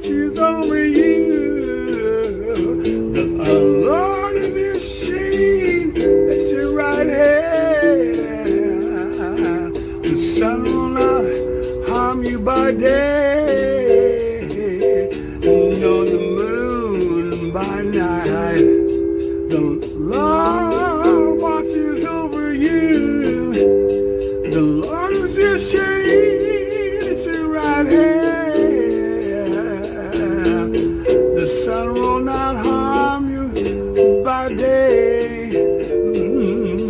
watches over you. The Lord is your shade at your right hand. The sun will not harm you by day, nor the moon by night. The Lord watches over you. The Lord is your shade at your right hand. The sun will not harm you by day,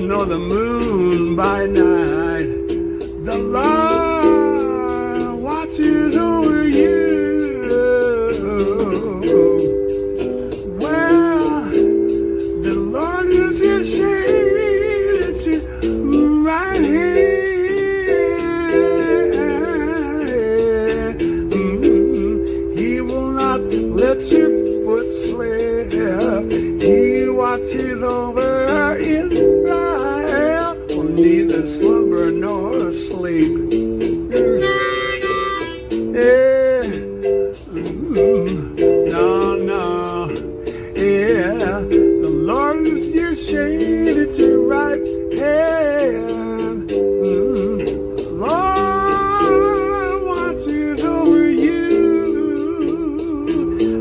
nor the moon by night. The Lord watches over you. Well, the Lord is your shade at your right hand. He will not let your foot slip. He watches over Israel, will neither slumber nor sleep. Yeah. No, no. Yeah. The Lord is your shade at your right hand. Lord watches over you.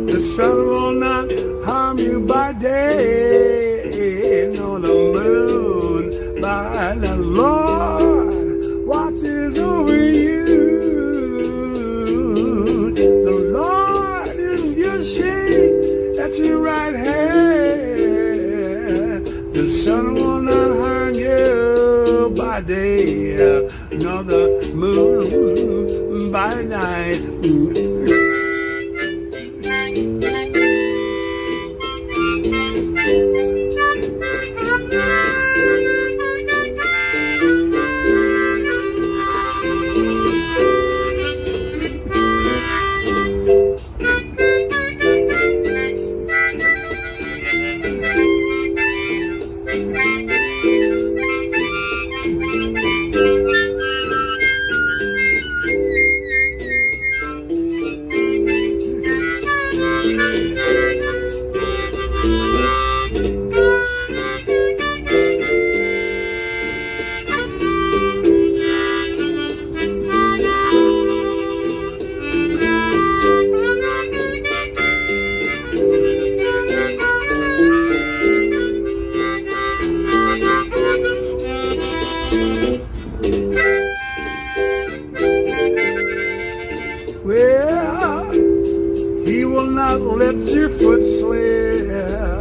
The sun will not harm you by day, nor the moon by the Lord watches over you. The Lord is your shade at your right hand. The sun will not harm you by day, nor the moon by night. Well, he will not let your foot slip.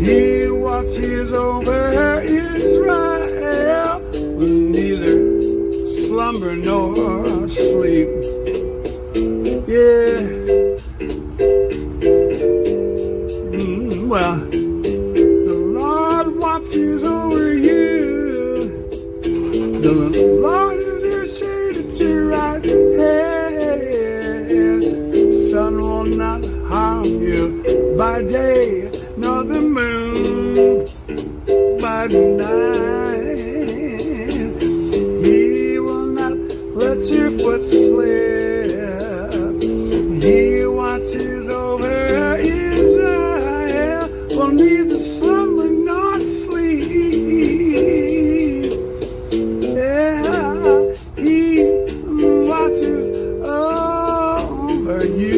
He watches over Israel, will neither slumber nor sleep. Yeah. Well, the Lord watches over you. The Lord is your shade at your right hand. The sun will not harm you by day, nor the moon by night. He will not let your foot slip. He watches over Israel, will neither slumber nor sleep. Yeah, he watches over you.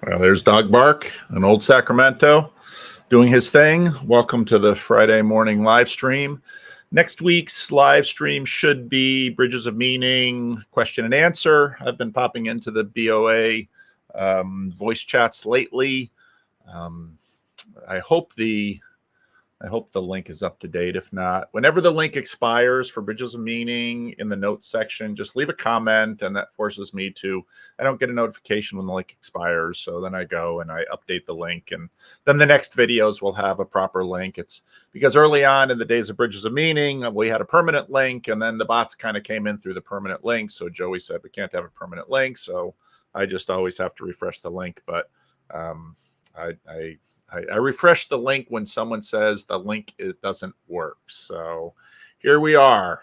Well, there's Dog Bark in Old Sacramento doing his thing. Welcome to the Friday morning live stream. Next week's live stream should be Bridges of Meaning, question and answer. I've been popping into the BOA voice chats lately. I hope the I hope the link is up to date. If not, whenever the link expires for Bridges of Meaning in the notes section, just leave a comment, and that forces me to, I don't get a notification when the link expires. So then I go and I update the link, and then the next videos will have a proper link. It's because early on in the days of Bridges of Meaning, we had a permanent link, and then the bots kind of came in through the permanent link. So Joey said, we can't have a permanent link. So I just always have to refresh the link. But I refresh the link when someone says the link doesn't work. So here we are.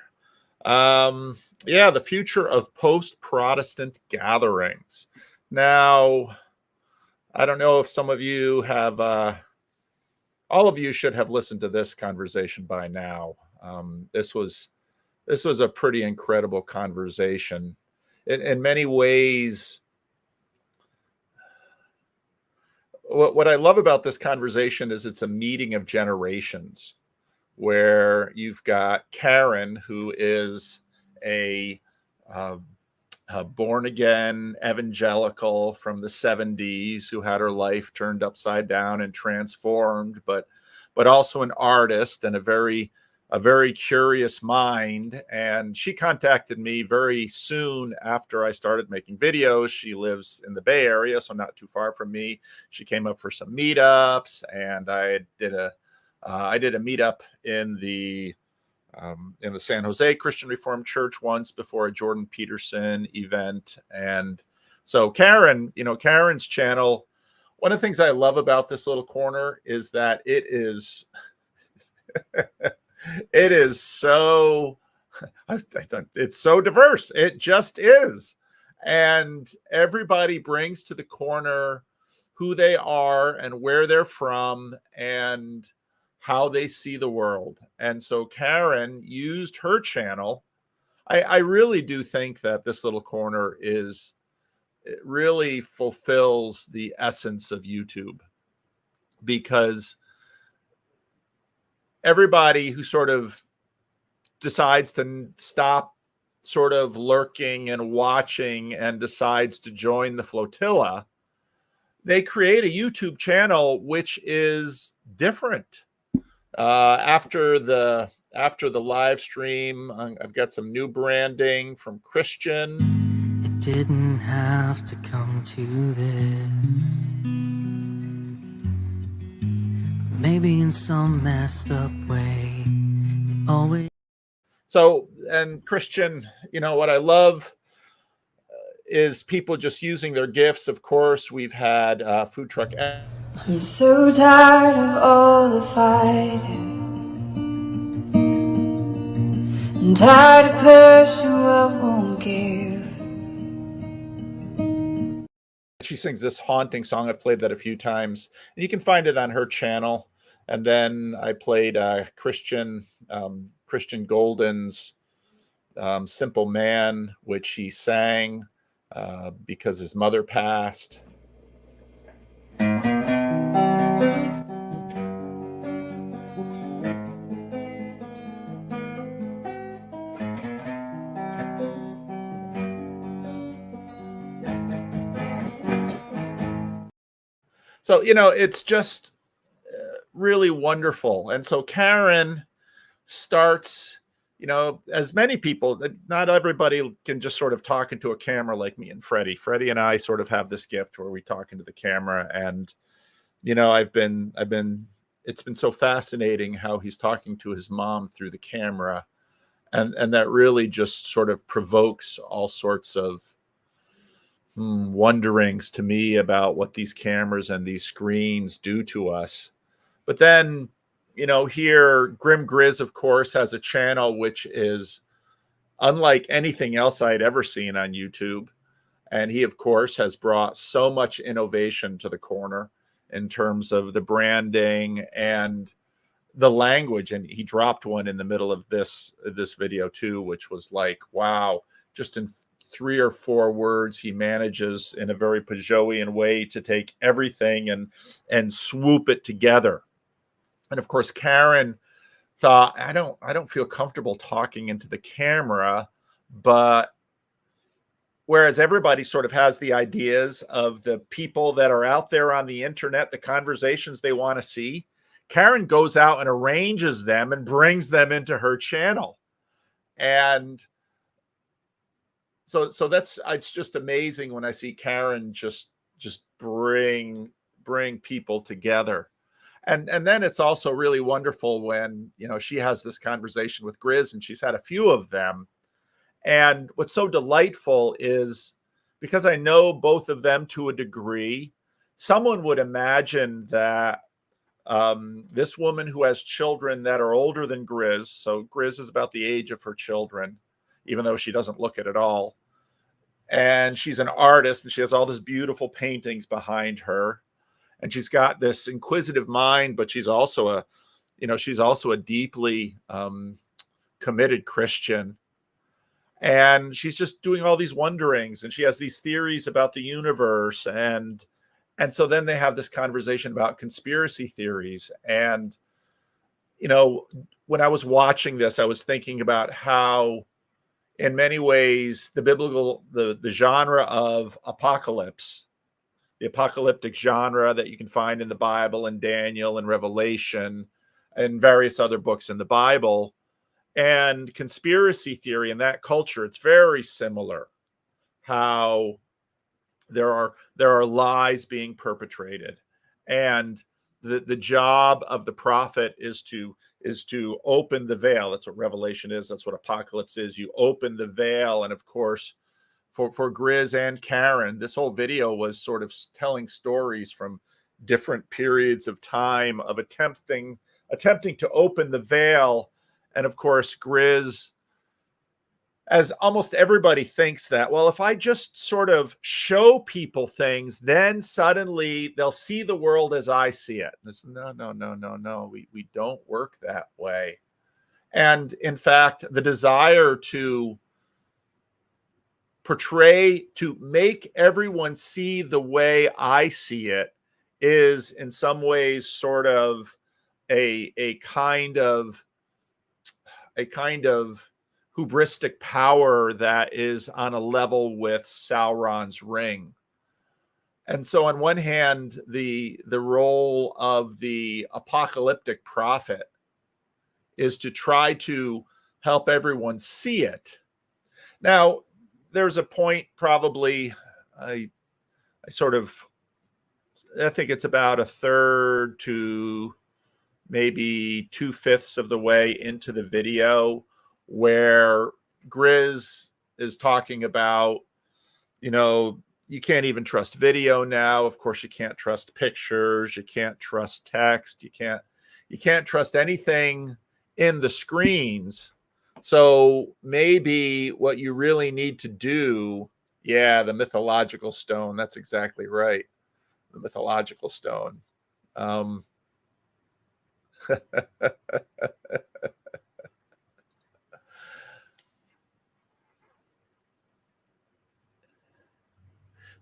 Yeah, the future of post-Protestant gatherings. Now, I don't know if some of you have, all of you should have listened to this conversation by now. This was a pretty incredible conversation. In many ways, what I love about this conversation is it's a meeting of generations, where you've got Karen, who is a born-again evangelical from the 70s, who had her life turned upside down and transformed, but also an artist and a very curious mind. And she contacted me very soon after I started making videos. She lives in the Bay Area, so not too far from me. She came up for some meetups, and I did a meetup in the San Jose Christian Reformed Church once before a Jordan Peterson event. And so Karen, Karen's channel, one of the things I love about this little corner is that it is it is so, it's so diverse. It just is. And everybody brings to the corner who they are and where they're from and how they see the world. And so Karen used her channel. I really do think that this little corner it really fulfills the essence of YouTube, because everybody who sort of decides to stop sort of lurking and watching and decides to join the flotilla, they create a YouTube channel which is different. After the live stream, I've got some new branding from Christian. It didn't have to come to this. Maybe in some messed up way, it always. So, and Christian, what I love is people just using their gifts. Of course, we've had food truck. I'm so tired of all the fighting. I'm tired of person who won't give. She sings this haunting song. I've played that a few times, and you can find it on her channel. And then I played Christian Golden's Simple Man, which he sang because his mother passed. So, it's just really wonderful. And so Karen starts, as many people, not everybody can just sort of talk into a camera like me and Freddie. Freddie and I sort of have this gift where we talk into the camera. And, it's been so fascinating how he's talking to his mom through the camera. And that really just sort of provokes all sorts of wonderings to me about what these cameras and these screens do to us. But then, here Grim Grizz, of course, has a channel which is unlike anything else I'd ever seen on YouTube. And he, of course, has brought so much innovation to the corner in terms of the branding and the language. And he dropped one in the middle of this video too, which was like, wow, just in 3 or 4 words, he manages in a very Peugeotian way to take everything and swoop it together. And of course, Karen thought, I don't feel comfortable talking into the camera, but whereas everybody sort of has the ideas of the people that are out there on the internet, the conversations they want to see, Karen goes out and arranges them and brings them into her channel. And so that's, it's just amazing when I see Karen just bring people together. And then it's also really wonderful when, you know, she has this conversation with Grizz, and she's had a few of them. And what's so delightful is, because I know both of them to a degree, someone would imagine that this woman who has children that are older than Grizz, so Grizz is about the age of her children, even though she doesn't look it at all. And she's an artist, and she has all these beautiful paintings behind her. And she's got this inquisitive mind, but she's also a, you know, she's also a deeply committed Christian. And she's just doing all these wonderings, and she has these theories about the universe. And so then they have this conversation about conspiracy theories. And, you know, when I was watching this, I was thinking about how, in many ways, the biblical, the genre of apocalypse, the apocalyptic genre that you can find in the Bible and Daniel and Revelation and various other books in the Bible, and conspiracy theory in that culture, it's very similar. How there are lies being perpetrated, and the job of the prophet is to open the veil. That's what Revelation is. That's what apocalypse is. You open the veil. And of course, for Grizz and Karen, this whole video was sort of telling stories from different periods of time of attempting to open the veil. And of course, Grizz, as almost everybody thinks that, well, if I just sort of show people things, then suddenly they'll see the world as I see it. It's, no. We don't work that way. And in fact, the desire to portray, to make everyone see the way I see it, is in some ways sort of a kind of hubristic power that is on a level with Sauron's ring. And so on one hand, the role of the apocalyptic prophet is to try to help everyone see it. Now, there's a point, probably, I think it's about a third to maybe 2/5 of the way into the video, where Grizz is talking about, you know, you can't even trust video now. Of course, you can't trust pictures. You can't trust text. You can't trust anything in the screens. So maybe what you really need to do, yeah, the mythological stone. That's exactly right. The mythological stone.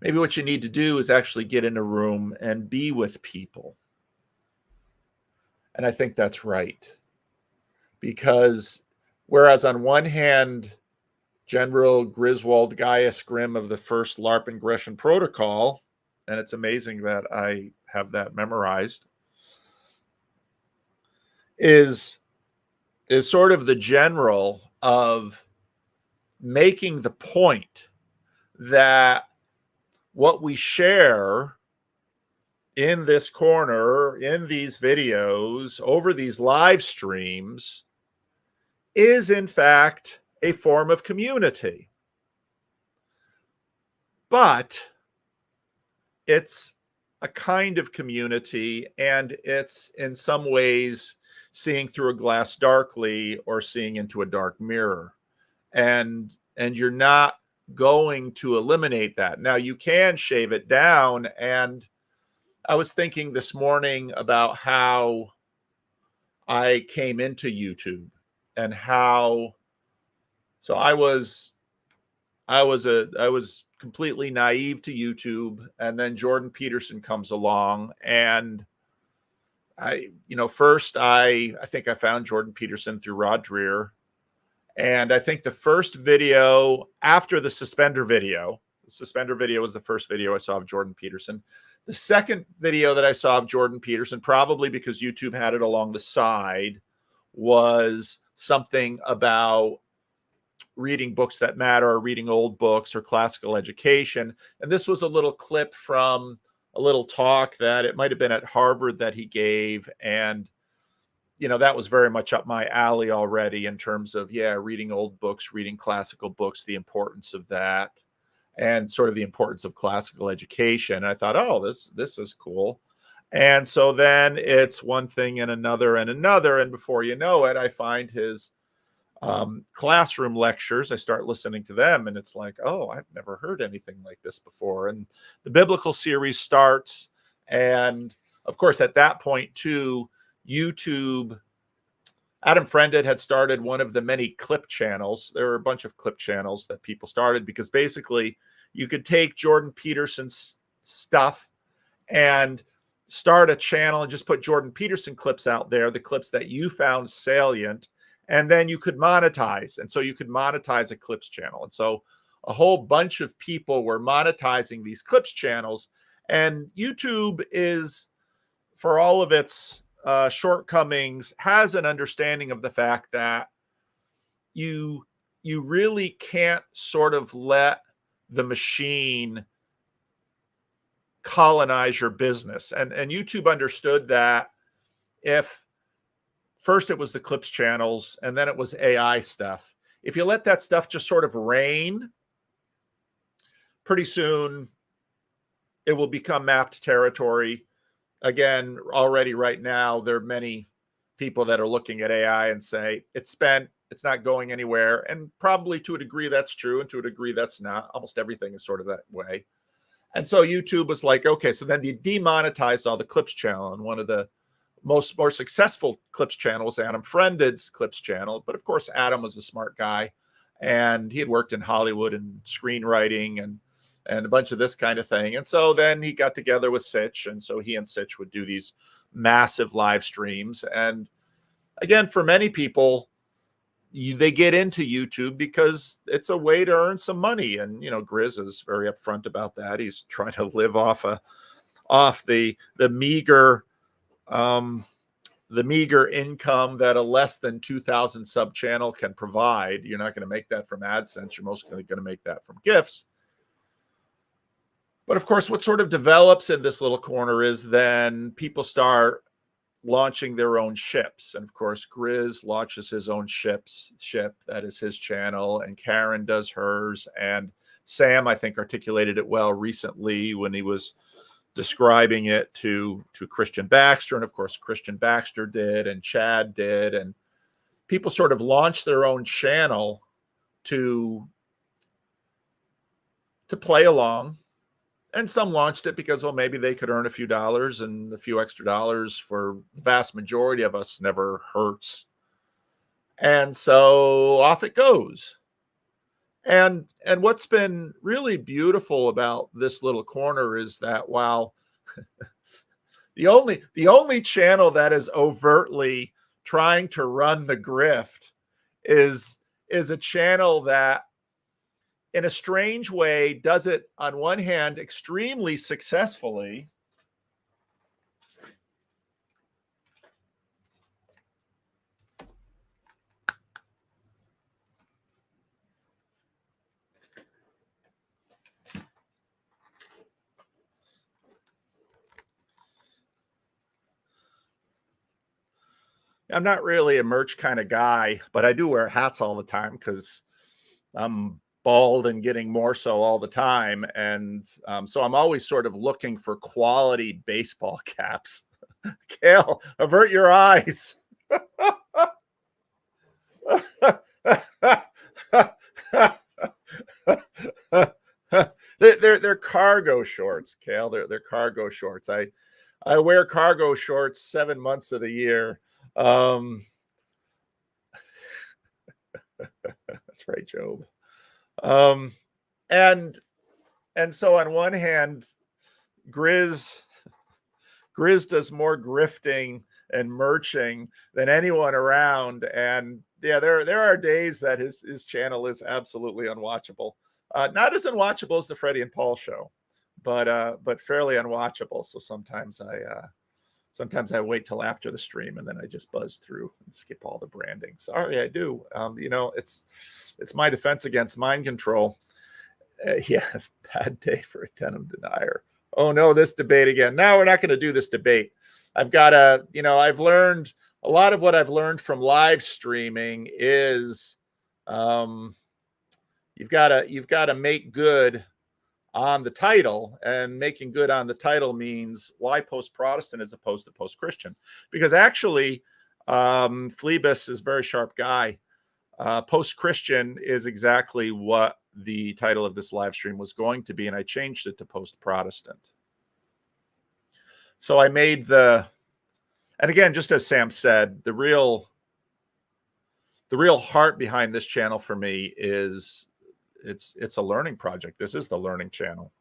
Maybe what you need to do is actually get in a room and be with people. And I think that's right. Because whereas on one hand, General Griswold Gaius Grimm of the First LARP Ingression Protocol, and it's amazing that I have that memorized, is sort of the general of making the point that what we share in this corner, in these videos, over these live streams, is in fact a form of community. But it's a kind of community, and it's in some ways seeing through a glass darkly, or seeing into a dark mirror. And you're not going to eliminate that. Now, you can shave it down. And I was thinking this morning about how I came into YouTube, and how, so I was completely naive to YouTube, and then Jordan Peterson comes along, and I think I found Jordan Peterson through Rod Dreher. And I think the first video after the suspender video was the first video I saw of Jordan Peterson. The second video that I saw of Jordan Peterson, probably because YouTube had it along the side, was something about reading books that matter, or reading old books, or classical education. And this was a little clip from a little talk that it might have been at Harvard that he gave. And, you know, that was very much up my alley already in terms of, reading old books, reading classical books, the importance of that, and sort of the importance of classical education. And I thought, oh, this is cool. And so then it's one thing and another and another. And before you know it, I find his classroom lectures. I start listening to them, and it's like, oh, I've never heard anything like this before. And the biblical series starts. And of course, at that point too, YouTube, Adam Friended had started one of the many clip channels. There were a bunch of clip channels that people started because basically you could take Jordan Peterson's stuff and start a channel and just put Jordan Peterson clips out there, the clips that you found salient, and then you could monetize. And so you could monetize a clips channel. And so a whole bunch of people were monetizing these clips channels. And YouTube is, for all of its shortcomings, has an understanding of the fact that you really can't sort of let the machine colonize your business. And YouTube understood that if first it was the clips channels and then it was AI stuff, if you let that stuff just sort of reign, pretty soon it will become mapped territory. Again, already right now, there are many people that are looking at AI and say, it's spent, it's not going anywhere. And probably to a degree that's true, and to a degree that's not. Almost everything is sort of that way. And so YouTube was like, okay, so then they demonetized all the clips channel. And one of the more successful clips channel was Adam Friended's clips channel. But of course, Adam was a smart guy, and he had worked in Hollywood and screenwriting and a bunch of this kind of thing. And so then he got together with Sitch, and so he and Sitch would do these massive live streams. And again, for many people, they get into YouTube because it's a way to earn some money. And, you know, Grizz is very upfront about that. He's trying to live off the meager income that a less than 2,000 sub channel can provide. You're not going to make that from AdSense. You're mostly going to make that from gifts. But of course, what sort of develops in this little corner is then people start launching their own ships. And of course, Grizz launches his own ship. That is his channel. And Karen does hers. And Sam, I think, articulated it well recently when he was describing it to Christian Baxter. And of course, Christian Baxter did, and Chad did. And people sort of launch their own channel to play along. And some launched it because, well, maybe they could earn a few dollars, and a few extra dollars for the vast majority of us never hurts. And so off it goes. And what's been really beautiful about this little corner is that while the only channel that is overtly trying to run the grift is a channel that, in a strange way, does it on one hand extremely successfully, I'm not really a merch kind of guy, but I do wear hats all the time because I'm bald and getting more so all the time. And so I'm always sort of looking for quality baseball caps. Kale, avert your eyes. They're cargo shorts, Kale. They're cargo shorts. I wear cargo shorts 7 months of the year. That's right, Job. And so on one hand, Grizz does more grifting and merching than anyone around. And yeah, there are days that his channel is absolutely unwatchable. Not as unwatchable as the Freddie and Paul show, but fairly unwatchable. So sometimes I wait till after the stream and then I just buzz through and skip all the branding. Sorry, I do. It's my defense against mind control. Yeah, bad day for a denim denier. Oh no, this debate again. No, we're not going to do this debate. I've learned a lot of what I've learned from live streaming is you've got to make good on the title, and making good on the title means why post-Protestant as opposed to post-Christian, because actually Phlebas is a very sharp guy. Post-Christian is exactly what the title of this live stream was going to be, and I changed it to post-Protestant. So I made and again, just as Sam said, the real heart behind this channel for me is it's a learning project. This is the learning channel.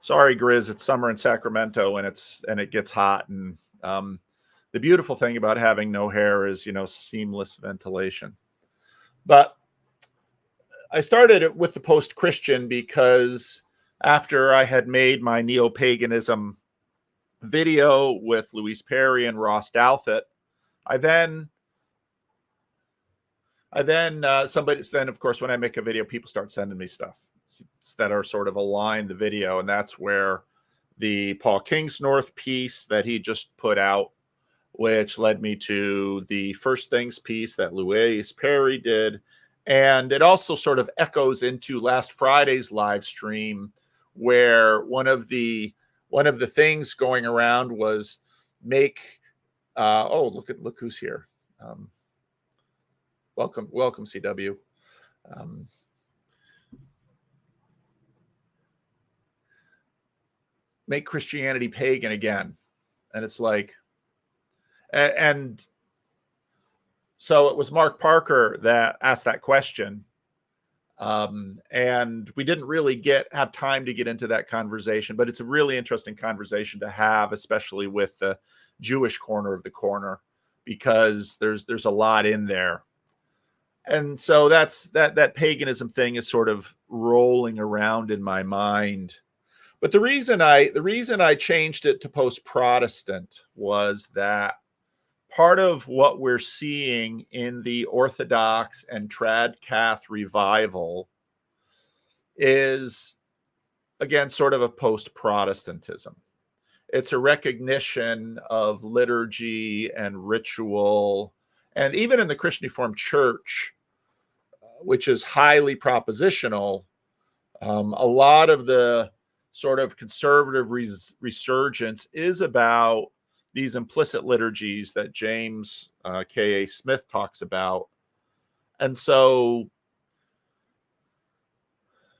Sorry, Grizz, it's summer in Sacramento and it gets hot. And the beautiful thing about having no hair is, seamless ventilation. But I started it with the post-Christian because after I had made my neo-paganism video with Louise Perry and Ross Douthat, then of course, when I make a video, people start sending me stuff that are sort of aligned the video. And that's where the Paul Kingsnorth piece that he just put out, which led me to the First Things piece that Louise Perry did. And it also sort of echoes into last Friday's live stream, where one of the things going around was make, look who's here. Welcome, CW. Make Christianity pagan again. And it's like, and so it was Mark Parker that asked that question. And we didn't really have time to get into that conversation, but it's a really interesting conversation to have, especially with the Jewish corner of the corner, because there's a lot in there. And so that paganism thing is sort of rolling around in my mind. But the reason I changed it to post-Protestant was that part of what we're seeing in the Orthodox and Trad Cath revival is, again, sort of a post-Protestantism. It's a recognition of liturgy and ritual. And even in the Christian Reformed Church, which is highly propositional, a lot of the sort of conservative resurgence is about these implicit liturgies that James K.A. Smith talks about. And so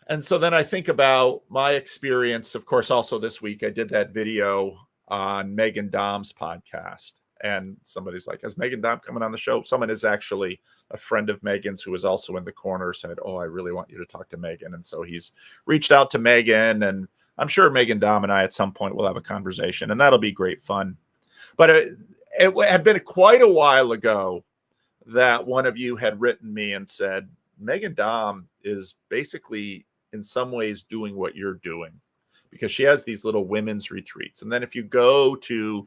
then I think about my experience. Of course, also this week, I did that video on Megan Dom's podcast. And somebody's like, is Megan Dom coming on the show? Someone is actually a friend of Megan's who is also in the corner, said, oh, I really want you to talk to Megan. And so he's reached out to Megan, and I'm sure Megan Dom and I at some point will have a conversation, and that'll be great fun. But it had been quite a while ago that one of you had written me and said, Megan Dom is basically in some ways doing what you're doing, because she has these little women's retreats. And then if you go to,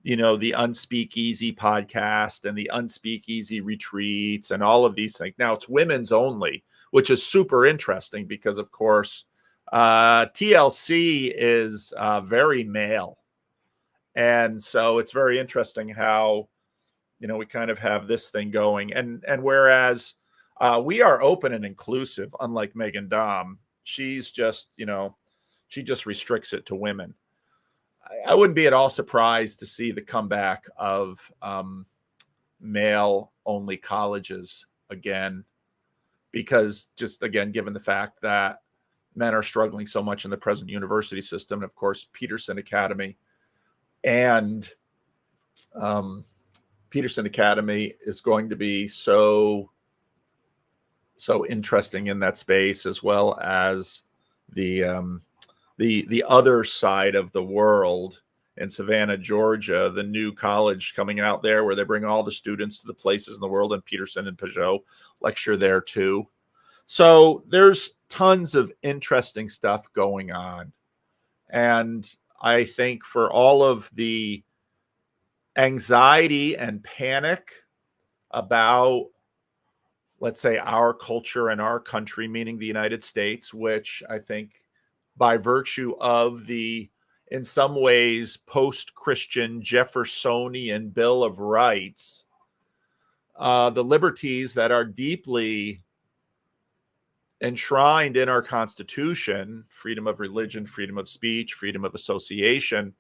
the Unspeakeasy podcast and the Unspeakeasy retreats and all of these things, now it's women's only, which is super interesting because, of course, TLC is very male. And so it's very interesting how, we kind of have this thing going. And whereas we are open and inclusive, unlike Megan Dom, she's just, she just restricts it to women. I wouldn't be at all surprised to see the comeback of male-only colleges again, because just, again, given the fact that men are struggling so much in the present university system, and of course, Peterson Academy. And Peterson Academy is going to be so interesting in that space, as well as the other side of the world in Savannah, Georgia, the new college coming out there where they bring all the students to the places in the world, and Peterson and Peugeot lecture there too. So there's tons of interesting stuff going on. And I think for all of the anxiety and panic about, let's say, our culture and our country, meaning the United States, which I think by virtue of the, in some ways, post-Christian Jeffersonian Bill of Rights, the liberties that are deeply enshrined in our Constitution, freedom of religion, freedom of speech, freedom of association,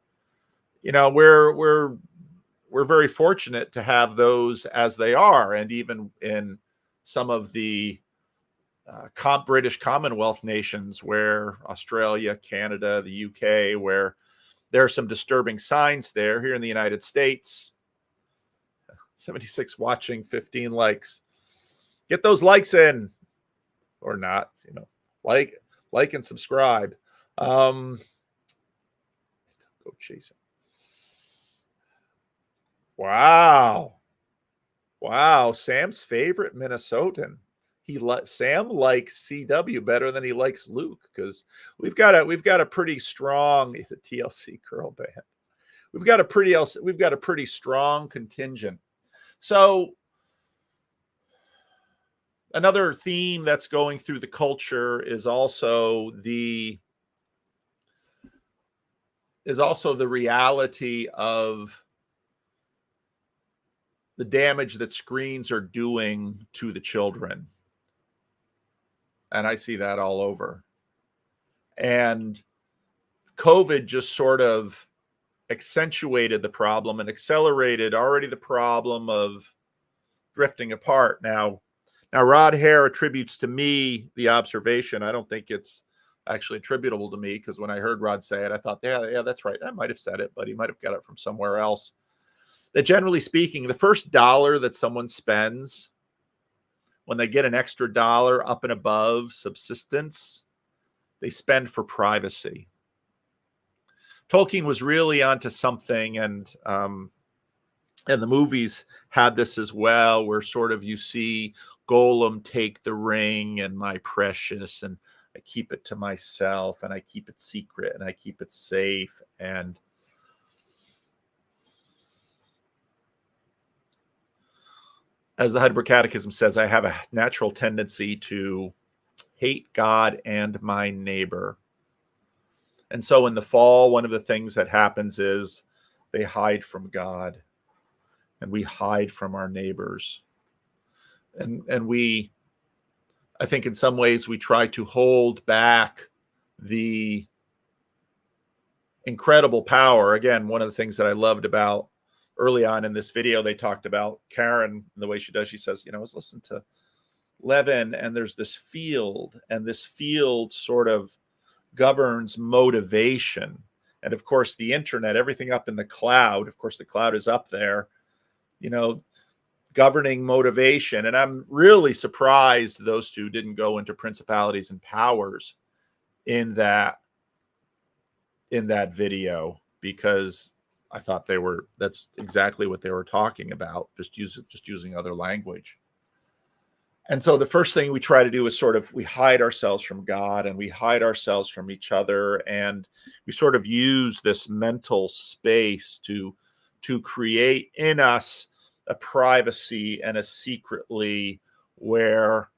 we're very fortunate to have those as they are. And even in some of the British Commonwealth nations, where Australia, Canada, the UK, where there are some disturbing signs there. Here in the United States, 76 watching, 15 likes. Get those likes in, or not, like and subscribe. Go chase it. Wow. Sam's favorite Minnesotan. Sam likes CW better than he likes Luke, because we've got a pretty strong, the TLC curl band. We've got a pretty strong contingent. So another theme that's going through the culture is also the reality of the damage that screens are doing to the children. And I see that all over. And COVID just sort of accentuated the problem and accelerated already the problem of drifting apart. Now Rod Hare attributes to me the observation. I don't think it's actually attributable to me, because when I heard Rod say it, I thought, yeah, that's right. I might have said it, but he might have got it from somewhere else. That generally speaking, the first dollar that someone spends, when they get an extra dollar up and above subsistence, they spend for privacy. Tolkien was really onto something, and the movies had this as well, where sort of you see Gollum take the ring and my precious, and I keep it to myself, and I keep it secret, and I keep it safe. And as the Heidelberg Catechism says, I have a natural tendency to hate God and my neighbor. And so in the fall, one of the things that happens is they hide from God, and we hide from our neighbors. And I think in some ways we try to hold back the incredible power. Again, one of the things that I loved about early on in this video, they talked about Karen, the way she does. She says, I was listening to Levin, and there's this field, and this field sort of governs motivation. And of course, the internet, everything up in the cloud, of course, the cloud is up there, governing motivation. And I'm really surprised those two didn't go into principalities and powers in that video, because I thought that's exactly what they were talking about, just using other language. And so the first thing we try to do is we hide ourselves from God, and we hide ourselves from each other, and we sort of use this mental space to create in us a privacy and a secretly where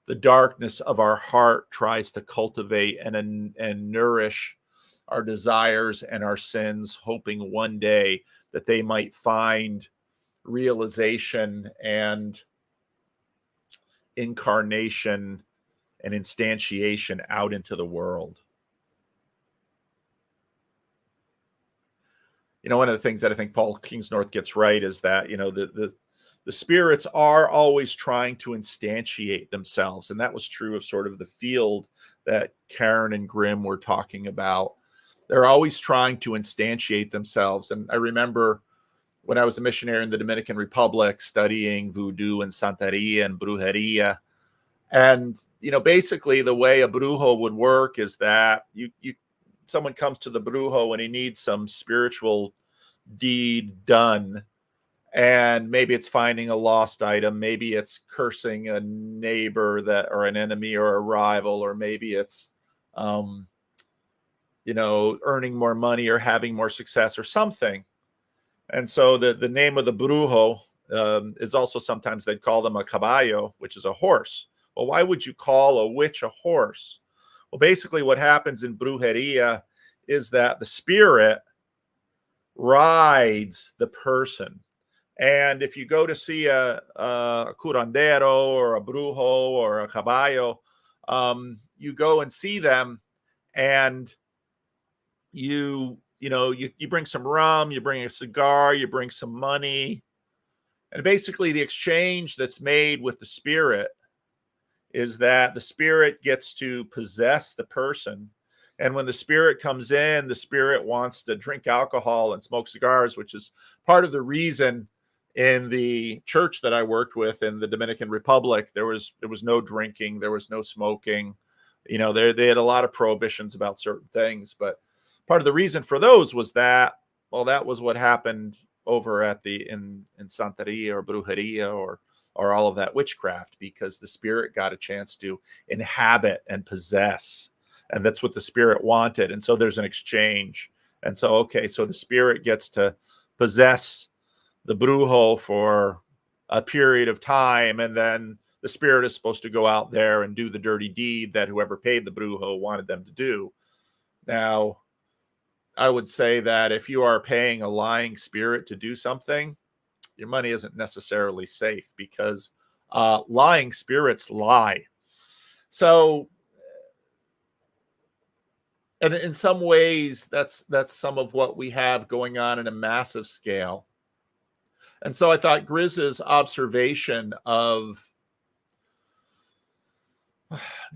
the darkness of our heart tries to cultivate and nourish our desires and our sins, hoping one day that they might find realization and incarnation and instantiation out into the world. One of the things that I think Paul Kingsnorth gets right is that, the spirits are always trying to instantiate themselves. And that was true of sort of the field that Karen and Grimm were talking about. They're always trying to instantiate themselves. And I remember when I was a missionary in the Dominican Republic studying voodoo and santeria and brujeria. And, basically the way a brujo would work is that someone comes to the brujo and he needs some spiritual deed done. And maybe it's finding a lost item. Maybe it's cursing a neighbor that, or an enemy or a rival, or maybe it's, earning more money or having more success or something. And so the name of the brujo is also, sometimes they'd call them a caballo, which is a horse. Well, why would you call a witch a horse? Well, basically what happens in brujeria is that the spirit rides the person. And if you go to see a curandero or a brujo or a caballo, you go and see them, and you bring some rum, you bring a cigar, you bring some money. And basically the exchange that's made with the spirit is that the spirit gets to possess the person. And when the spirit comes in, the spirit wants to drink alcohol and smoke cigars, which is part of the reason in the church that I worked with in the Dominican Republic, there was no drinking, there was no smoking. They had a lot of prohibitions about certain things, but part of the reason for those was that, well, that was what happened over at in Santeria or Brujeria or all of that witchcraft, because the spirit got a chance to inhabit and possess. And that's what the spirit wanted. And so there's an exchange. And so, okay, so the spirit gets to possess the brujo for a period of time. And then the spirit is supposed to go out there and do the dirty deed that whoever paid the brujo wanted them to do. Now, I would say that if you are paying a lying spirit to do something, your money isn't necessarily safe, because lying spirits lie. So, and in some ways, that's some of what we have going on in a massive scale. And so I thought Grizz's observation of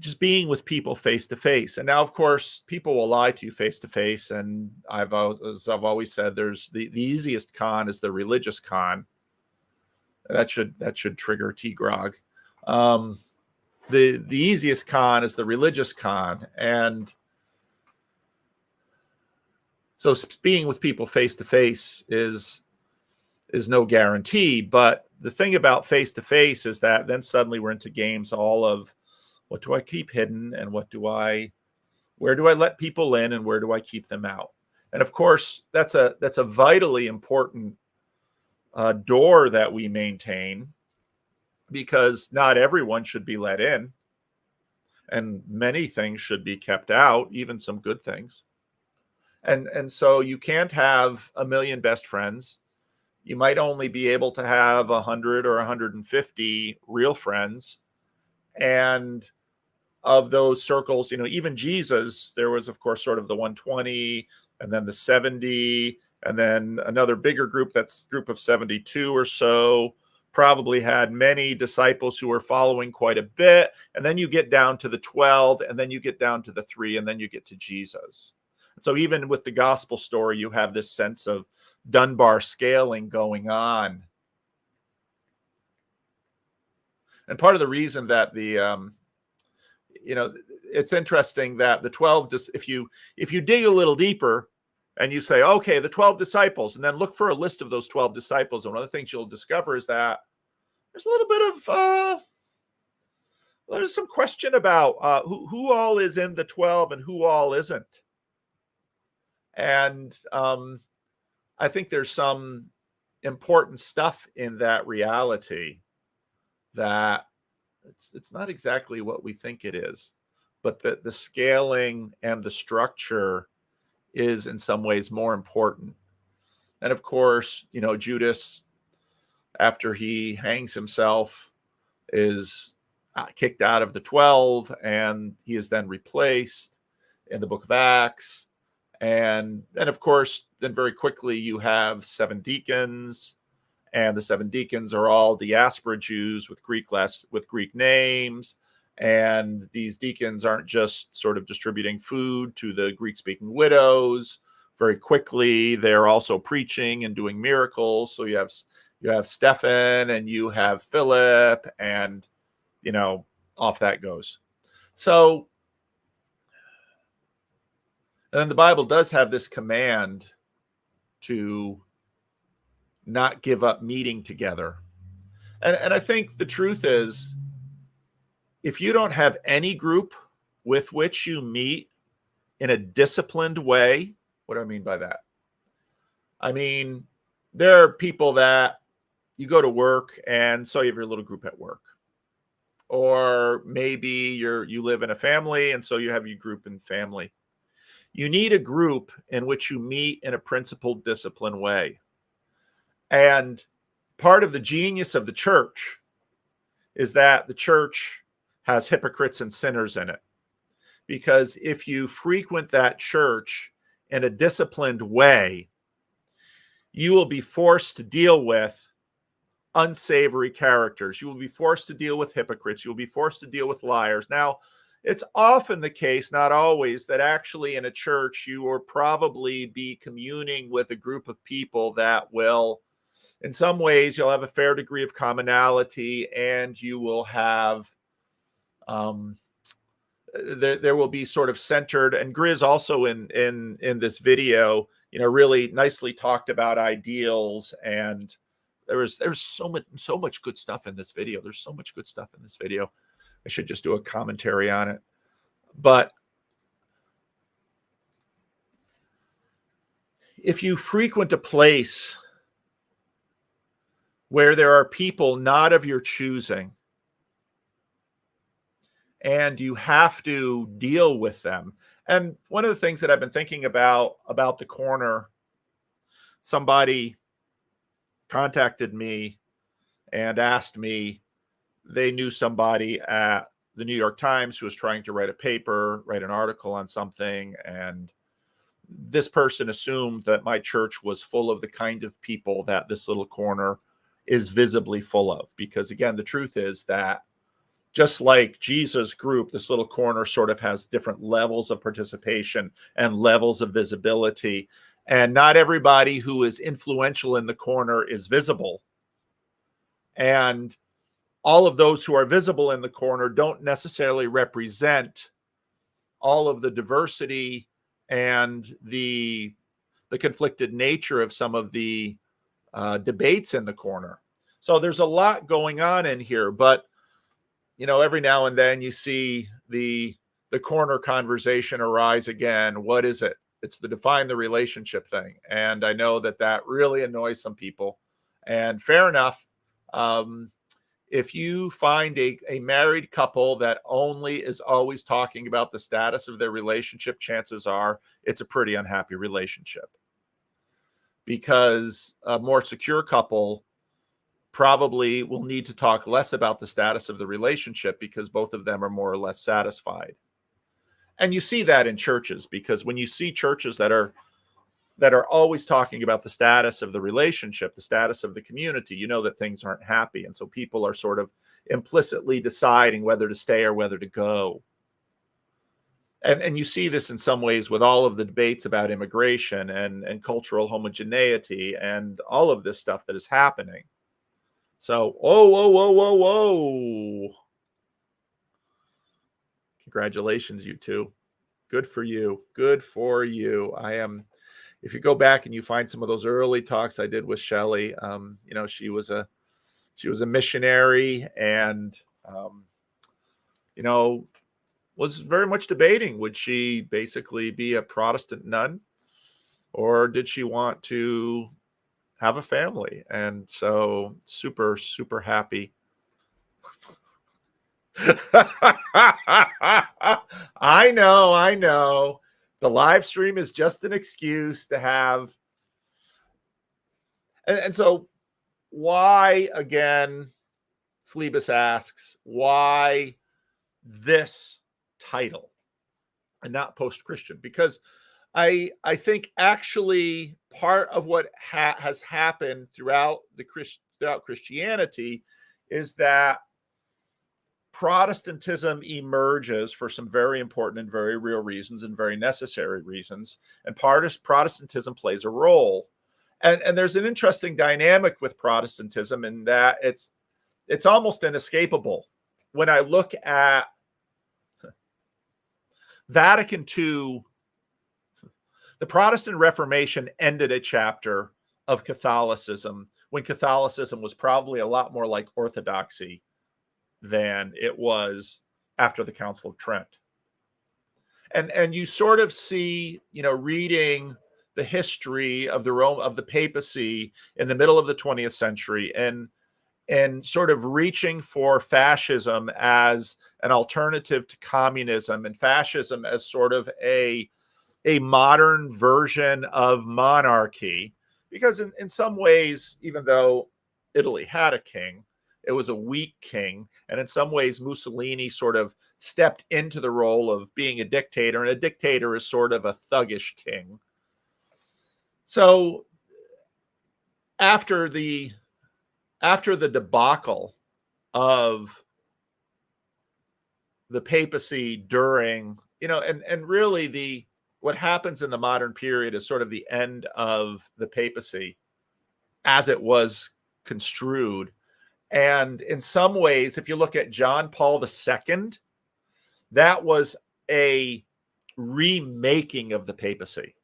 just being with people face to face. And now, of course, people will lie to you face to face. And as I've always said, there's the easiest con is the religious con. That should trigger T-Grog. The easiest con is the religious con. And so being with people face to face is no guarantee. But the thing about face to face is that then suddenly we're into games all of, what do I keep hidden, and where do I let people in, and where do I keep them out? And of course, that's a vitally important door that we maintain, because not everyone should be let in, and many things should be kept out, even some good things. And so you can't have a million best friends. You might only be able to have 100 or 150 real friends. And of those circles, even Jesus, there was, of course, sort of the 120, and then the 70, and then another bigger group, that's group of 72 or so, probably had many disciples who were following quite a bit. And then you get down to the 12, and then you get down to the 3, and then you get to Jesus. So even with the gospel story, you have this sense of Dunbar scaling going on. And part of the reason that it's interesting that the 12, just if you dig a little deeper and you say, okay, the 12 disciples, and then look for a list of those 12 disciples, and one of the things you'll discover is that there's a little bit of there's some question about who all is in the 12 and who all isn't. And I think there's some important stuff in that reality that it's not exactly what we think it is, but that the scaling and the structure is in some ways more important. And of course, Judas, after he hangs himself, is kicked out of the 12, and he is then replaced in the book of Acts. And of course, then very quickly you have 7 deacons, and the 7 deacons are all diaspora Jews with Greek names. And these deacons aren't just sort of distributing food to the Greek-speaking widows. Very quickly, they're also preaching and doing miracles. So you have Stephen, and you have Philip, and off that goes. So, and then the Bible does have this command to not give up meeting together. And I think the truth is, if you don't have any group with which you meet in a disciplined way, what do I mean by that? I mean, there are people that you go to work and so you have your little group at work. Or maybe you live in a family and so you have your group in family. You need a group in which you meet in a principled, disciplined way. And part of the genius of the church is that the church has hypocrites and sinners in it. Because if you frequent that church in a disciplined way, you will be forced to deal with unsavory characters. You will be forced to deal with hypocrites. You will be forced to deal with liars. Now, it's often the case, not always, that actually in a church you will probably be communing with a group of people that will, in some ways, you'll have a fair degree of commonality, and you will have there will be sort of centered, and Grizz also in this video, really nicely talked about ideals, and there's so much good stuff in this video. There's so much good stuff in this video. I should just do a commentary on it. But if you frequent a place where there are people not of your choosing, and you have to deal with them. And one of the things that I've been thinking about the corner, somebody contacted me and asked me, they knew somebody at the New York Times who was trying to write an article on something. And this person assumed that my church was full of the kind of people that this little corner is visibly full of. Because again, the truth is that just like Jesus' group, this little corner sort of has different levels of participation and levels of visibility. And not everybody who is influential in the corner is visible. And all of those who are visible in the corner don't necessarily represent all of the diversity and the conflicted nature of some of the debates in the corner. So there's a lot going on in here, but every now and then you see the corner conversation arise again. What is it? It's the define the relationship thing. And I know that really annoys some people. And fair enough. If you find a married couple that only is always talking about the status of their relationship, chances are it's a pretty unhappy relationship. Because a more secure couple probably will need to talk less about the status of the relationship because both of them are more or less satisfied. And you see that in churches, because when you see churches that are always talking about the status of the relationship, the status of the community, you know that things aren't happy. And so people are sort of implicitly deciding whether to stay or whether to go. And you see this in some ways with all of the debates about immigration and cultural homogeneity and all of this stuff that is happening. So, whoa. Congratulations, you two. Good for you. Good for you. If you go back and you find some of those early talks I did with Shelley, she was a missionary and, was very much debating, would she basically be a Protestant nun or did she want to have a family? And so super, super happy. I know. The live stream is just an excuse to have. And so why, again, Phlebas asks, why this title and not post-Christian? Because I think actually part of what has happened throughout Christianity is that Protestantism emerges for some very important and very real reasons and very necessary reasons. And Protestantism plays a role. And there's an interesting dynamic with Protestantism in that it's almost inescapable. When I look at Vatican II, the Protestant Reformation ended a chapter of Catholicism, when Catholicism was probably a lot more like Orthodoxy than it was after the Council of Trent. And you sort of see, reading the history of the papacy in the middle of the 20th century and sort of reaching for fascism as an alternative to communism, and fascism as sort of a modern version of monarchy. Because in some ways, even though Italy had a king, it was a weak king. And in some ways, Mussolini sort of stepped into the role of being a dictator, and a dictator is sort of a thuggish king. So after the debacle of the papacy during, and really what happens in the modern period is sort of the end of the papacy as it was construed. And in some ways, if you look at John Paul II, that was a remaking of the papacy.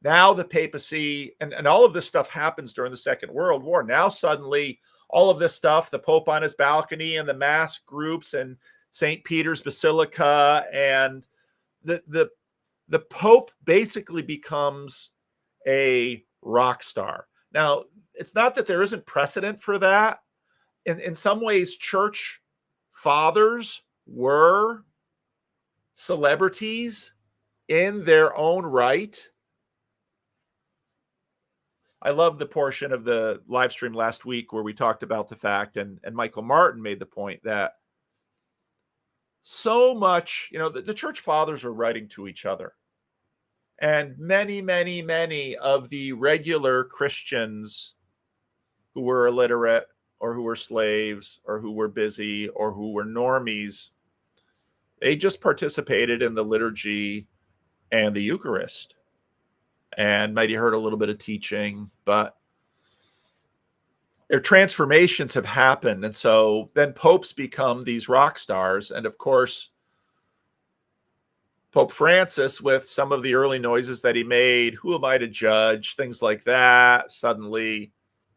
Now the papacy, and all of this stuff happens during the Second World War. Now suddenly all of this stuff, the Pope on his balcony and the mass groups and St. Peter's Basilica, and the Pope basically becomes a rock star. Now, it's not that there isn't precedent for that. In some ways, church fathers were celebrities in their own right. I love the portion of the live stream last week where we talked about the fact, and Michael Martin made the point that so much, the church fathers are writing to each other. And many, many, many of the regular Christians who were illiterate or who were slaves or who were busy or who were normies, they just participated in the liturgy and the Eucharist and maybe heard a little bit of teaching, but their transformations have happened. And so then popes become these rock stars. And of course, Pope Francis, with some of the early noises that he made, who am I to judge, things like that, suddenly,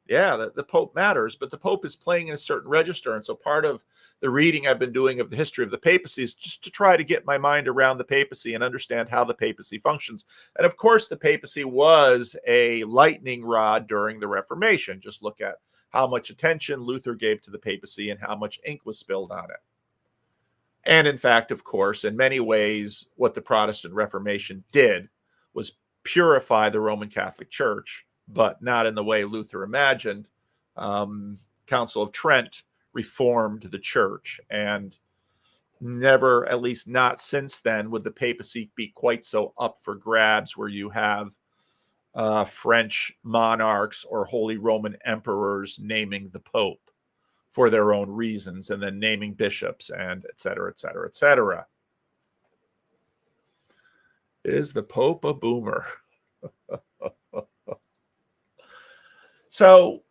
yeah, the Pope matters, but the Pope is playing in a certain register. And so part of the reading I've been doing of the history of the papacy is just to try to get my mind around the papacy and understand how the papacy functions. And of course, the papacy was a lightning rod during the Reformation. Just look at how much attention Luther gave to the papacy and how much ink was spilled on it. And in fact, of course, in many ways, what the Protestant Reformation did was purify the Roman Catholic Church, but not in the way Luther imagined. Council of Trent reformed the church, and never, at least not since then, would the papacy be quite so up for grabs where you have French monarchs or Holy Roman emperors naming the Pope for their own reasons, and then naming bishops, and et cetera, et cetera, et cetera. Is the Pope a boomer? So,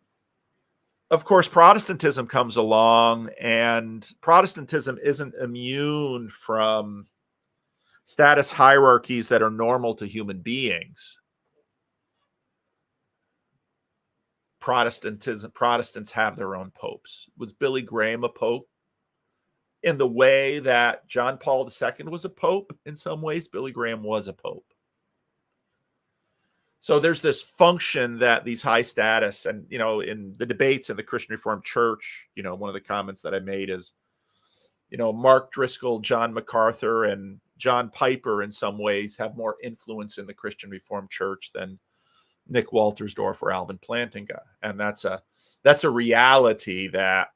of course, Protestantism comes along, and Protestantism isn't immune from status hierarchies that are normal to human beings. Protestants have their own popes. Was Billy Graham a pope? In the way that John Paul II was a pope, in some ways, Billy Graham was a pope. So there's this function that these high status, and, in the debates in the Christian Reformed Church, one of the comments that I made is, Mark Driscoll, John MacArthur, and John Piper in some ways have more influence in the Christian Reformed Church than Nick Waltersdorf or Alvin Plantinga. And that's a reality that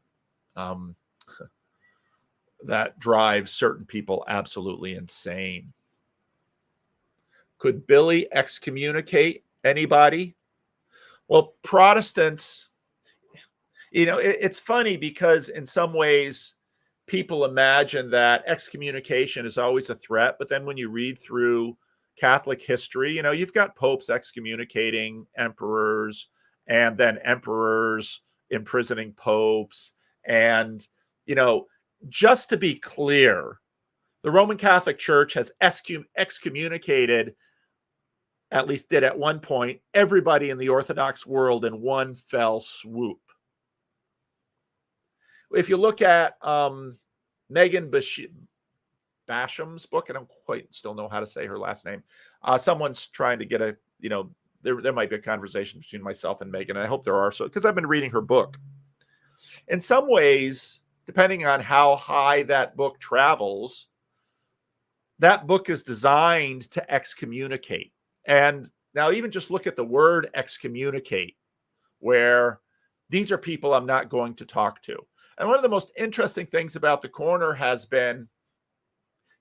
that drives certain people absolutely insane. Could Billy excommunicate anybody? Well, Protestants, it's funny because in some ways people imagine that excommunication is always a threat. But then when you read through Catholic history, you've got popes excommunicating emperors, and then emperors imprisoning popes. And, just to be clear, the Roman Catholic Church has excommunicated at least did at one point, everybody in the Orthodox world in one fell swoop. If you look at Megan Basham's book, I don't quite still know how to say her last name. Someone's trying to get there might be a conversation between myself and Megan, and I hope there are, so because I've been reading her book. In some ways, depending on how high that book travels, that book is designed to excommunicate. And now even just look at the word excommunicate, where these are people I'm not going to talk to. And one of the most interesting things about the corner has been,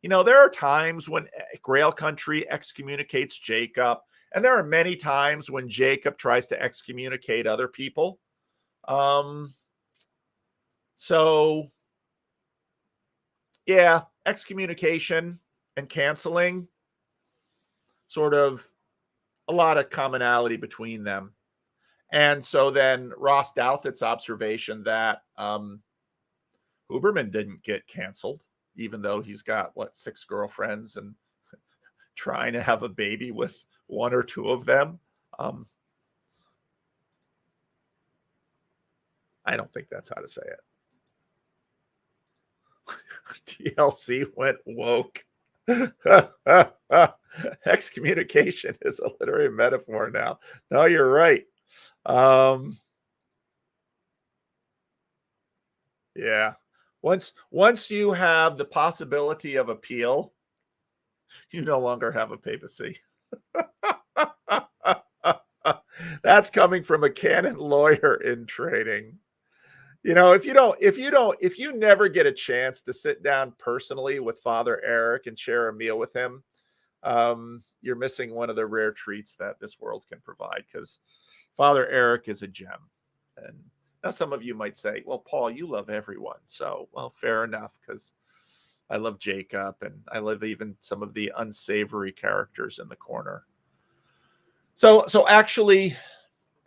there are times when Grail Country excommunicates Jacob, and there are many times when Jacob tries to excommunicate other people. So, yeah, excommunication and canceling, sort of a lot of commonality between them. And so then Ross Douthat's observation that Huberman didn't get canceled, even though he's got, 6 girlfriends and trying to have a baby with 1 or 2 of them. I don't think that's how to say it. TLC went woke. Excommunication is a literary metaphor now. No, you're right. Yeah. Once you have the possibility of appeal, you no longer have a papacy. That's coming from a canon lawyer in training. If you never get a chance to sit down personally with Father Eric and share a meal with him, you're missing one of the rare treats that this world can provide, because Father Eric is a gem. And now some of you might say, well, Paul, you love everyone. So, well, fair enough, because I love Jacob and I love even some of the unsavory characters in the corner. So actually,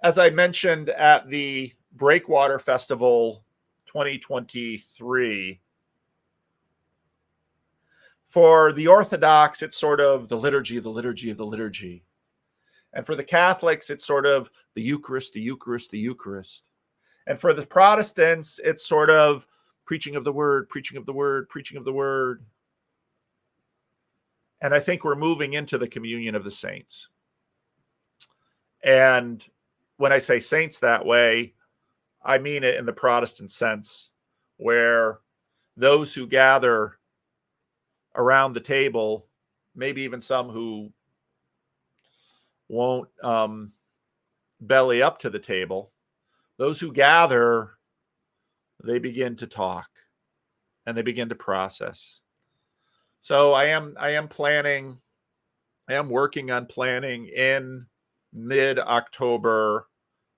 as I mentioned at the Breakwater Festival 2023, for the Orthodox, it's sort of the liturgy of the liturgy of the liturgy. And for the Catholics, it's sort of the Eucharist, the Eucharist, the Eucharist. And for the Protestants, it's sort of preaching of the word, preaching of the word, preaching of the word. And I think we're moving into the communion of the saints. And when I say saints that way, I mean it in the Protestant sense, where those who gather around the table, maybe even some who won't belly up to the table, those who gather, they begin to talk and they begin to process. So I am working on planning in mid-October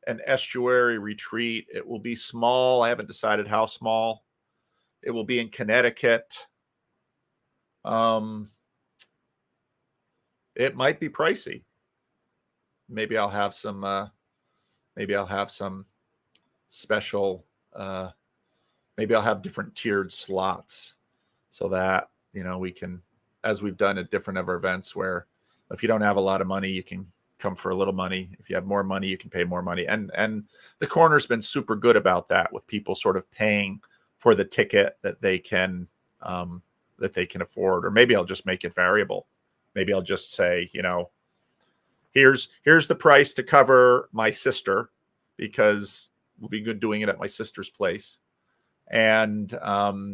an Estuary retreat. It will be small. I haven't decided how small. It will be in Connecticut. It might be pricey. Maybe I'll have some special, maybe I'll have different tiered slots so that, we can, as we've done at different of our events, where if you don't have a lot of money, you can come for a little money. If you have more money, you can pay more money. And the corner's been super good about that, with people sort of paying for the ticket that they can afford. Or maybe I'll just make it variable. Maybe I'll just say, here's the price to cover my sister, because we'll be good doing it at my sister's place. And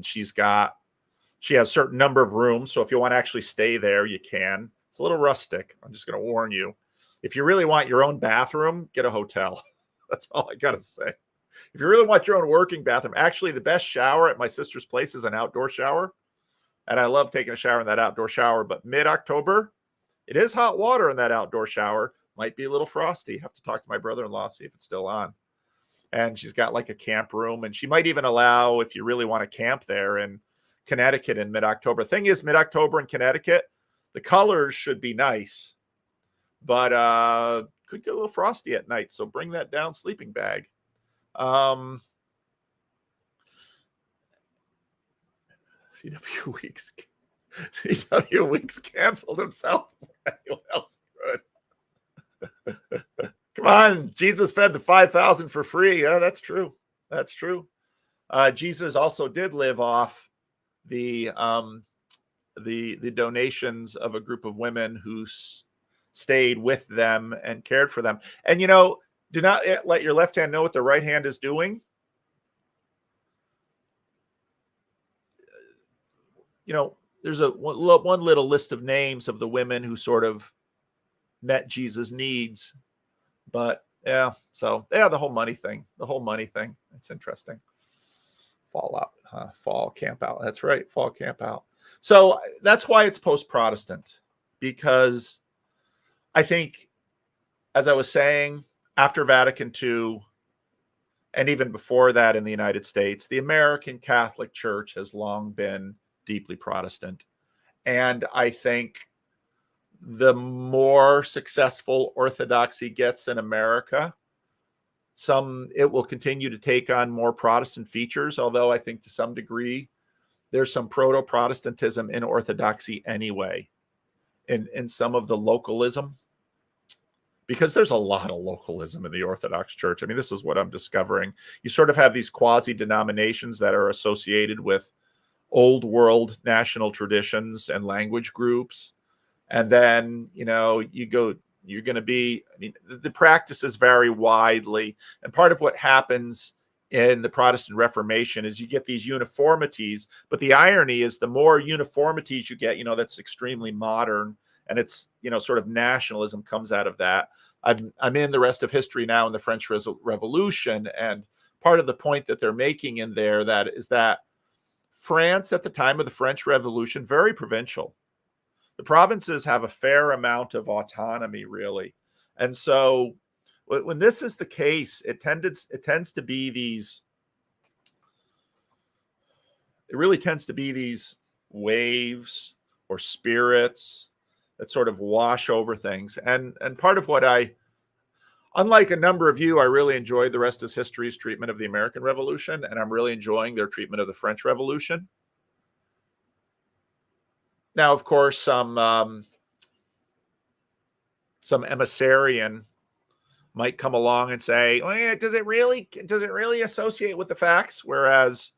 she has a certain number of rooms. So if you want to actually stay there, you can. It's a little rustic. I'm just going to warn you. If you really want your own bathroom, get a hotel. That's all I got to say. If you really want your own working bathroom, actually the best shower at my sister's place is an outdoor shower. And I love taking a shower in that outdoor shower. But mid-October, it is hot water in that outdoor shower. Might be a little frosty. Have to talk to my brother-in-law, see if it's still on. And she's got like a camp room. And she might even allow, if you really want to camp there in Connecticut in mid-October. Thing is, mid-October in Connecticut, the colors should be nice, but could get a little frosty at night. So bring that down sleeping bag. CW Weeks canceled himself. Anyone else could. Come on, Jesus fed the 5,000 for free. Yeah, that's true. That's true. Jesus also did live off the donations of a group of women who stayed with them and cared for them. And do not let your left hand know what the right hand is doing. There's one little list of names of the women who sort of met Jesus' needs. But the whole money thing. It's interesting. Fall camp out. That's right. Fall camp out. So that's why it's post-Protestant, because I think, as I was saying, after Vatican II, and even before that in the United States, the American Catholic Church has long been deeply Protestant. And I think the more successful Orthodoxy gets in America, it will continue to take on more Protestant features, although I think to some degree there's some proto-Protestantism in Orthodoxy anyway, in some of the localism, because there's a lot of localism in the Orthodox Church. I mean, this is what I'm discovering. You sort of have these quasi-denominations that are associated with old world national traditions and language groups. And then, you're going to be, the practices vary widely. And part of what happens in the Protestant Reformation is you get these uniformities. But the irony is the more uniformities you get, that's extremely modern. And it's, sort of nationalism comes out of that. I'm in the rest of history now in the French Revolution. And part of the point that they're making in there is that France at the time of the French Revolution, very provincial. The provinces have a fair amount of autonomy, really. And so when this is the case, it tends to be these waves or spirits that sort of wash over things. And part of what unlike a number of you, I really enjoyed the rest is history's treatment of the American Revolution, and I'm really enjoying their treatment of the French Revolution. Now, of course, some emissarian might come along and say, "Oh, yeah, does it really associate with the facts?" Whereas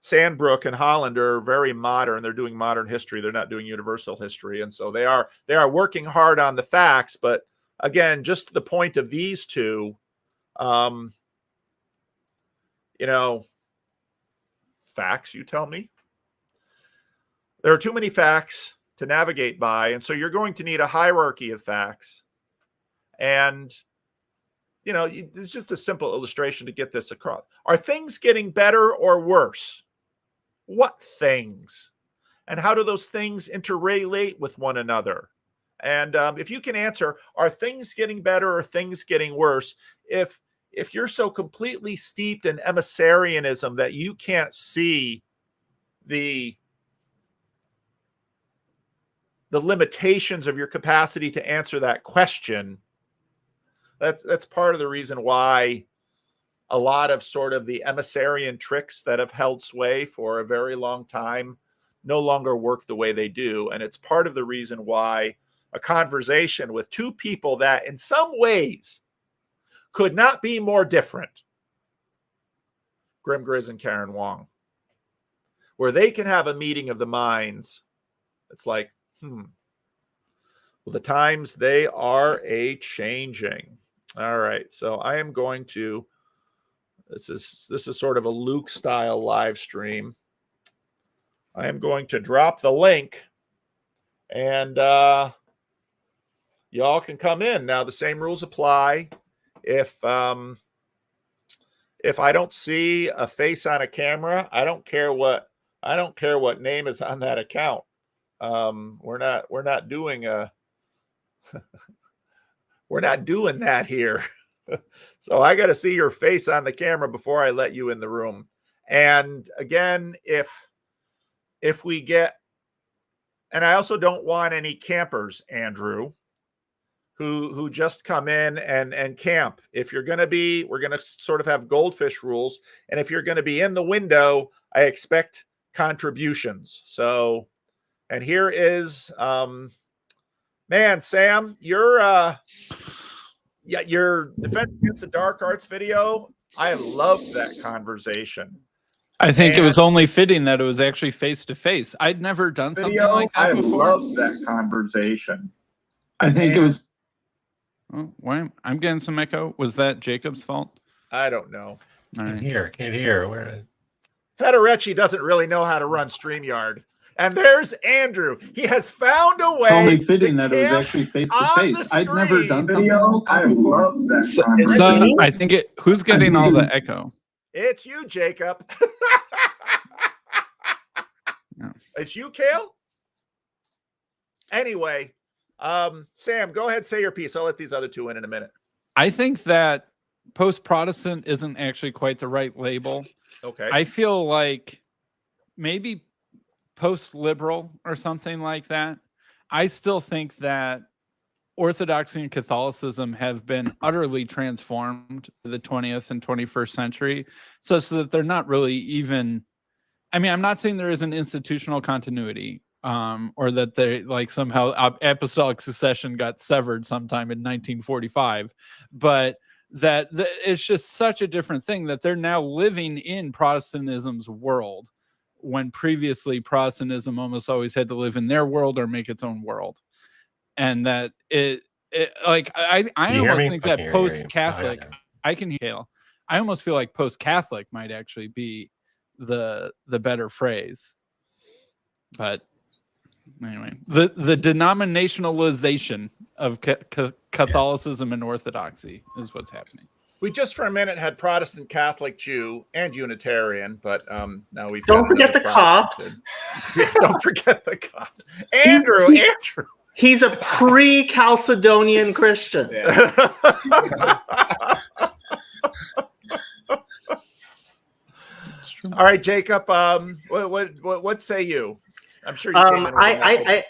Sandbrook and Holland are very modern. They're doing modern history. They're not doing universal history, and so they are working hard on the facts. But again, just to the point of these two, facts. You tell me. There are too many facts to navigate by, and so you're going to need a hierarchy of facts. And, it's just a simple illustration to get this across. Are things getting better or worse? What things? And how do those things interrelate with one another? And if you can answer, are things getting better or things getting worse? If you're so completely steeped in emissarianism that you can't see the limitations of your capacity to answer that question, that's part of the reason why a lot of sort of the emissarian tricks that have held sway for a very long time no longer work the way they do. And it's part of the reason why a conversation with two people that in some ways could not be more different, Grim Grizz and Karen Wong, where they can have a meeting of the minds. It's like, well, the times, they are a-changing. All right, so I am going to, this is sort of a Luke-style live stream. I am going to drop the link, and y'all can come in. Now, the same rules apply. If I don't see a face on a camera, I don't care what name is on that account. We're not doing we're not doing that here. So I got to see your face on the camera before I let you in the room. And again, if we get, and I also don't want any campers, Andrew, who just come in and camp. If you're going to be, we're going to sort of have goldfish rules. And if you're going to be in the window, I expect contributions. So, and here is Man, Sam, your Defense Against the Dark Arts video, I loved that conversation. I think it was only fitting that it was actually face to face. I'd never done something like that before. I loved that conversation. I think it was. Oh, why I'm getting some echo. Was that Jacob's fault? I don't know. All right. Can't hear. Where? Federecci doesn't really know how to run StreamYard. And there's Andrew. He has found a way. It's only fitting that it was actually face to face. I'd never done something like that. I love that. So I think it. Who's getting all the echo? It's you, Jacob. No. It's you, Kale. Anyway, Sam, go ahead, say your piece. I'll let these other two in a minute. I think that post-Protestant isn't actually quite the right label. Okay. I feel like maybe post-liberal or something like that. I still think that Orthodoxy and Catholicism have been utterly transformed in the 20th and 21st century, such that they're not really even. I mean, I'm not saying there is an institutional continuity, or that they like somehow apostolic succession got severed sometime in 1945, but that it's just such a different thing that they're now living in Protestantism's world, when previously Protestantism almost always had to live in their world or make its own world. And that it like I almost think that post-Catholic, I can hear. I almost feel like post-Catholic might actually be the better phrase. But anyway, the denominationalization of Catholicism and Orthodoxy is what's happening. We just for a minute had Protestant, Catholic, Jew, and Unitarian, but now we've don't forget the Copt. Don't forget the Copt. Andrew. He's a pre-Chalcedonian Christian. Yeah. All right, Jacob. What say you? I'm sure you I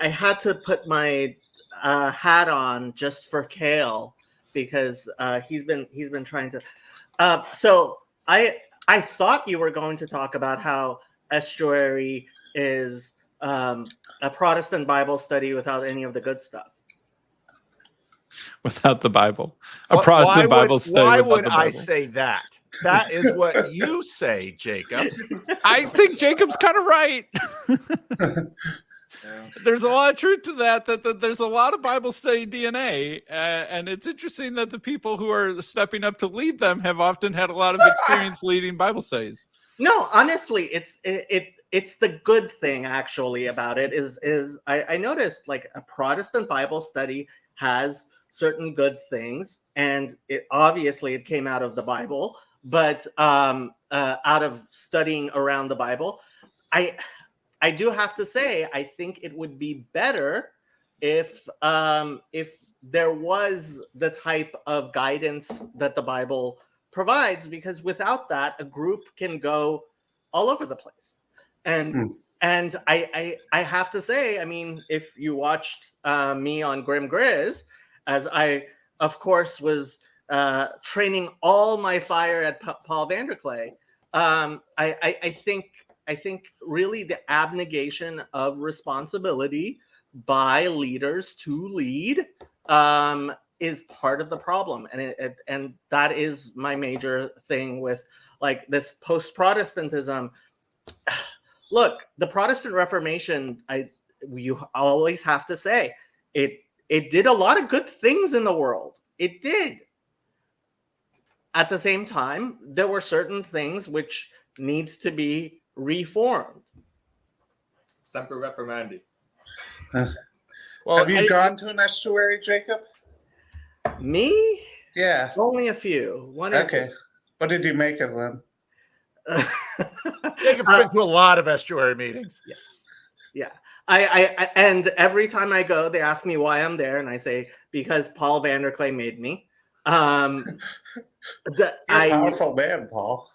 had to put my hat on just for Kale because he's been trying to. So I thought you were going to talk about how Estuary is a Protestant Bible study without any of the good stuff. Without the Bible, Protestant Bible study. Why without would the Bible. I say that? That is what you say, Jacob. I think Jacob's kind of right. There's a lot of truth to that there's a lot of Bible study DNA, and it's interesting that the people who are stepping up to lead them have often had a lot of experience leading Bible studies. No, honestly, it's the good thing actually about it is I noticed like a Protestant Bible study has certain good things, and it came out of the Bible, but out of studying around the Bible, I do have to say I think it would be better if there was the type of guidance that the Bible provides, because without that, a group can go all over the place. And I have to say, I mean, if you watched me on Grim Grizz, as I, of course, was training all my fire at Paul Vanderklay, I think really the abnegation of responsibility by leaders to lead is part of the problem, and that is my major thing with like this post-Protestantism. Look, the Protestant Reformation, you always have to say it did a lot of good things in the world. It did. At the same time, there were certain things which needs to be reformed. Semper reprimandi. Well, have you gone to an estuary, Jacob? Me? Yeah. Only a few. Okay. What did you make of them? Jacob's been to a lot of estuary meetings. Yeah. I and every time I go, they ask me why I'm there, and I say because Paul Vanderklay made me. You're a powerful man, Paul.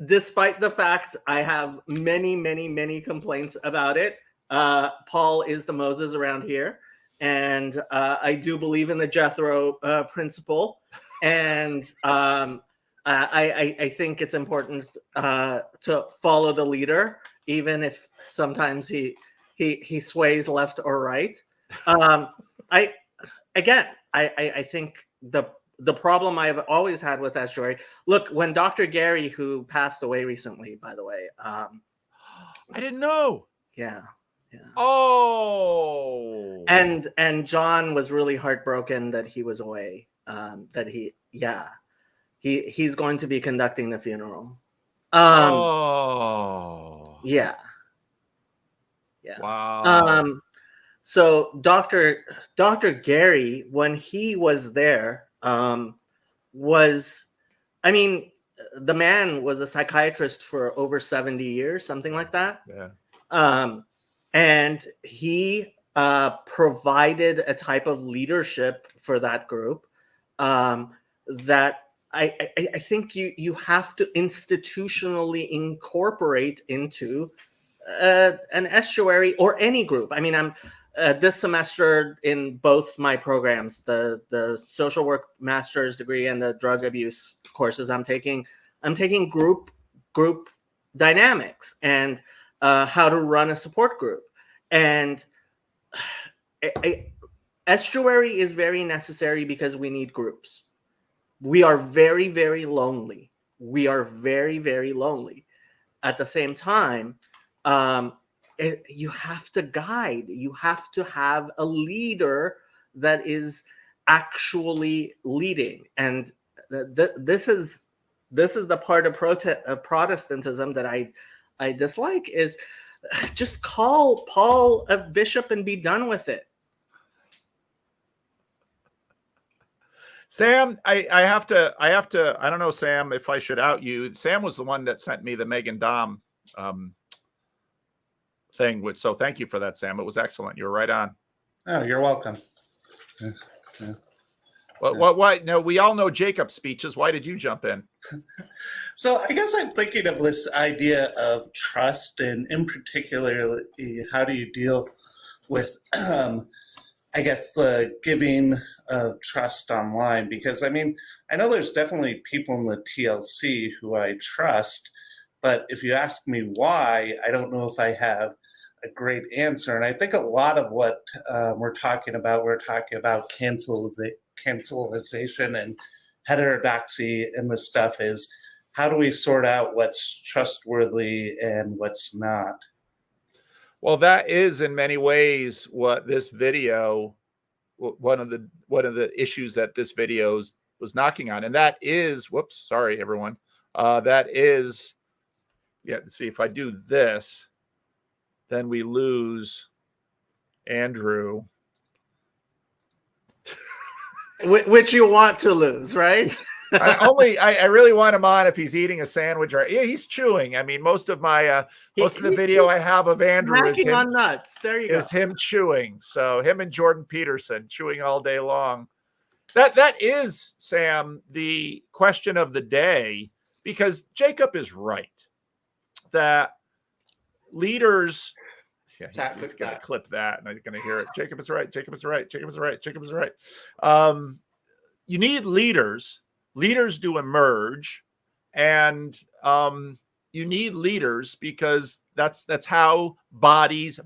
Despite the fact I have many complaints about it, Paul is the Moses around here, and I do believe in the Jethro principle, and I think it's important to follow the leader, even if sometimes he he sways left or right. I think the problem I've always had with Estuary. Look, when Dr. Gary, who passed away recently, by the way, I didn't know. yeah. Oh, And John was really heartbroken that he was away. He's going to be conducting the funeral. Yeah. Wow. So Dr. Gary, when he was there, the man was a psychiatrist for over 70 years, something like that. Yeah. And he provided a type of leadership for that group that I think you have to institutionally incorporate into an estuary or any group. I mean, I'm this semester in both my programs, the social work master's degree and the drug abuse courses I'm taking group dynamics and how to run a support group. And estuary is very necessary because we need groups. We are very, very lonely. We are very, very lonely. At the same time, you have to guide. You have to have a leader that is actually leading. And this is the part of Protestantism that I dislike, is just call Paul a bishop and be done with it. Sam, I have to, I don't know, Sam, if I should out you. Sam was the one that sent me the Megan Dom thing, so thank you for that, Sam. It was excellent. You're right on. Oh, you're welcome. Yeah. Why? No, we all know Jacob's speeches. Why did you jump in? So I guess I'm thinking of this idea of trust, and in particular, how do you deal with, I guess, the giving of trust online? Because I mean, I know there's definitely people in the TLC who I trust, but if you ask me why, I don't know if I have a great answer. And I think a lot of what we're talking about cancelization and heterodoxy and this stuff is, how do we sort out what's trustworthy and what's not? Well, that is in many ways what this video, one of the issues that this video was knocking on. And that is, whoops, sorry, everyone. That is, yeah, see, if I do this, then we lose Andrew. Which you want to lose, right? I really want him on if he's eating a sandwich, or he's chewing. I mean, most of the video I have of Andrew is him on nuts. There you go. Is him chewing. So him and Jordan Peterson chewing all day long. That is, Sam, the question of the day, because Jacob is right that leaders. Yeah, he's going to clip that, and I'm going to hear it. Jacob is right. Jacob is right. Jacob is right. Jacob is right. You need leaders. Leaders do emerge, and you need leaders because that's how bodies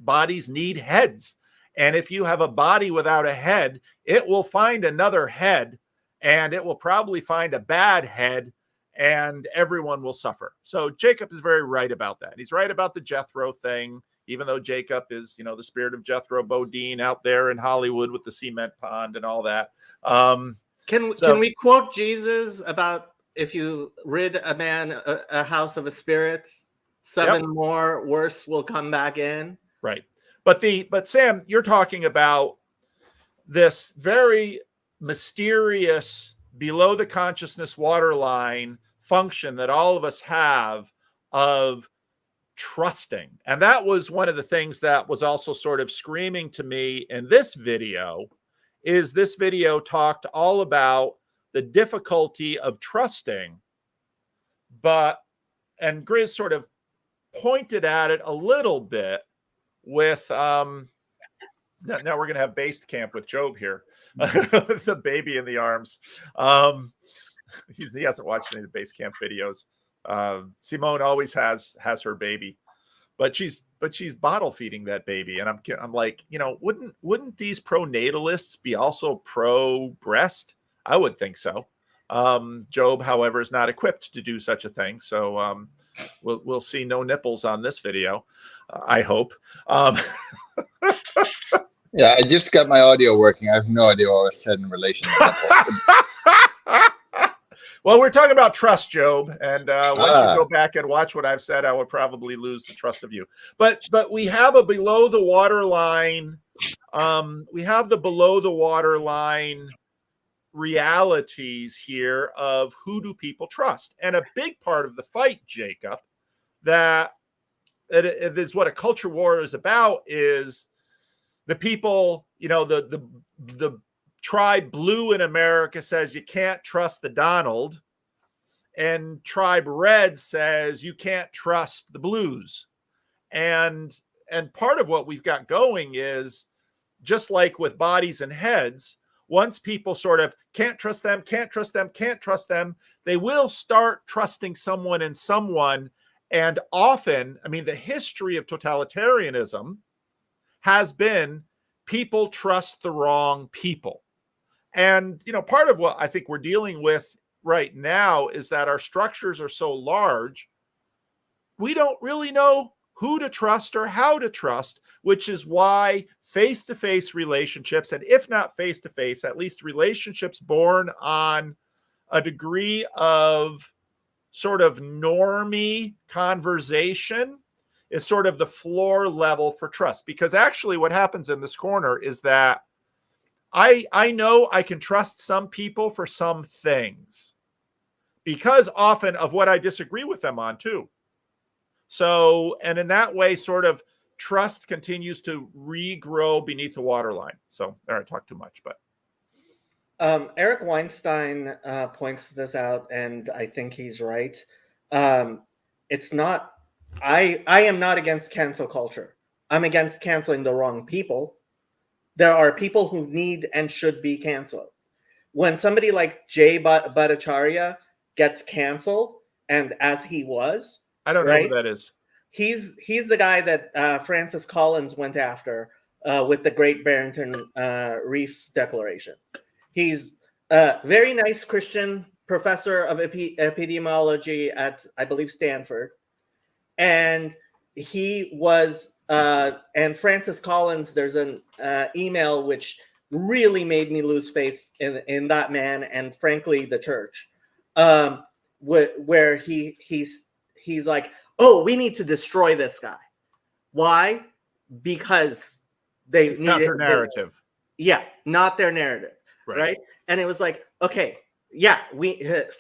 need heads. And if you have a body without a head, it will find another head, and it will probably find a bad head, and everyone will suffer. So Jacob is very right about that. He's right about the Jethro thing, even though Jacob is, the spirit of Jethro Bodine out there in Hollywood with the cement pond and all that. Can we quote Jesus about, if you rid a man a house of a spirit, seven more worse will come back in? Right. But Sam, you're talking about this very mysterious below the consciousness waterline function that all of us have of trusting. And that was one of the things that was also sort of screaming to me in this video. Is this video talked all about the difficulty of trusting, and Grizz sort of pointed at it a little bit with, now we're going to have based camp with Job here, the baby in the arms. He hasn't watched any of the base camp videos. Simone always has her baby. but she's bottle feeding that baby, and I'm like, wouldn't these pronatalists be also pro breast? I would think so. Job, however, is not equipped to do such a thing, so we'll see no nipples on this video. I hope. Yeah, I just got my audio working. I have no idea what was said in relation to that. Well, we're talking about trust, Job, and once you go back and watch what I've said, I would probably lose the trust of you. But we have a below the waterline. We have the below the waterline realities here of who do people trust, and a big part of the fight, Jacob, that it is what a culture war is about, is the people, the tribe blue in America says you can't trust the Donald, and tribe red says you can't trust the blues. And part of what we've got going is, just like with bodies and heads, once people sort of can't trust them, they will start trusting someone and someone. And often, I mean, the history of totalitarianism has been people trust the wrong people. And, part of what I think we're dealing with right now is that our structures are so large, we don't really know who to trust or how to trust, which is why face-to-face relationships, and if not face-to-face, at least relationships born on a degree of sort of normie conversation, is sort of the floor level for trust. Because actually what happens in this corner is that I know I can trust some people for some things, because often of what I disagree with them on too. So, and in that way, sort of trust continues to regrow beneath the waterline. So there, I talked too much, but. Eric Weinstein points this out, and I think he's right. It's not, I am not against cancel culture. I'm against canceling the wrong people. There are people who need and should be canceled. When somebody like Jay Bhattacharya gets canceled, and as he was, I don't know who that is. He's the guy that Francis Collins went after with the Great Barrington Reef Declaration. He's a very nice Christian professor of epidemiology at, I believe, Stanford. And he was, and Francis Collins, there's an email which really made me lose faith in that man and, frankly, the church, where he's like, oh, we need to destroy this guy. Why? Because they not their narrative. Yeah, not their narrative. Right. And it was like, okay, yeah,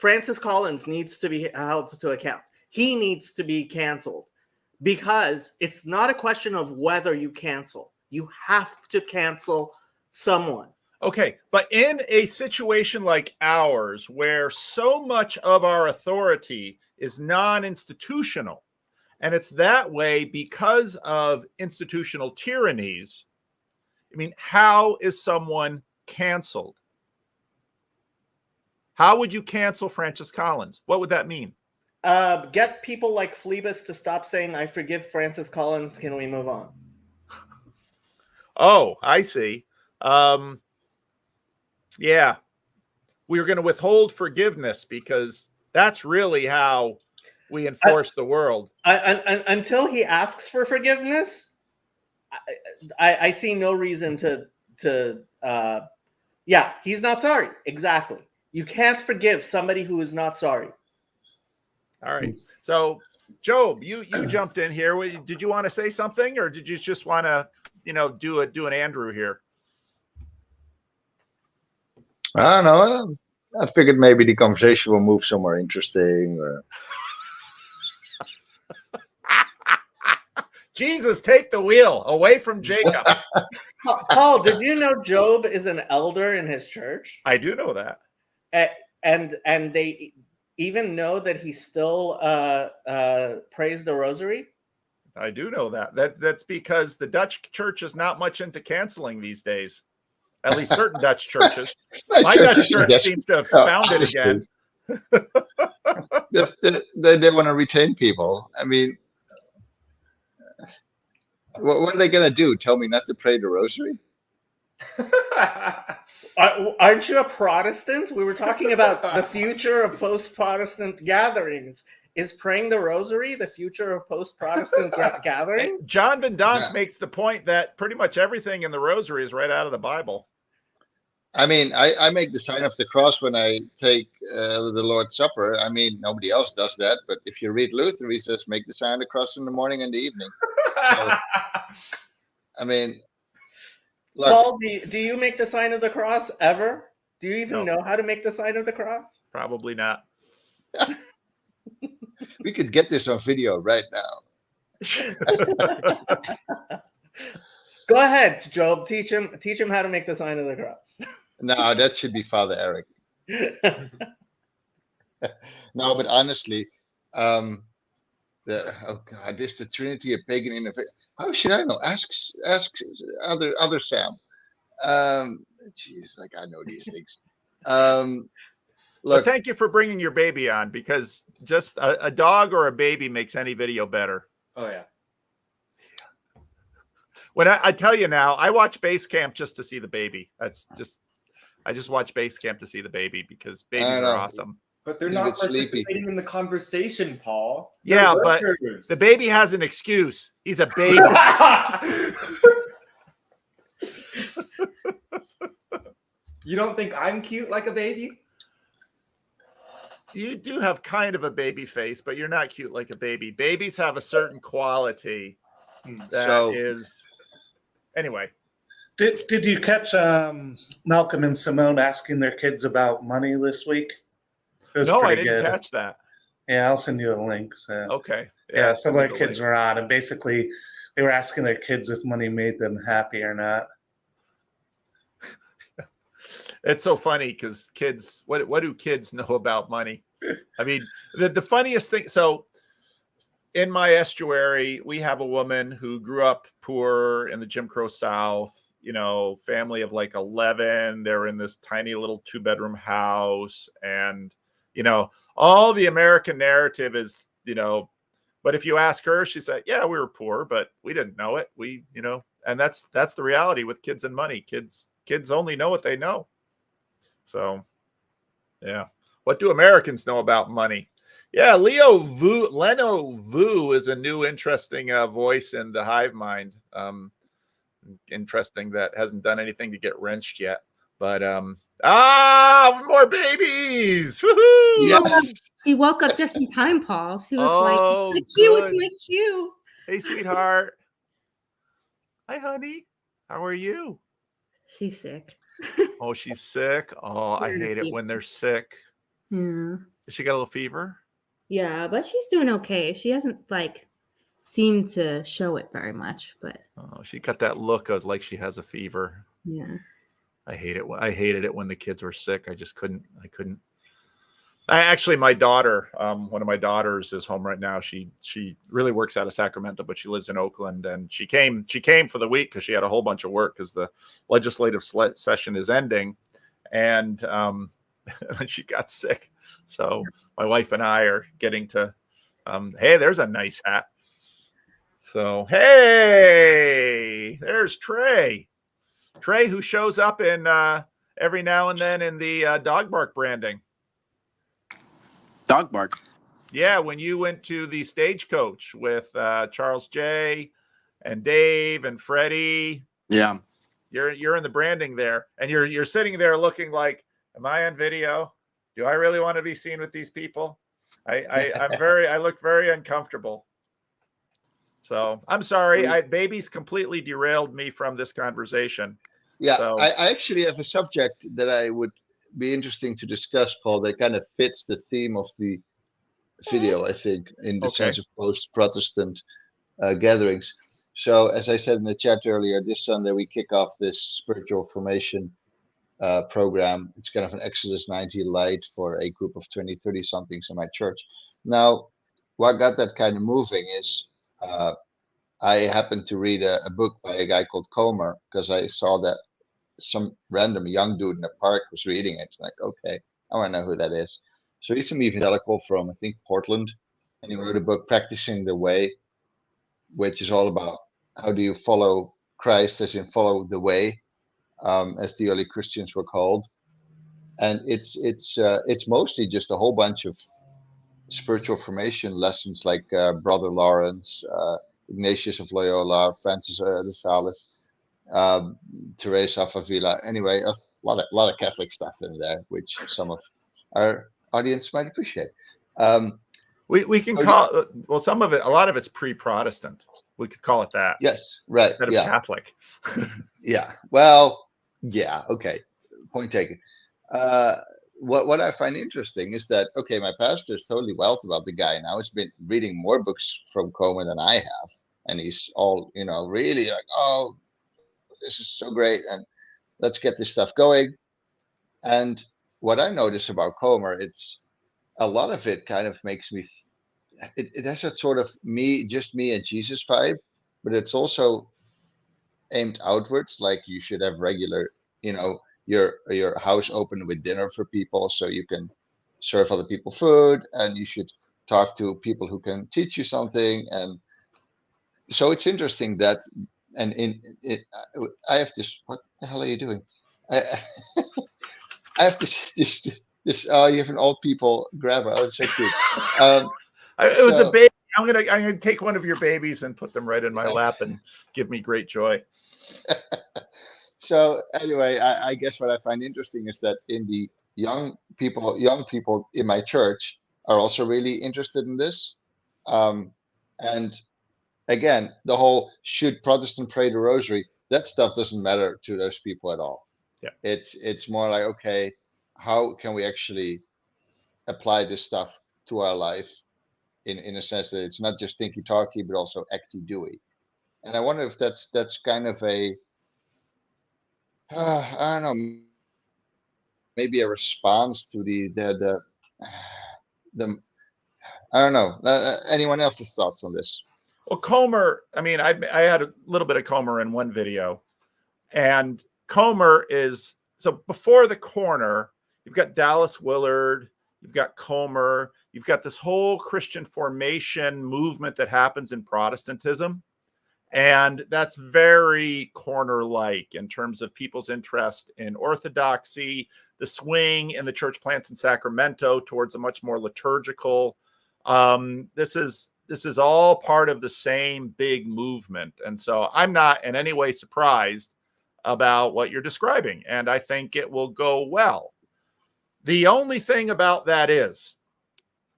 Francis Collins needs to be held to account. He needs to be canceled, because it's not a question of whether you cancel. You have to cancel someone. Okay, but in a situation like ours, where so much of our authority is non-institutional, and it's that way because of institutional tyrannies, I mean, how is someone canceled? How would you cancel Francis Collins? What would that mean? Get people like Phlebas to stop saying, I forgive Francis Collins. Can we move on? Oh, I see. Yeah. We're going to withhold forgiveness, because that's really how we enforce the world. Until he asks for forgiveness, I see no reason to yeah, he's not sorry. Exactly. You can't forgive somebody who is not sorry. All right. So, Job, you jumped in here. Did you want to say something, or did you just want to, do an Andrew here? I don't know. I figured maybe the conversation will move somewhere interesting. Or... Jesus, take the wheel away from Jacob. Paul, did you know Job is an elder in his church? I do know that. And they even know that he still prays the rosary? I do know that. That's because the Dutch church is not much into canceling these days. At least certain Dutch churches. My Dutch church seems to have found it again. They want to retain people. I mean, What are they gonna do? Tell me not to pray the rosary? Aren't you a Protestant? We were talking about the future of post-Protestant gatherings. Is praying the rosary the future of post-Protestant gathering? John Van Donk Yeah. makes the point that pretty much everything in the rosary is right out of the Bible. I mean, I make the sign of the cross when I take the Lord's Supper. I mean, nobody else does that. But if you read Luther, he says, make the sign of the cross in the morning and the evening. So, I mean, look, Paul, do you make the sign of the cross ever? Do you even No. know how to make the sign of the cross? Probably not. we could get this on video right now. Go ahead, Job. Teach him how to make the sign of the cross. No, that should be Father Eric. No, but honestly, oh God, this the Trinity of pagan innovation. How should I know? Ask other Sam. Jeez, like I know these things. Well, Look, thank you for bringing your baby on, because just a dog or a baby makes any video better. Oh yeah. When I tell you now, I watch Base Camp just to see the baby. I just watch Base Camp to see the baby because babies I know. are awesome. But they're He's a not bit sleepy. participating in the conversation, Paul. Yeah, They're but workers. the baby has an excuse. He's a baby. You don't think I'm cute like a baby? You do have kind of a baby face, but you're not cute like a baby. Babies have a certain quality that is. Anyway, Did you catch Malcolm and Simone asking their kids about money this week? It was no, I pretty didn't good. catch that. Yeah, I'll send you the link. So. Okay. Yeah, some of their send the kids link. were on, and basically they were asking their kids if money made them happy or not. It's so funny because kids, what do kids know about money? I mean, the funniest thing. So in my estuary, we have a woman who grew up poor in the Jim Crow South, family of like 11. They're in this tiny little 2-bedroom house. And, all the American narrative is, but if you ask her, she said, yeah, we were poor, but we didn't know it. And that's the reality with kids and money. Kids only know what they know. So, yeah. What do Americans know about money? Yeah, Leno Vu is a new interesting voice in the hive mind. Interesting that hasn't done anything to get wrenched yet. But more babies! Woohoo! yes. She woke up just in time, Paul. She was Oh, like, it's my cue, it's good. my cue. Hey, sweetheart. Hi, honey. How are you? She's sick. Oh, she's sick. Oh, I hate it when they're sick. Yeah. She got a little fever. Yeah, but she's doing okay. She hasn't seemed to show it very much, but Oh, she got that look of like she has a fever. yeah. I hate it. I hated it when the kids were sick. I just couldn't. Actually, my daughter, one of my daughters is home right now. She really works out of Sacramento, but she lives in Oakland, and she came for the week because she had a whole bunch of work because the legislative session is ending, and she got sick. So my wife and I are getting to, hey, there's a nice hat. So hey, there's Trey, who shows up in every now and then in the dog bark branding. Dog bark. Yeah, when you went to the Stagecoach with Charles J. and Dave and Freddie. Yeah. You're in the branding there, and you're sitting there looking like, am I on video? Do I really want to be seen with these people? I look very uncomfortable. So I'm sorry. Babies completely derailed me from this conversation. Yeah, So- I actually have a subject that I would be interesting to discuss, Paul, that kind of fits the theme of the video, I think, in the sense of post-Protestant gatherings. So, as I said in the chat earlier, this Sunday we kick off this spiritual formation program. It's kind of an Exodus 90 light for a group of 20, 30 somethings in my church. Now, what got that kind of moving is I happened to read a book by a guy called Comer because I saw that some random young dude in the park was reading it. Like, okay, I want to know who that is. So he's some evangelical from, I think, Portland, and he wrote a book, Practicing the Way, which is all about how do you follow Christ, as in follow the way, as the early Christians were called. And it's mostly just a whole bunch of spiritual formation lessons, like Brother Lawrence, Ignatius of Loyola, Francis de Sales, Teresa of Avila. Anyway, a lot of Catholic stuff in there, which some of our audience might appreciate. We can call well, some of it, a lot of it's pre-Protestant. We could call it that. Yes, right. Instead of Catholic. Yeah. Well, yeah. Okay. Point taken. What I find interesting is that, okay, my pastor is totally wealth about the guy now. He's been reading more books from Comer than I have, and he's all, really like, oh, this is so great, and let's get this stuff going. And what I notice about Comer, it's a lot of it kind of makes me. It has that sort of just me and Jesus vibe, but it's also aimed outwards, like you should have regular, your house open with dinner for people so you can serve other people food, and you should talk to people who can teach you something. And so it's interesting that, and I have this, what the hell are you doing? I have this oh, you have an old people grabber. Oh, it's so cute. It was a baby. I'm gonna take one of your babies and put them right in my lap and give me great joy. So anyway, I guess what I find interesting is that in the young people in my church are also really interested in this. And again, the whole should Protestant pray the rosary, that stuff doesn't matter to those people at all. Yeah. It's more like, okay, how can we actually apply this stuff to our life in a sense that it's not just thinky talky, but also acty doey. And I wonder if that's kind of a I don't know, maybe a response to the I don't know. Anyone else's thoughts on this? Well, Comer, I mean, I had a little bit of Comer in one video, and Comer is, so before the corner, you've got Dallas Willard, you've got Comer, you've got this whole Christian formation movement that happens in Protestantism. And that's very corner-like in terms of people's interest in orthodoxy, the swing in the church plants in Sacramento towards a much more liturgical. This is all part of the same big movement. And so I'm not in any way surprised about what you're describing. And I think it will go well. The only thing about that is,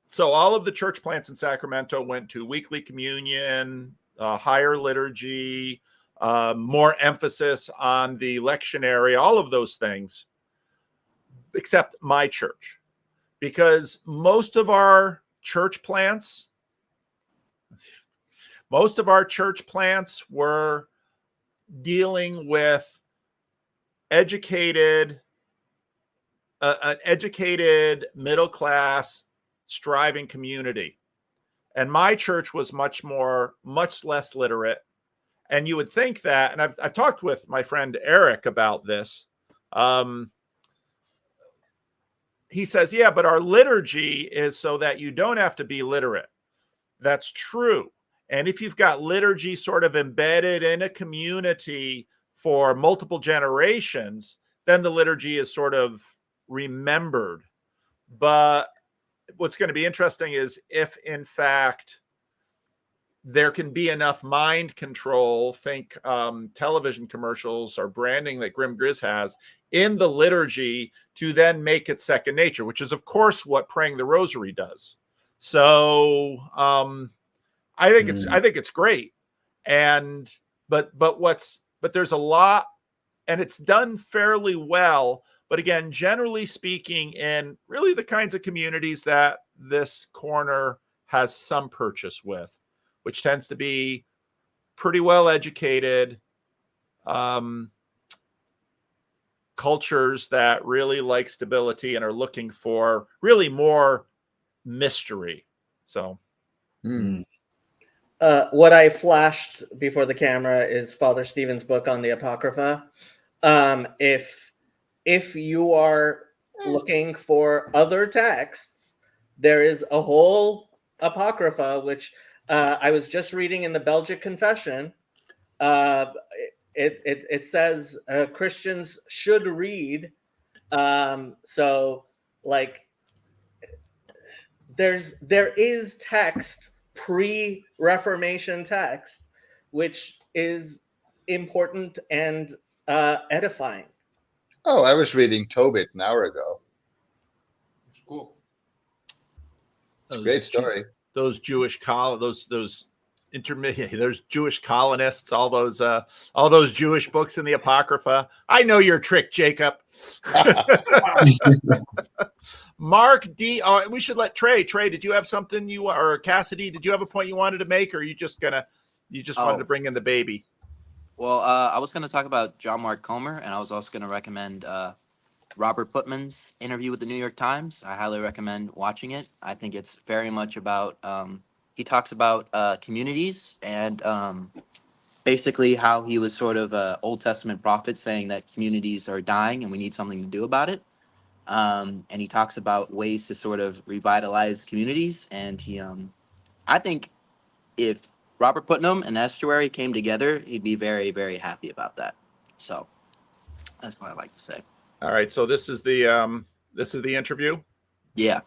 so all of the church plants in Sacramento went to weekly communion, higher liturgy, more emphasis on the lectionary, all of those things, except my church, because most of our church plants were dealing with an educated middle-class striving community. And my church was much less literate. And you would think that, and I've talked with my friend Eric about this. He says, yeah, but our liturgy is so that you don't have to be literate. That's true. And if you've got liturgy sort of embedded in a community for multiple generations, then the liturgy is sort of remembered. But what's going to be interesting is if, in fact, there can be enough mind control, think television commercials or branding that Grim Grizz has in the liturgy to then make it second nature, which is, of course, what praying the rosary does. So I think it's great. And but there's a lot, and it's done fairly well. But again, generally speaking, in really the kinds of communities that this corner has some purchase with, which tends to be pretty well educated cultures that really like stability and are looking for really more mystery. So what I flashed before the camera is Father Stephen's book on the Apocrypha. If you are looking for other texts, there is a whole Apocrypha, which I was just reading in the Belgic Confession, it says Christians should read. So like there is text, pre-Reformation text, which is important and edifying. Oh, I was reading Tobit an hour ago. It's cool. It's a great story. Those Jewish those intermediate, those Jewish colonists, all those Jewish books in the Apocrypha. I know your trick, Jacob. Mark D. We should let Trey. Did you have something or Cassidy? Did you have a point you wanted to make, or are you just wanted to bring in the baby? Well, I was going to talk about John Mark Comer, and I was also going to recommend Robert Putnam's interview with the New York Times. I highly recommend watching it. I think it's very much about, he talks about communities and basically how he was sort of an Old Testament prophet saying that communities are dying and we need something to do about it. And he talks about ways to sort of revitalize communities. And he, I think if Robert Putnam and Estuary came together, he'd be very, very happy about that. So that's what I like to say. All right. So this is the interview. Yeah.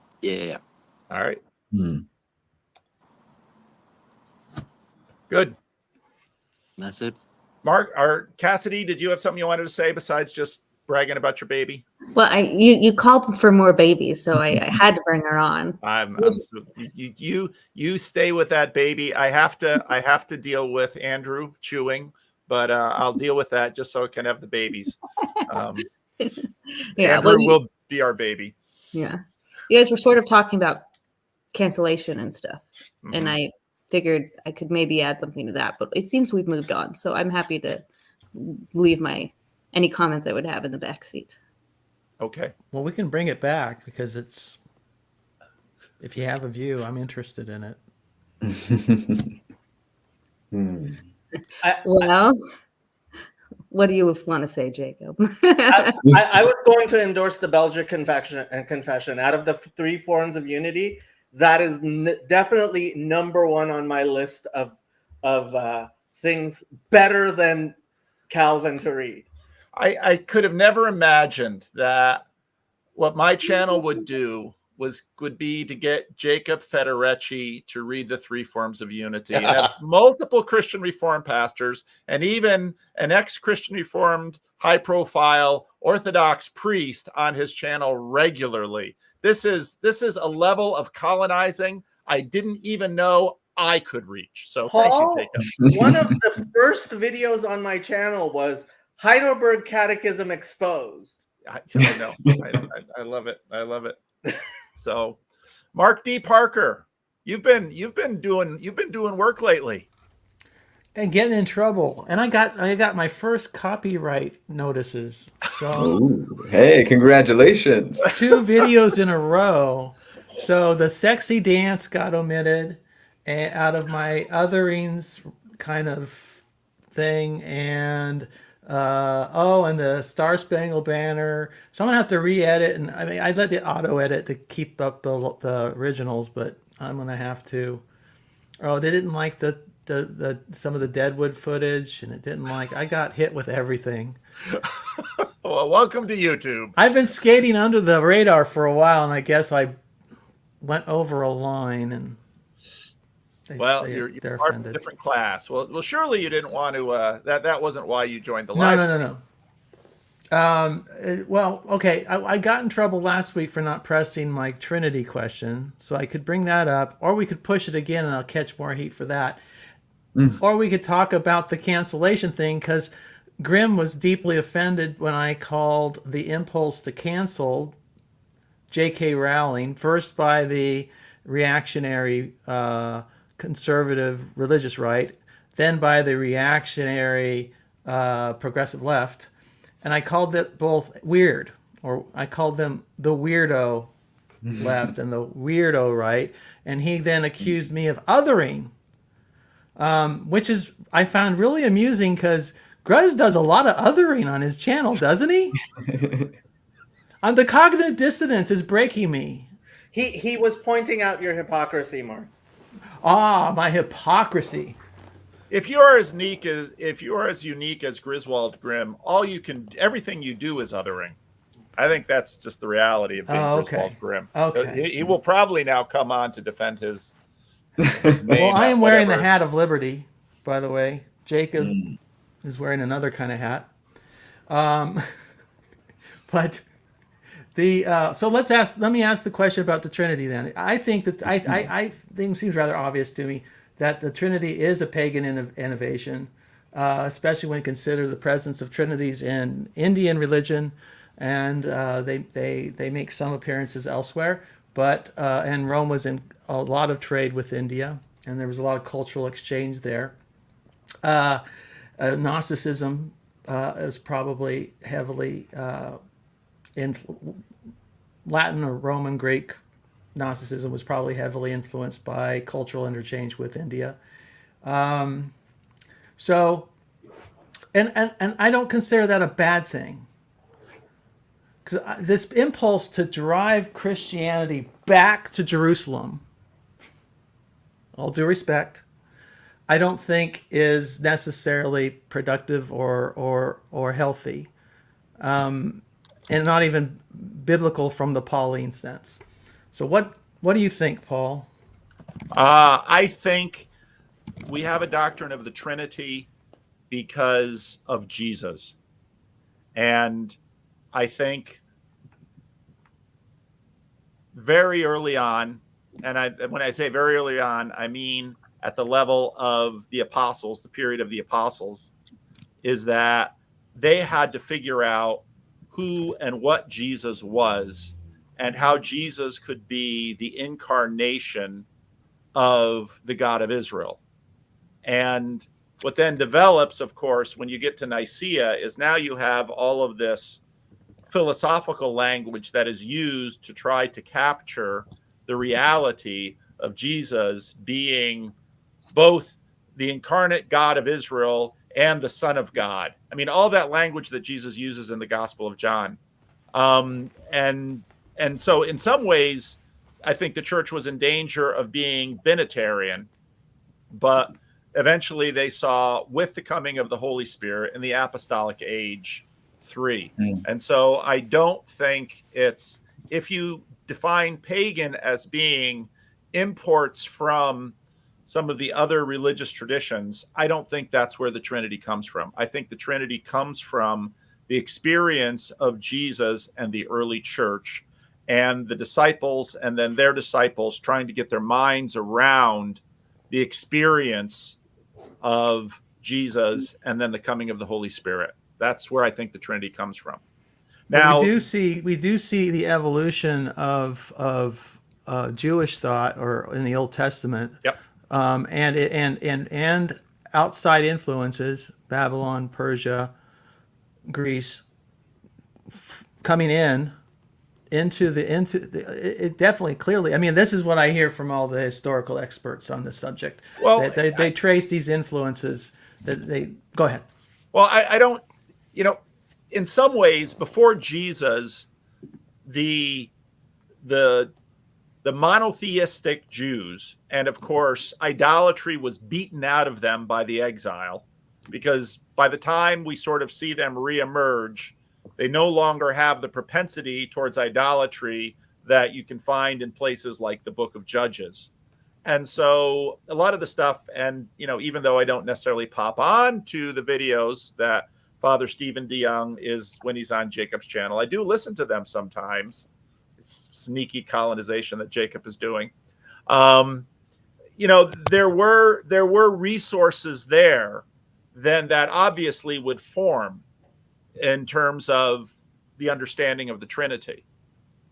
All right. Good. That's it. Mark or Cassidy, did you have something you wanted to say besides just bragging about your baby? Well, you called for more babies, so I had to bring her on. You stay with that baby. I have to deal with Andrew chewing, but I'll deal with that just so it can have the babies. Yeah, Andrew will be our baby. Yeah, you guys were sort of talking about cancellation and stuff, and I figured I could maybe add something to that, but it seems we've moved on, so I'm happy to leave any comments I would have in the back seat. Okay. Well, we can bring it back because if you have a view, I'm interested in it. Well, what do you want to say, Jacob? I was going to endorse the Belgic confession. Out of the 3 forms of unity, that is definitely number 1 on my list of things better than Calvin to read. I could have never imagined that what my channel would do would be to get Jacob Federecci to read the 3 forms of unity and have multiple Christian Reformed pastors and even an ex-Christian Reformed high-profile Orthodox priest on his channel regularly. This is a level of colonizing I didn't even know I could reach. So thank you, Jacob. One of the first videos on my channel was Heidelberg Catechism Exposed. I know. I love it. I love it. So, Mark D. Parker, you've been doing work lately, and getting in trouble. And I got my first copyright notices. So, ooh, hey, congratulations! 2 videos in a row. So the sexy dance got omitted out of my otherings kind of thing, and and the Star Spangled Banner. So I'm gonna have to re-edit, and I mean I let it auto edit to keep up the originals, but I'm gonna have to. Oh, they didn't like the some of the Deadwood footage, and it didn't like. I got hit with everything. Well, welcome to YouTube. I've been skating under the radar for a while, and I guess I went over a line, and you're part of a different class. Well, surely you didn't want to. That wasn't why you joined the live. No. Well, okay. I got in trouble last week for not pressing my Trinity question, so I could bring that up, or we could push it again, and I'll catch more heat for that. Or we could talk about the cancellation thing, because Grimm was deeply offended when I called the impulse to cancel J.K. Rowling, first by the reactionary conservative religious right, then by the reactionary progressive left, and I called it both weird, or I called them the weirdo left and the weirdo right, and he then accused me of othering, which is I found really amusing because Gruz does a lot of othering on his channel, doesn't he? The cognitive dissonance is breaking me. He was pointing out your hypocrisy, Mark. Ah, my hypocrisy. if you are as unique as Griswold Grimm, everything you do is othering. I think that's just the reality of being Griswold Grimm. Okay. He will probably now come on to defend his name. Well, I am wearing the hat of liberty, by the way. Jacob is wearing another kind of hat. But so let me ask the question about the Trinity then. I think that I think it seems rather obvious to me that the Trinity is a pagan innovation, especially when you consider the presence of Trinities in Indian religion, and they make some appearances elsewhere. But and Rome was in a lot of trade with India, and there was a lot of cultural exchange there. Gnosticism is probably heavily in Latin or Roman Greek. Gnosticism was probably heavily influenced by cultural interchange with India. So, and I don't consider that a bad thing. Because this impulse to drive Christianity back to Jerusalem, all due respect, I don't think is necessarily productive or healthy, and not even biblical from the Pauline sense. So what do you think, Paul? I think we have a doctrine of the Trinity because of Jesus. And I think very early on, and when I say very early on, I mean at the level of the apostles, the period of the apostles, is that they had to figure out who and what Jesus was and how Jesus could be the incarnation of the God of Israel. And what then develops, of course, when you get to Nicaea, is now you have all of this philosophical language that is used to try to capture the reality of Jesus being both the incarnate God of Israel and the Son of God. I mean, all that language that Jesus uses in the Gospel of John. And so in some ways, I think the church was in danger of being binitarian, but eventually they saw, with the coming of the Holy Spirit in the apostolic age, 3. And so I don't think it's, if you define pagan as being imports from some of the other religious traditions, I don't think that's where the Trinity comes from. I think the Trinity comes from the experience of Jesus and the early church and the disciples and then their disciples trying to get their minds around the experience of Jesus and then the coming of the Holy Spirit. That's where I think the Trinity comes from. Now, we do see the evolution of Jewish thought, or in the Old Testament. Yep. And outside influences, Babylon, Persia, Greece, coming into it definitely, clearly. I mean, this is what I hear from all the historical experts on this subject. Well, that they trace these influences. That they go ahead. Well, I don't. In some ways, before Jesus, the monotheistic Jews, and of course, idolatry was beaten out of them by the exile, because by the time we sort of see them reemerge, they no longer have the propensity towards idolatry that you can find in places like the Book of Judges. And so a lot of the stuff, and even though I don't necessarily pop on to the videos that Father Stephen DeYoung is when he's on Jacob's channel, I do listen to them sometimes. Sneaky colonization that Jacob is doing. There were resources there then that obviously would form in terms of the understanding of the Trinity.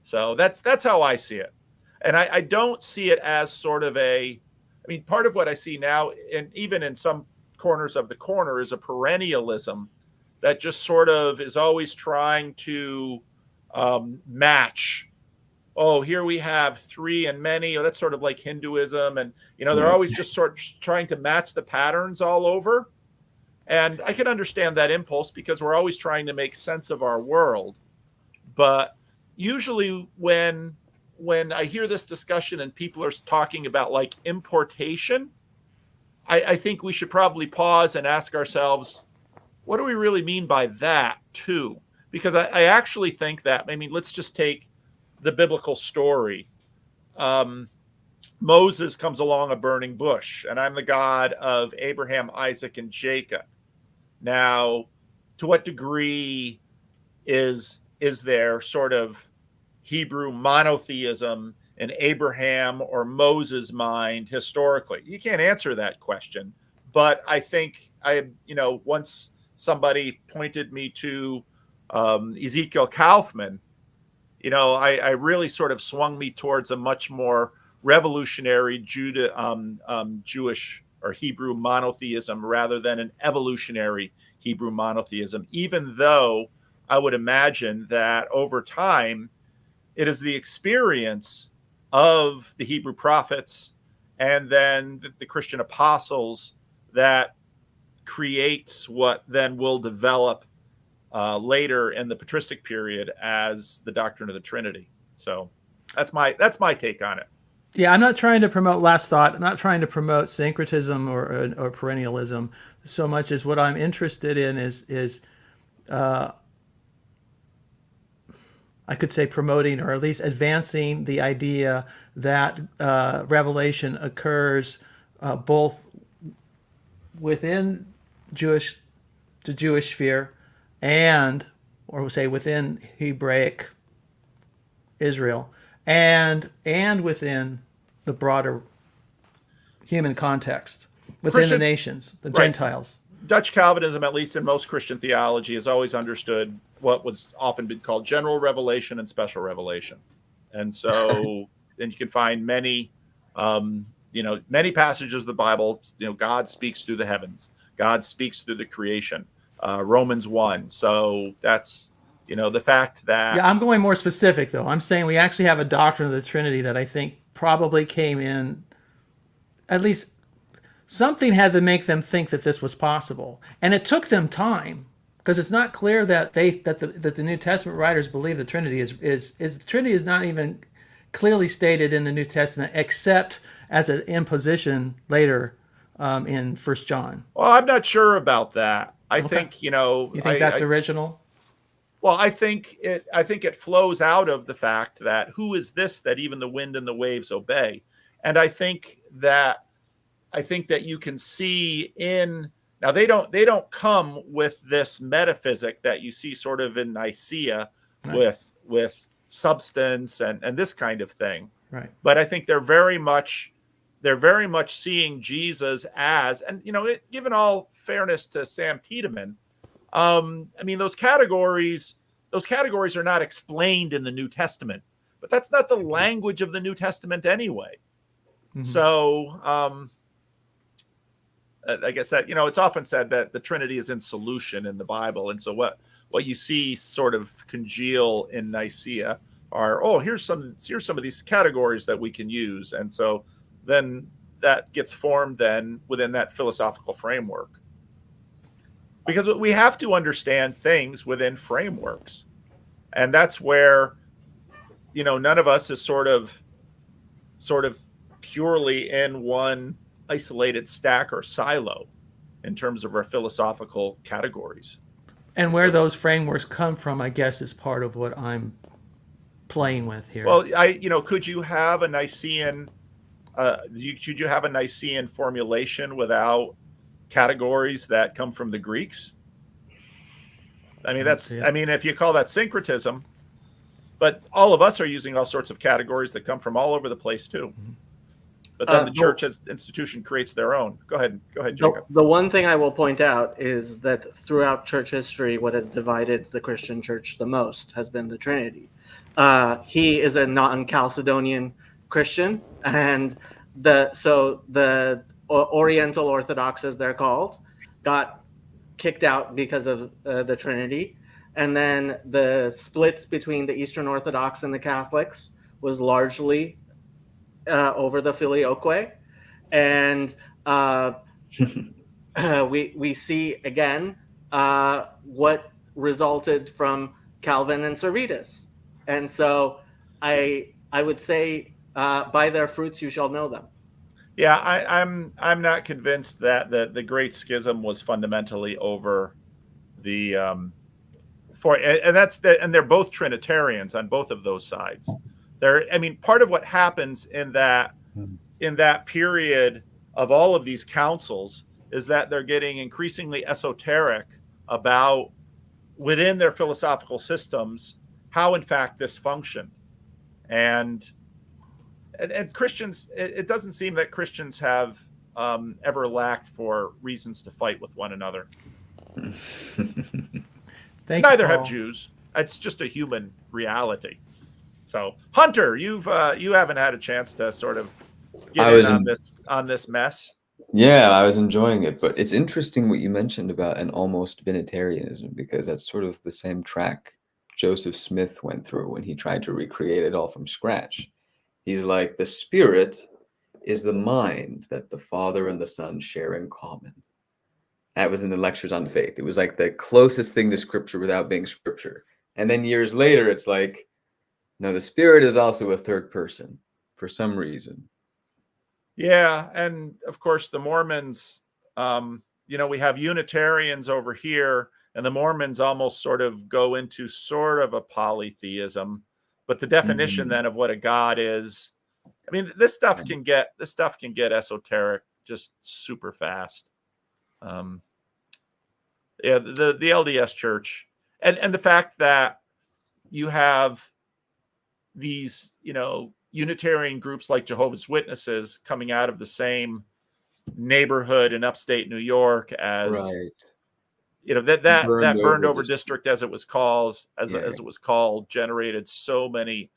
So that's how I see it. And I don't see it as sort of part of what I see now, and even in some corners of the corner, is a perennialism that just sort of is always trying to match. Oh, here we have 3 and many. Oh, that's sort of like Hinduism. And, they're always just sort of trying to match the patterns all over. And I can understand that impulse because we're always trying to make sense of our world. But usually when I hear this discussion and people are talking about like importation, I think we should probably pause and ask ourselves, what do we really mean by that too? Because I actually think that, I mean, let's just take the biblical story. Moses comes along a burning bush, and I'm the God of Abraham, Isaac, and Jacob. Now, to what degree is there sort of Hebrew monotheism in Abraham or Moses' mind historically? You can't answer that question, but I think once somebody pointed me to Ezekiel Kaufman, I really sort of swung me towards a much more revolutionary Jewish or Hebrew monotheism rather than an evolutionary Hebrew monotheism, even though I would imagine that over time, it is the experience of the Hebrew prophets and then the Christian apostles that creates what then will develop later in the patristic period as the doctrine of the Trinity. So that's my take on it. Yeah, I'm not trying to promote last thought. I'm not trying to promote syncretism or perennialism so much as what I'm interested in is I could say promoting or at least advancing the idea that revelation occurs both within the Jewish sphere and, or we'll say within Hebraic Israel and within the broader human context, within the nations, the Gentiles. Dutch Calvinism, at least in most Christian theology, has always understood what was often been called general revelation and special revelation. And so, and you can find many, many passages of the Bible, God speaks through the heavens. God speaks through the creation. Romans 1. So that's, the fact that... Yeah, I'm going more specific, though. I'm saying we actually have a doctrine of the Trinity that I think probably came in, at least something had to make them think that this was possible. And it took them time, because it's not clear that the New Testament writers believe the Trinity the Trinity is not even clearly stated in the New Testament, except as an imposition later in 1 John. Well, I'm not sure about that. I think, You think that's original? Well, I think it flows out of the fact that who is this that even the wind and the waves obey? And I think that you can see in, now they don't come with this metaphysic that you see sort of in Nicaea, right, with substance and this kind of thing. Right. But I think they're very much seeing Jesus as, and given all fairness to Sam Tiedemann, those categories are not explained in the New Testament, but that's not the language of the New Testament anyway. Mm-hmm. So I guess that, it's often said that the Trinity is in solution in the Bible. And so what you see sort of congeal in Nicaea are, here's some of these categories that we can use. And so then that gets formed then within that philosophical framework. Because we have to understand things within frameworks. And that's where, none of us is sort of purely in one isolated stack or silo in terms of our philosophical categories. And where those frameworks come from, I guess, is part of what I'm playing with here. Well, could you have a Nicene should you have a Nicene formulation without categories that come from the Greeks? If you call that syncretism, but all of us are using all sorts of categories that come from all over the place too. Mm-hmm. But then the church as institution creates their own. Go ahead, Jacob. The one thing I will point out is that throughout church history, what has divided the Christian church the most has been the Trinity. He is a non-Chalcedonian Christian, and the Oriental Orthodox, as they're called, got kicked out because of the Trinity. And then the splits between the Eastern Orthodox and the Catholics was largely over the filioque. And we see again what resulted from Calvin and Servetus. And so I would say by their fruits you shall know them. Yeah, I'm not convinced that the Great Schism was fundamentally over the and they're both Trinitarians on both of those sides. I mean, part of what happens in that period of all of these councils is that they're getting increasingly esoteric about within their philosophical systems how in fact this functioned. And Christians, it doesn't seem that Christians have ever lacked for reasons to fight with one another. Neither have Jews. It's just a human reality. So, Hunter, you haven't had a chance to sort of get in on this mess. Yeah, I was enjoying it, but it's interesting what you mentioned about an almost binitarianism, because that's sort of the same track Joseph Smith went through when he tried to recreate it all from scratch. He's like, the spirit is the mind that the Father and the Son share in common. That was in the Lectures on Faith. It was like the closest thing to scripture without being scripture. And then years later, it's like, no, the spirit is also a third person for some reason. Yeah, and of course the Mormons, we have Unitarians over here, and the Mormons almost sort of go into sort of a polytheism, but the definition then of what a god is, I mean, this stuff can get esoteric just super fast. The LDS Church, and the fact that you have these, Unitarian groups like Jehovah's Witnesses coming out of the same neighborhood in upstate New York as that burned over district, as it was called, it was called, generated so many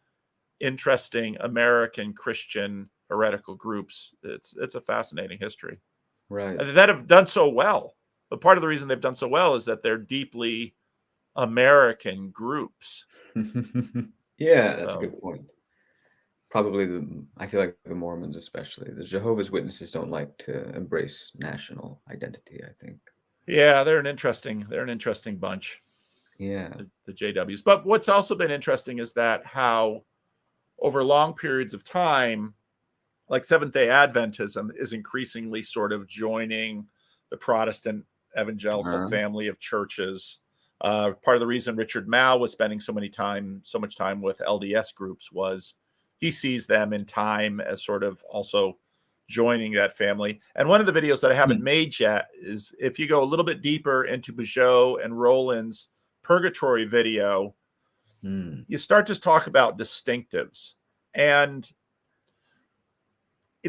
interesting American Christian heretical groups. It's a fascinating history, right? And that have done so well. But part of the reason they've done so well is that they're deeply American groups. Yeah, that's a good point. Probably I feel like the Mormons, especially the Jehovah's Witnesses, don't like to embrace national identity, I think. Yeah, they're an interesting bunch. Yeah, the JWs. But what's also been interesting is that how over long periods of time, like Seventh-day Adventism is increasingly sort of joining the Protestant evangelical family of churches. Part of the reason Richard Mao was spending so much time with LDS groups was he sees them in time as sort of also joining that family. And one of the videos that I haven't made yet is if you go a little bit deeper into Bijot and Roland's Purgatory video, you start to talk about distinctives. And,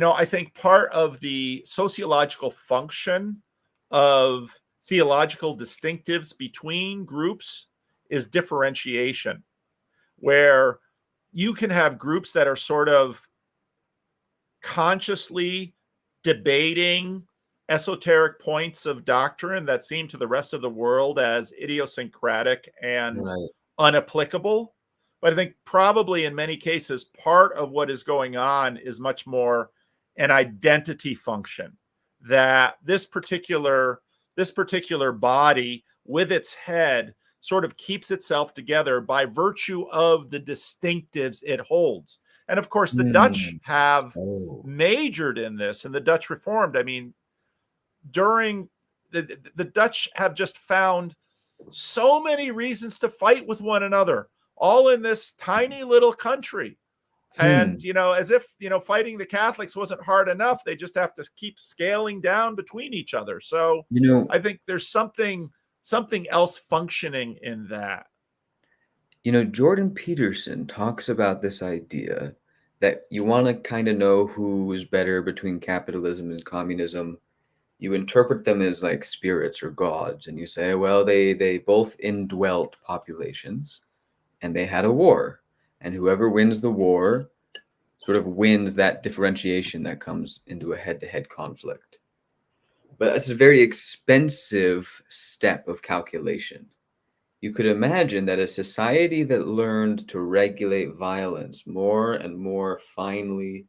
I think part of the sociological function of theological distinctives between groups is differentiation, where you can have groups that are sort of consciously debating esoteric points of doctrine that seem to the rest of the world as idiosyncratic and unapplicable. But I think probably in many cases, part of what is going on is much more an identity function, that this particular body with its head sort of keeps itself together by virtue of the distinctives it holds. And of course, the Dutch have majored in this, and the Dutch Reformed. I mean, during the Dutch have just found so many reasons to fight with one another, all in this tiny little country. And, as if, fighting the Catholics wasn't hard enough, they just have to keep scaling down between each other. So, I think there's something else functioning in that. Jordan Peterson talks about this idea that you want to kind of know who is better between capitalism and communism. You interpret them as like spirits or gods, and you say, well, they both indwelt populations and they had a war, and whoever wins the war sort of wins that differentiation that comes into a head-to-head conflict. But that's a very expensive step of calculation. You could imagine that a society that learned to regulate violence more and more finely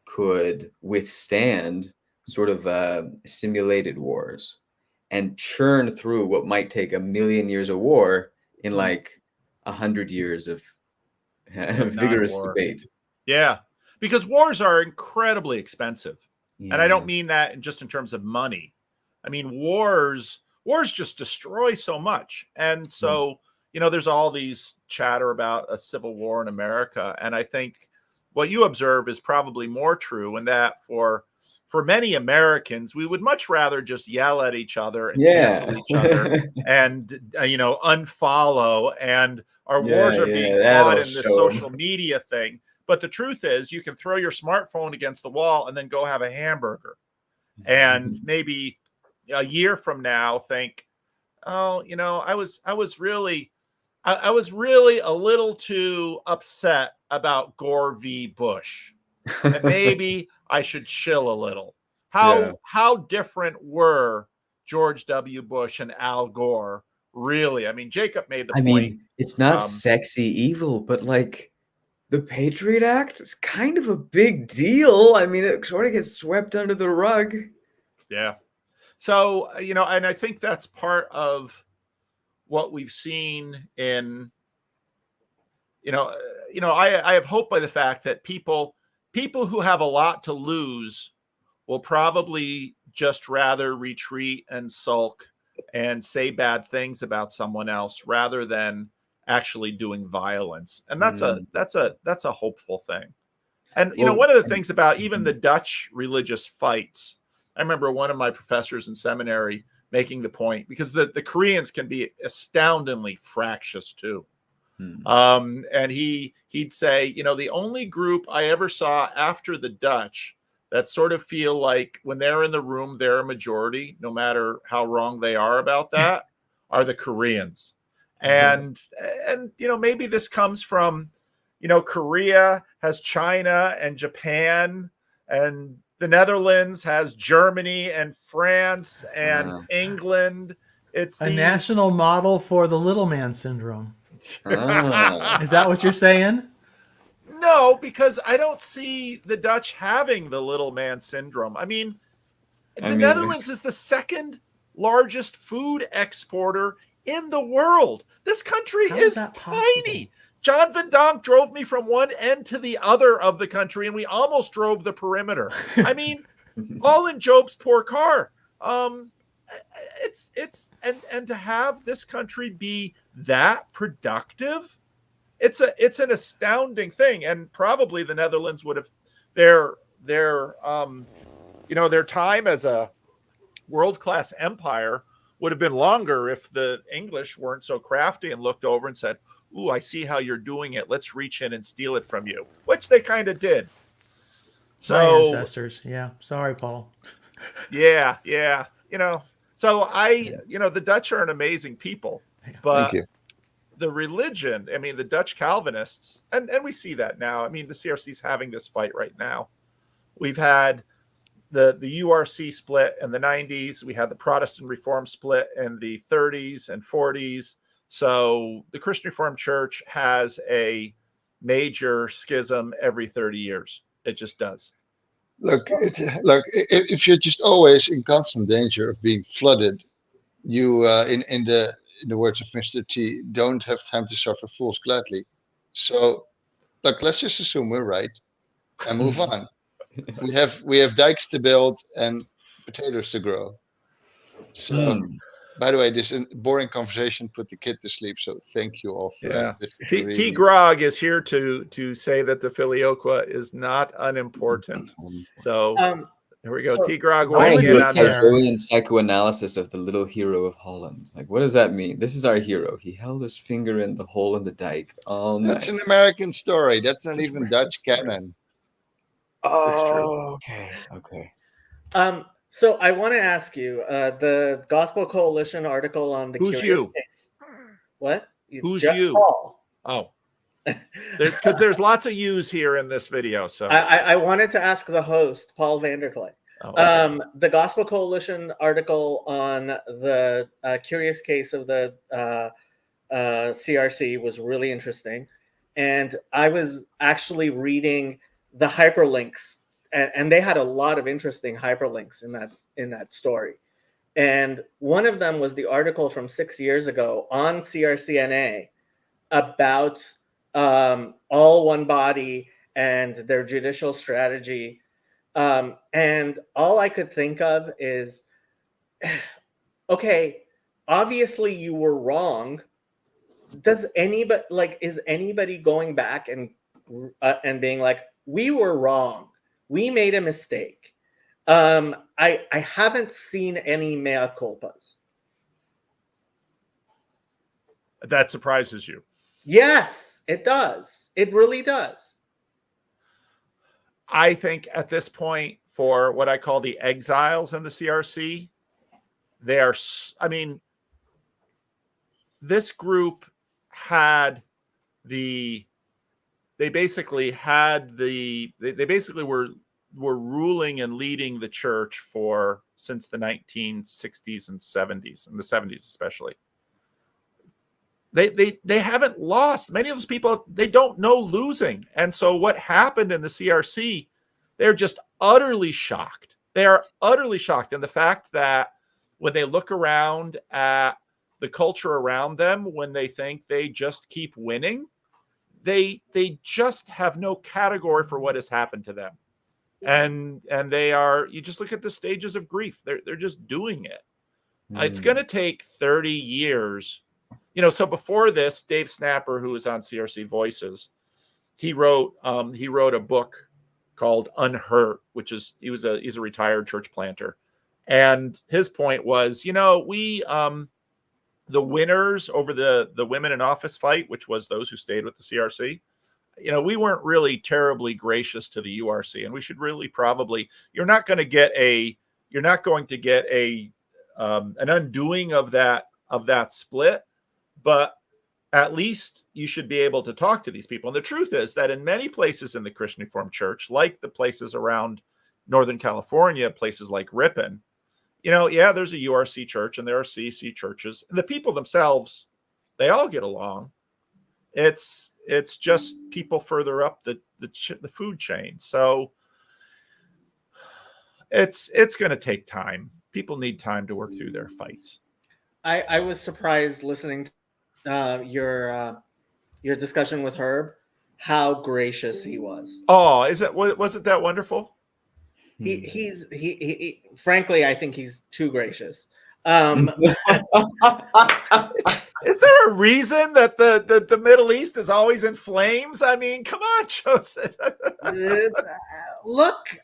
could withstand sort of simulated wars and churn through what might take 1,000,000 years of war in like 100 years of vigorous debate. Yeah, because wars are incredibly expensive. And I don't Yeah. mean that just in terms of money. I mean, wars just destroy so much. And so, there's all these chatter about a civil war in America. And I think what you observe is probably more true, in that for many Americans, we would much rather just yell at each other and cancel each other and, unfollow. And our wars are being fought in this social media thing. But the truth is, you can throw your smartphone against the wall and then go have a hamburger. And maybe a year from now think, oh, I was really a little too upset about Gore v. Bush, and maybe I should chill a little. How different were George W. Bush and Al Gore, really? I mean, Jacob made the point. Mean, it's not sexy evil, but like the Patriot Act is kind of a big deal. I mean, it sort of gets swept under the rug. Yeah. So, and I think that's part of what we've seen in, I have hope by the fact that people who have a lot to lose will probably just rather retreat and sulk and say bad things about someone else rather than actually doing violence. And that's a hopeful thing. And, one of the things about even the Dutch religious fights, I remember one of my professors in seminary making the point, because the Koreans can be astoundingly fractious too. And he'd say, the only group I ever saw after the Dutch that sort of feel like when they're in the room, they're a majority, no matter how wrong they are about that, are the Koreans. And maybe this comes from, Korea has China and Japan, and the Netherlands has Germany and France and England. It's a national model for the little man syndrome. Is that what you're saying? No, because I don't see the Dutch having the little man syndrome. I mean, the Netherlands is the second largest food exporter in the world. This country is tiny. John Van Donk drove me from one end to the other of the country, and we almost drove the perimeter. I mean, all in Job's poor car. And to have this country be that productive, it's an astounding thing. And probably the Netherlands would have their time as a world-class empire would have been longer if the English weren't so crafty and looked over and said, "Ooh, I see how you're doing it. Let's reach in and steal it from you," which they kind of did. So, my ancestors. Yeah. Sorry, Paul. Yeah. So the Dutch are an amazing people, but the religion, I mean, the Dutch Calvinists, and we see that now. I mean, the CRC is having this fight right now. We've had the URC split in the 90s. We had the Protestant Reform split in the 30s and 40s. So the Christian Reformed Church has a major schism every 30 years. It just does. Look, if you're just always in constant danger of being flooded, you, in the words of Mr. T, don't have time to suffer fools gladly. So, look, let's just assume we're right and move on. We have dikes to build and potatoes to grow. So, by the way, this boring conversation put the kid to sleep. So thank you all for this. T. Grog is here to say that the filioque is not unimportant. So here we go. T. Grog weighing in on the brilliant psychoanalysis of the little hero of Holland. Like, what does that mean? This is our hero. He held his finger in the hole in the dike all night. That's an American story. That's not even Dutch canon. Oh, okay. So I want to ask you, the Gospel Coalition article on the Who's Curious you? Case. What? Who's Jeff you? Paul. Oh, because there's lots of yous here in this video. So I wanted to ask the host, Paul Vanderklay. Oh, okay. The Gospel Coalition article on the Curious Case of the CRC was really interesting, and I was actually reading the hyperlinks. And they had a lot of interesting hyperlinks in that story. And one of them was the article from 6 years ago on CRCNA about all one body and their judicial strategy. And all I could think of is, okay, obviously you were wrong. Does anybody is anybody going back and being like, we were wrong, we made a mistake? I haven't seen any mea culpas. That surprises you. Yes, it does. It really does. I think at this point, for what I call the exiles in the CRC, they are, I mean, this group had they basically were ruling and leading the church since the 1960s and 70s, and the 70s especially. They haven't lost. Many of those people, they don't know losing. And so what happened in the CRC, they're just utterly shocked. They are utterly shocked. And the fact that when they look around at the culture around them, when they think they just keep winning, they just have no category for what has happened to them. And they are, you just look at the stages of grief. They're just doing it. It's going to take 30 years. So before this, Dave Snapper, who was on CRC Voices, he wrote a book called Unhurt, which is he's a retired church planter, and his point was, the winners over the women in office fight, which was those who stayed with the CRC, we weren't really terribly gracious to the URC, and we should really you're not going to get an undoing of that split. But at least you should be able to talk to these people. And the truth is that in many places in the Christian Reformed Church, like the places around Northern California, places like Ripon, there's a URC church and there are CC churches. And the people themselves, they all get along. It's just people further up the food chain. So it's going to take time. People need time to work through their fights. I was surprised listening to your discussion with Herb, how gracious he was. Oh, wasn't that wonderful? He frankly, I think he's too gracious. Is there a reason that the Middle East is always in flames? I mean, come on, Joseph. Look,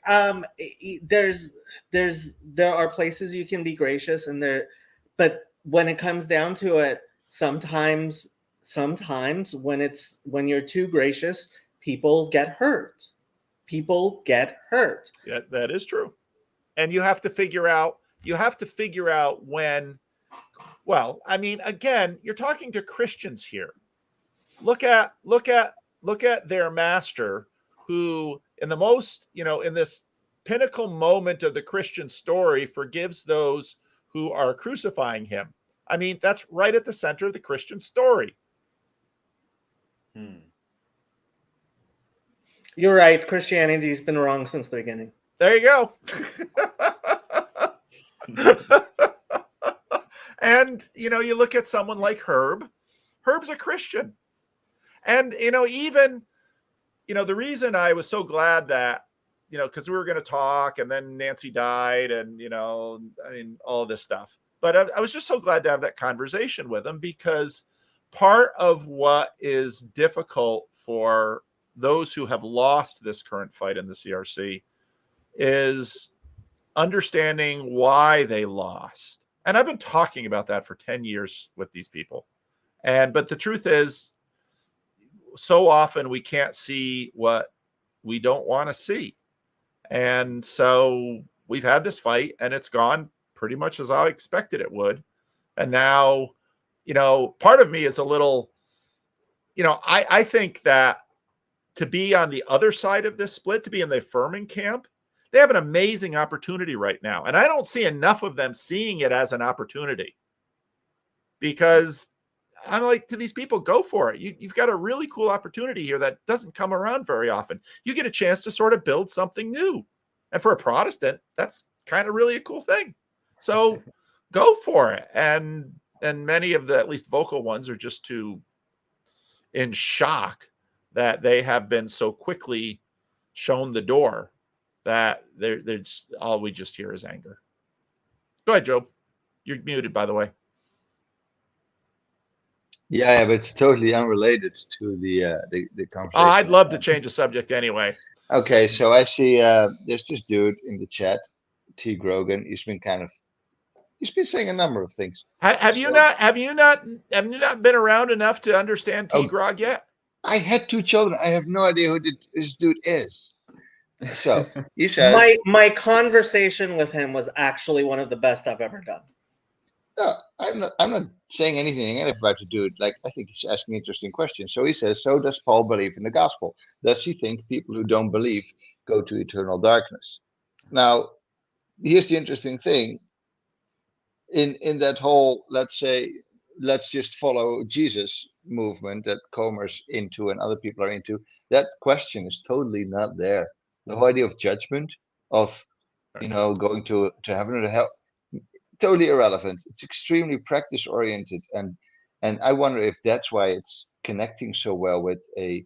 there are places you can be gracious, but when it comes down to it, sometimes when you're too gracious, people get hurt. Yeah, that is true. And you have to figure out when, well, I mean, again, you're talking to Christians here. Look at their master, who in the most, in this pinnacle moment of the Christian story, forgives those who are crucifying him. I mean, that's right at the center of the Christian story. You're right. Christianity's been wrong since the beginning. There you go. And, you look at someone like Herb. Herb's a Christian. And, even, the reason I was so glad that, because we were going to talk and then Nancy died and, all of this stuff. But I was just so glad to have that conversation with him, because part of what is difficult for those who have lost this current fight in the CRC is understanding why they lost. And I've been talking about that for 10 years with these people. But the truth is, so often we can't see what we don't want to see. And so we've had this fight and it's gone pretty much as I expected it would. And now, part of me is a little, I think that to be on the other side of this split, to be in the affirming camp, they have an amazing opportunity right now. And I don't see enough of them seeing it as an opportunity, because I'm like, to these people, go for it. You've got a really cool opportunity here that doesn't come around very often. You get a chance to sort of build something new. And for a Protestant, that's kind of really a cool thing. So go for it. And many of the, at least vocal ones, are just in shock that they have been so quickly shown the door, that there's all we just hear is anger. Go ahead, Job. You're muted, by the way. Yeah, but it's totally unrelated to the conversation. I'd love to change the subject anyway. Okay, so I see there's this dude in the chat, T. Grogan. He's been saying a number of things. Have you not been around enough to understand T. Grog yet? I had 2 children. I have no idea who this dude is. So he says, my conversation with him was actually one of the best I've ever done. No, I'm not saying anything negative about the dude. Like, I think he's asking interesting questions. So he says, so does Paul believe in the gospel? Does he think people who don't believe go to eternal darkness? Now, here's the interesting thing. In that whole, let's just follow Jesus movement that Comer's into and other people are into, that question is totally not there. The whole idea of judgment, of going to heaven or to hell, totally irrelevant. It's extremely practice oriented, and I wonder if that's why it's connecting so well with a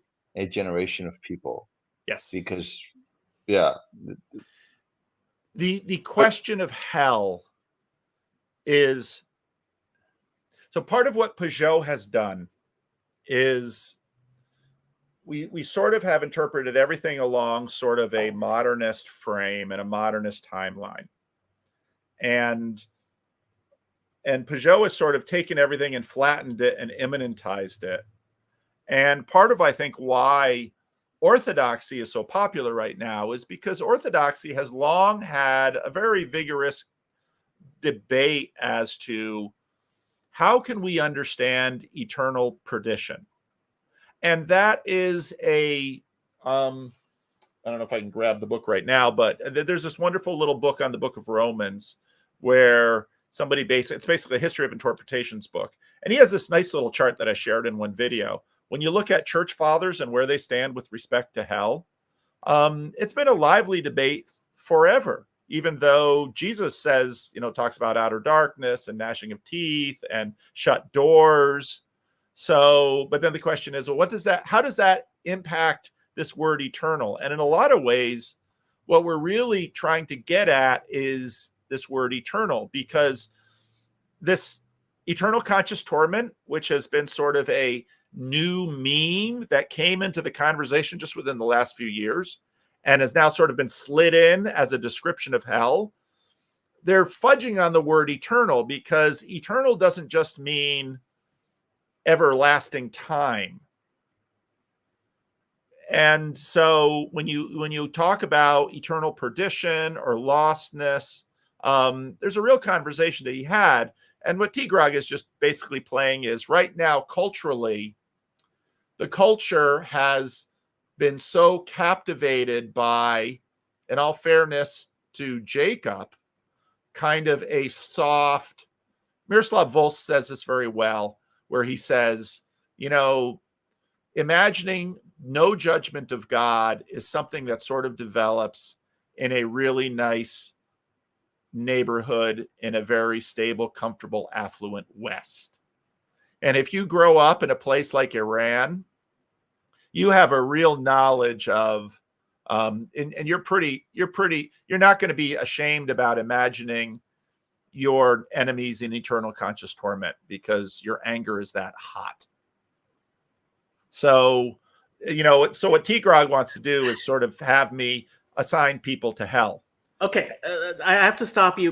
generation of people. Yes, because the question of hell is, so part of what Peugeot has done is we sort of have interpreted everything along sort of a modernist frame and a modernist timeline. And Peugeot has sort of taken everything and flattened it and immanentized it. And part of, I think, why orthodoxy is so popular right now is because orthodoxy has long had a very vigorous debate as to how can we understand eternal perdition. And that is I don't know if I can grab the book right now, but there's this wonderful little book on the book of Romans where it's basically a history of interpretations book. And he has this nice little chart that I shared in one video. When you look at church fathers and where they stand with respect to hell, it's been a lively debate forever, even though Jesus says, talks about outer darkness and gnashing of teeth and shut doors. So, but then the question is, well, how does that impact this word eternal? And in a lot of ways, what we're really trying to get at is this word eternal, because this eternal conscious torment, which has been sort of a new meme that came into the conversation just within the last few years and has now sort of been slid in as a description of hell, they're fudging on the word eternal, because eternal doesn't just mean everlasting time. And so when you talk about eternal perdition or lostness, there's a real conversation that he had. And what T. Grog is just basically playing is, right now, culturally, the culture has been so captivated by, in all fairness to Jacob, kind of a soft, Miroslav Volf says this very well, where he says, imagining no judgment of God is something that sort of develops in a really nice neighborhood in a very stable, comfortable, affluent West. And if you grow up in a place like Iran, you have a real knowledge of, and you're not going to be ashamed about imagining your enemies in eternal conscious torment, because your anger is that hot. So, so what T. Grog wants to do is sort of have me assign people to hell. Okay, I have to stop you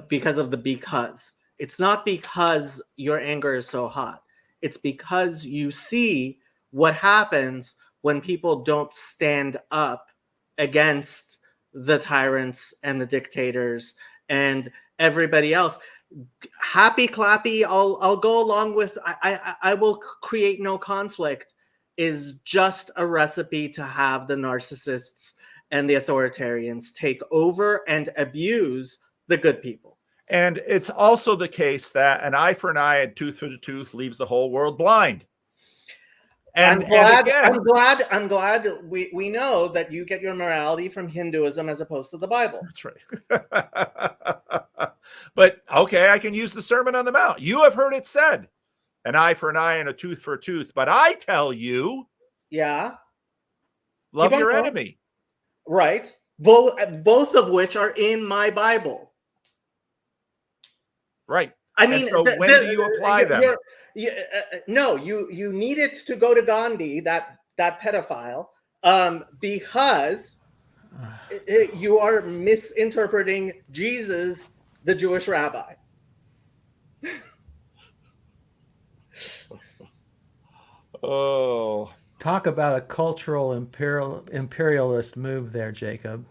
because of the because. It's not because your anger is so hot. It's because you see what happens when people don't stand up against the tyrants and the dictators and everybody else. Happy clappy, I'll go along with, I will create no conflict, is just a recipe to have the narcissists and the authoritarians take over and abuse the good people. And it's also the case that an eye for an eye and tooth for the tooth leaves the whole world blind. And I'm glad we know that you get your morality from Hinduism as opposed to the Bible. That's right. But okay, I can use the Sermon on the Mount. You have heard it said, an eye for an eye and a tooth for a tooth. But I tell you, love your enemy. right? Both of which are in my Bible. Right. I mean, so when do you apply them? No, you needed to go to Gandhi, that pedophile, because you are misinterpreting Jesus, the Jewish rabbi. Oh, talk about a cultural imperialist move there, Jacob.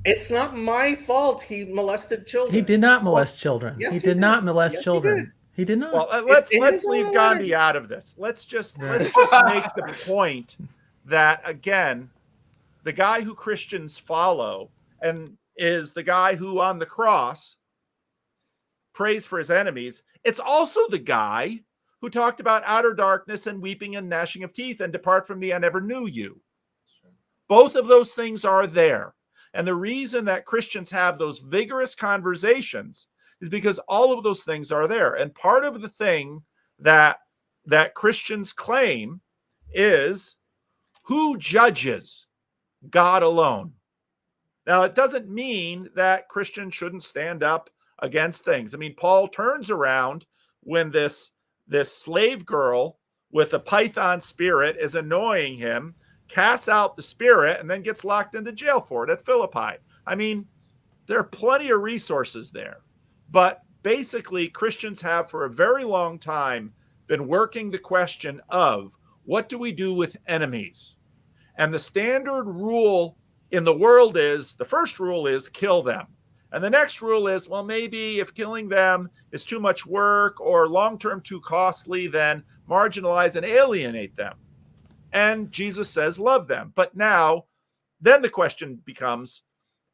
It's not my fault he molested children. He did not molest children. Yes, he did not molest yes, children. He did not. Well, let's leave Gandhi out of this. Let's just make the point that, again, the guy who Christians follow and is the guy who on the cross prays for his enemies. It's also the guy who talked about outer darkness and weeping and gnashing of teeth and depart from me, I never knew you. Both of those things are there. And the reason that Christians have those vigorous conversations is because all of those things are there. And part of the thing that Christians claim is who judges? God alone. Now, it doesn't mean that Christians shouldn't stand up against things. I mean, Paul turns around when this slave girl with a python spirit is annoying him, casts out the spirit, and then gets locked into jail for it at Philippi. I mean, there are plenty of resources there. But basically, Christians have for a very long time been working the question of what do we do with enemies? And the standard rule in the world is, the first rule is kill them. And the next rule is, well, maybe if killing them is too much work or long-term too costly, then marginalize and alienate them. And Jesus says, love them. But now, then the question becomes,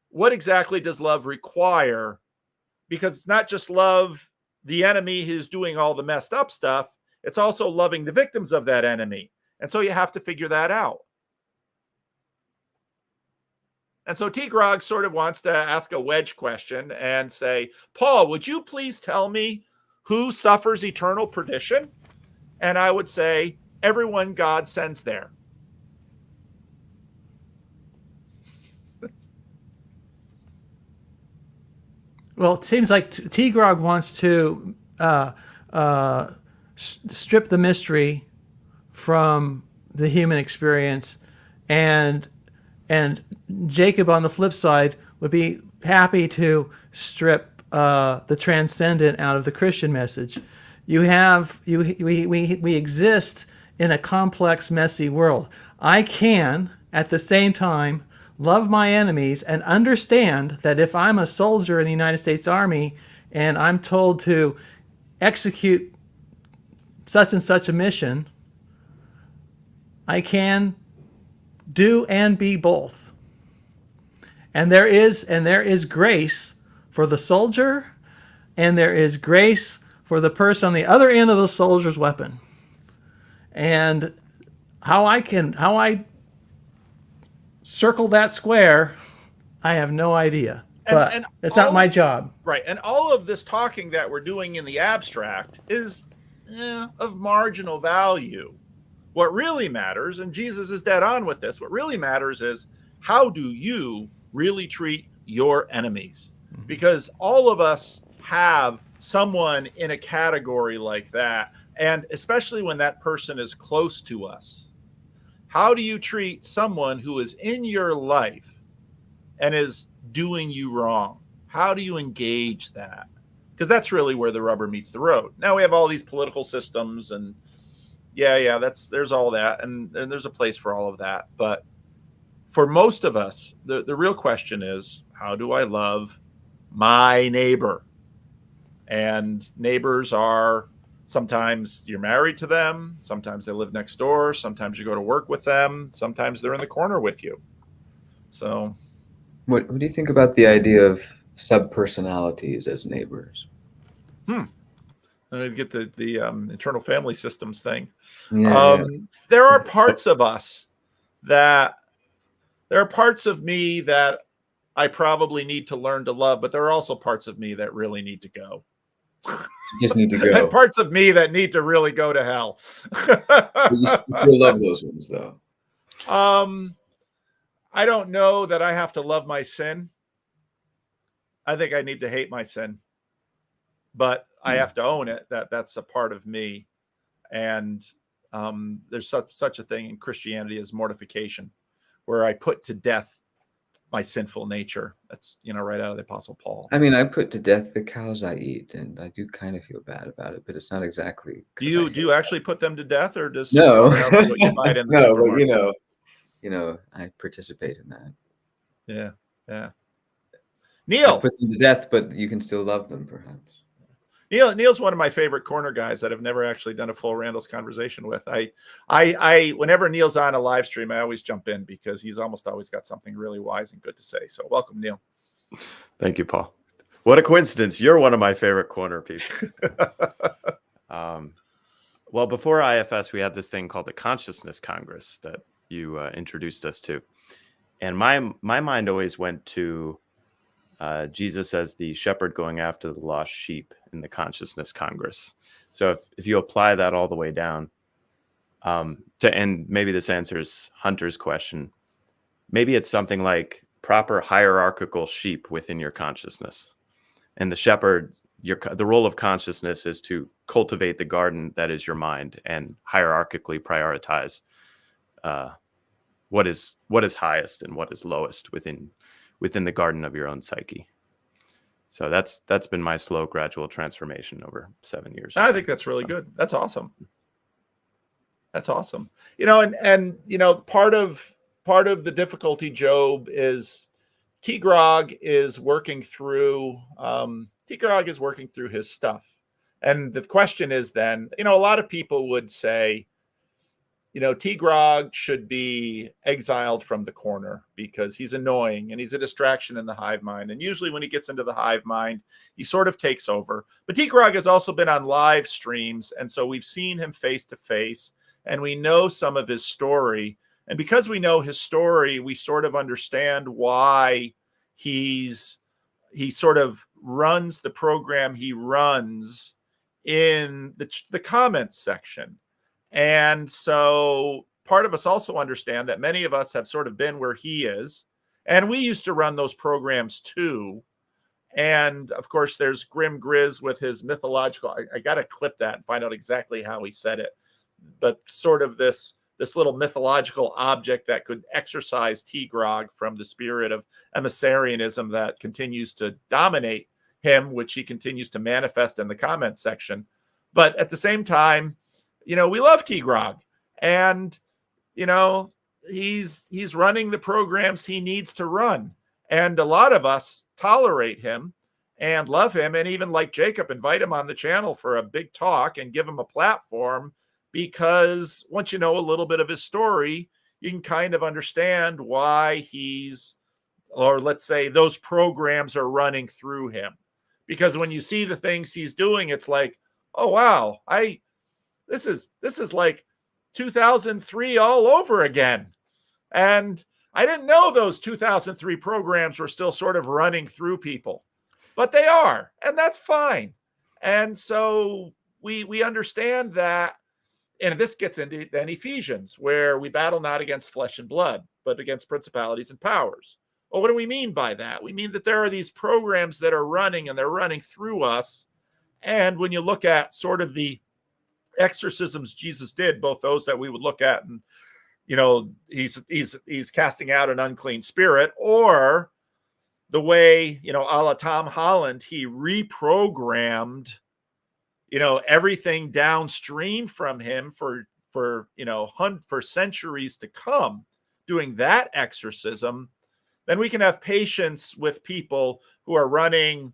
what exactly does love require? Because it's not just love the enemy who's doing all the messed up stuff. It's also loving the victims of that enemy. And so you have to figure that out. And so T. Grog sort of wants to ask a wedge question and say, Paul, would you please tell me who suffers eternal perdition? And I would say, everyone God sends there. Well, it seems like T. Grog wants to strip the mystery from the human experience, and Jacob, on the flip side, would be happy to strip the transcendent out of the Christian message. We exist in a complex, messy world. I can, at the same time, love my enemies and understand that if I'm a soldier in the United States Army and I'm told to execute such and such a mission, I can do and be both. And there is grace for the soldier, and there is grace for the person on the other end of the soldier's weapon. And how I circle that square, I have no idea. But it's not my job. Right. And all of this talking that we're doing in the abstract is of marginal value. What really matters, and Jesus is dead on with this, what really matters is how do you really treat your enemies? Because all of us have someone in a category like that, and especially when that person is close to us. How do you treat someone who is in your life and is doing you wrong? How do you engage that? Because that's really where the rubber meets the road. Now we have all these political systems, and there's all that, and there's a place for all of that. But for most of us, the real question is, how do I love my neighbor? And neighbors are, sometimes you're married to them, sometimes they live next door, sometimes you go to work with them, sometimes they're in the corner with you. So what do you think about the idea of subpersonalities as neighbors? And I get the internal family systems thing. Yeah. There are parts of us that, there are parts of me that I probably need to learn to love, but there are also parts of me that really need to go. Just need to go. And parts of me that need to really go to hell. You still love those ones, though. I don't know that I have to love my sin. I think I need to hate my sin, but I have to own it. That's a part of me. And there's such a thing in Christianity as mortification, where I put to death my sinful nature. That's, right out of the Apostle Paul. I mean, I put to death the cows I eat, and I do kind of feel bad about it, but it's not exactly. Do you actually put them to death, or does no? What you buy in the no, supermarket? But I participate in that. Yeah. Neil, I put them to death, but you can still love them, perhaps. Neil's one of my favorite corner guys that I've never actually done a full Randall's conversation with. I whenever Neil's on a live stream, I always jump in because he's almost always got something really wise and good to say. So welcome, Neil. Thank you, Paul. What a coincidence. You're one of my favorite corner people. Well, before IFS, we had this thing called the Consciousness Congress that you introduced us to. And my mind always went to Jesus as the shepherd going after the lost sheep in the Consciousness Congress. So if you apply that all the way down and maybe this answers Hunter's question, maybe it's something like proper hierarchical sheep within your consciousness. And the shepherd, the role of consciousness is to cultivate the garden that is your mind and hierarchically prioritize what is highest and what is lowest within the garden of your own psyche. So that's been my slow, gradual transformation over 7 years. I think that's really good. That's awesome. That's awesome. And part of the difficulty, Job, is T-Grog is working through his stuff. And the question is then, a lot of people would say, T-Grog should be exiled from the corner because he's annoying and he's a distraction in the hive mind. And usually when he gets into the hive mind, he sort of takes over. But T-Grog has also been on live streams. And so we've seen him face to face and we know some of his story. And because we know his story, we sort of understand why he sort of runs the program he runs in the comments section. And so part of us also understand that many of us have sort of been where he is. And we used to run those programs too. And of course, there's Grim Grizz with his mythological, I got to clip that and find out exactly how he said it. But sort of this little mythological object that could exorcise T-Grog from the spirit of emissarianism that continues to dominate him, which he continues to manifest in the comment section. But at the same time, we love T-Grog, and he's running the programs he needs to run, and a lot of us tolerate him and love him, and even like Jacob, invite him on the channel for a big talk and give him a platform, because once you know a little bit of his story, you can kind of understand why let's say those programs are running through him, because when you see the things he's doing, it's like, oh wow, This is like 2003 all over again. And I didn't know those 2003 programs were still sort of running through people, but they are, and that's fine. And so we understand that, and this gets into then Ephesians, where we battle not against flesh and blood, but against principalities and powers. Well, what do we mean by that? We mean that there are these programs that are running, and they're running through us. And when you look at sort of the exorcisms Jesus did, both those that we would look at and he's casting out an unclean spirit, or the way a la Tom Holland, he reprogrammed everything downstream from him for centuries to come, doing that exorcism, then we can have patience with people who are running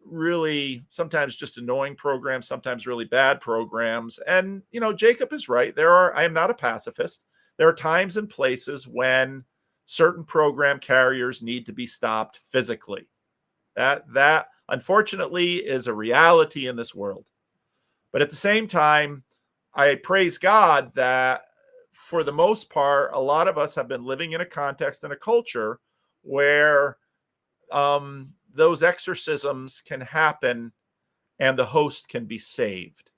really sometimes just annoying programs, sometimes really bad programs. And Jacob is right. I am not a pacifist. There are times and places when certain program carriers need to be stopped physically. That unfortunately is a reality in this world. But at the same time, I praise God that for the most part, a lot of us have been living in a context and a culture where those exorcisms can happen and the host can be saved.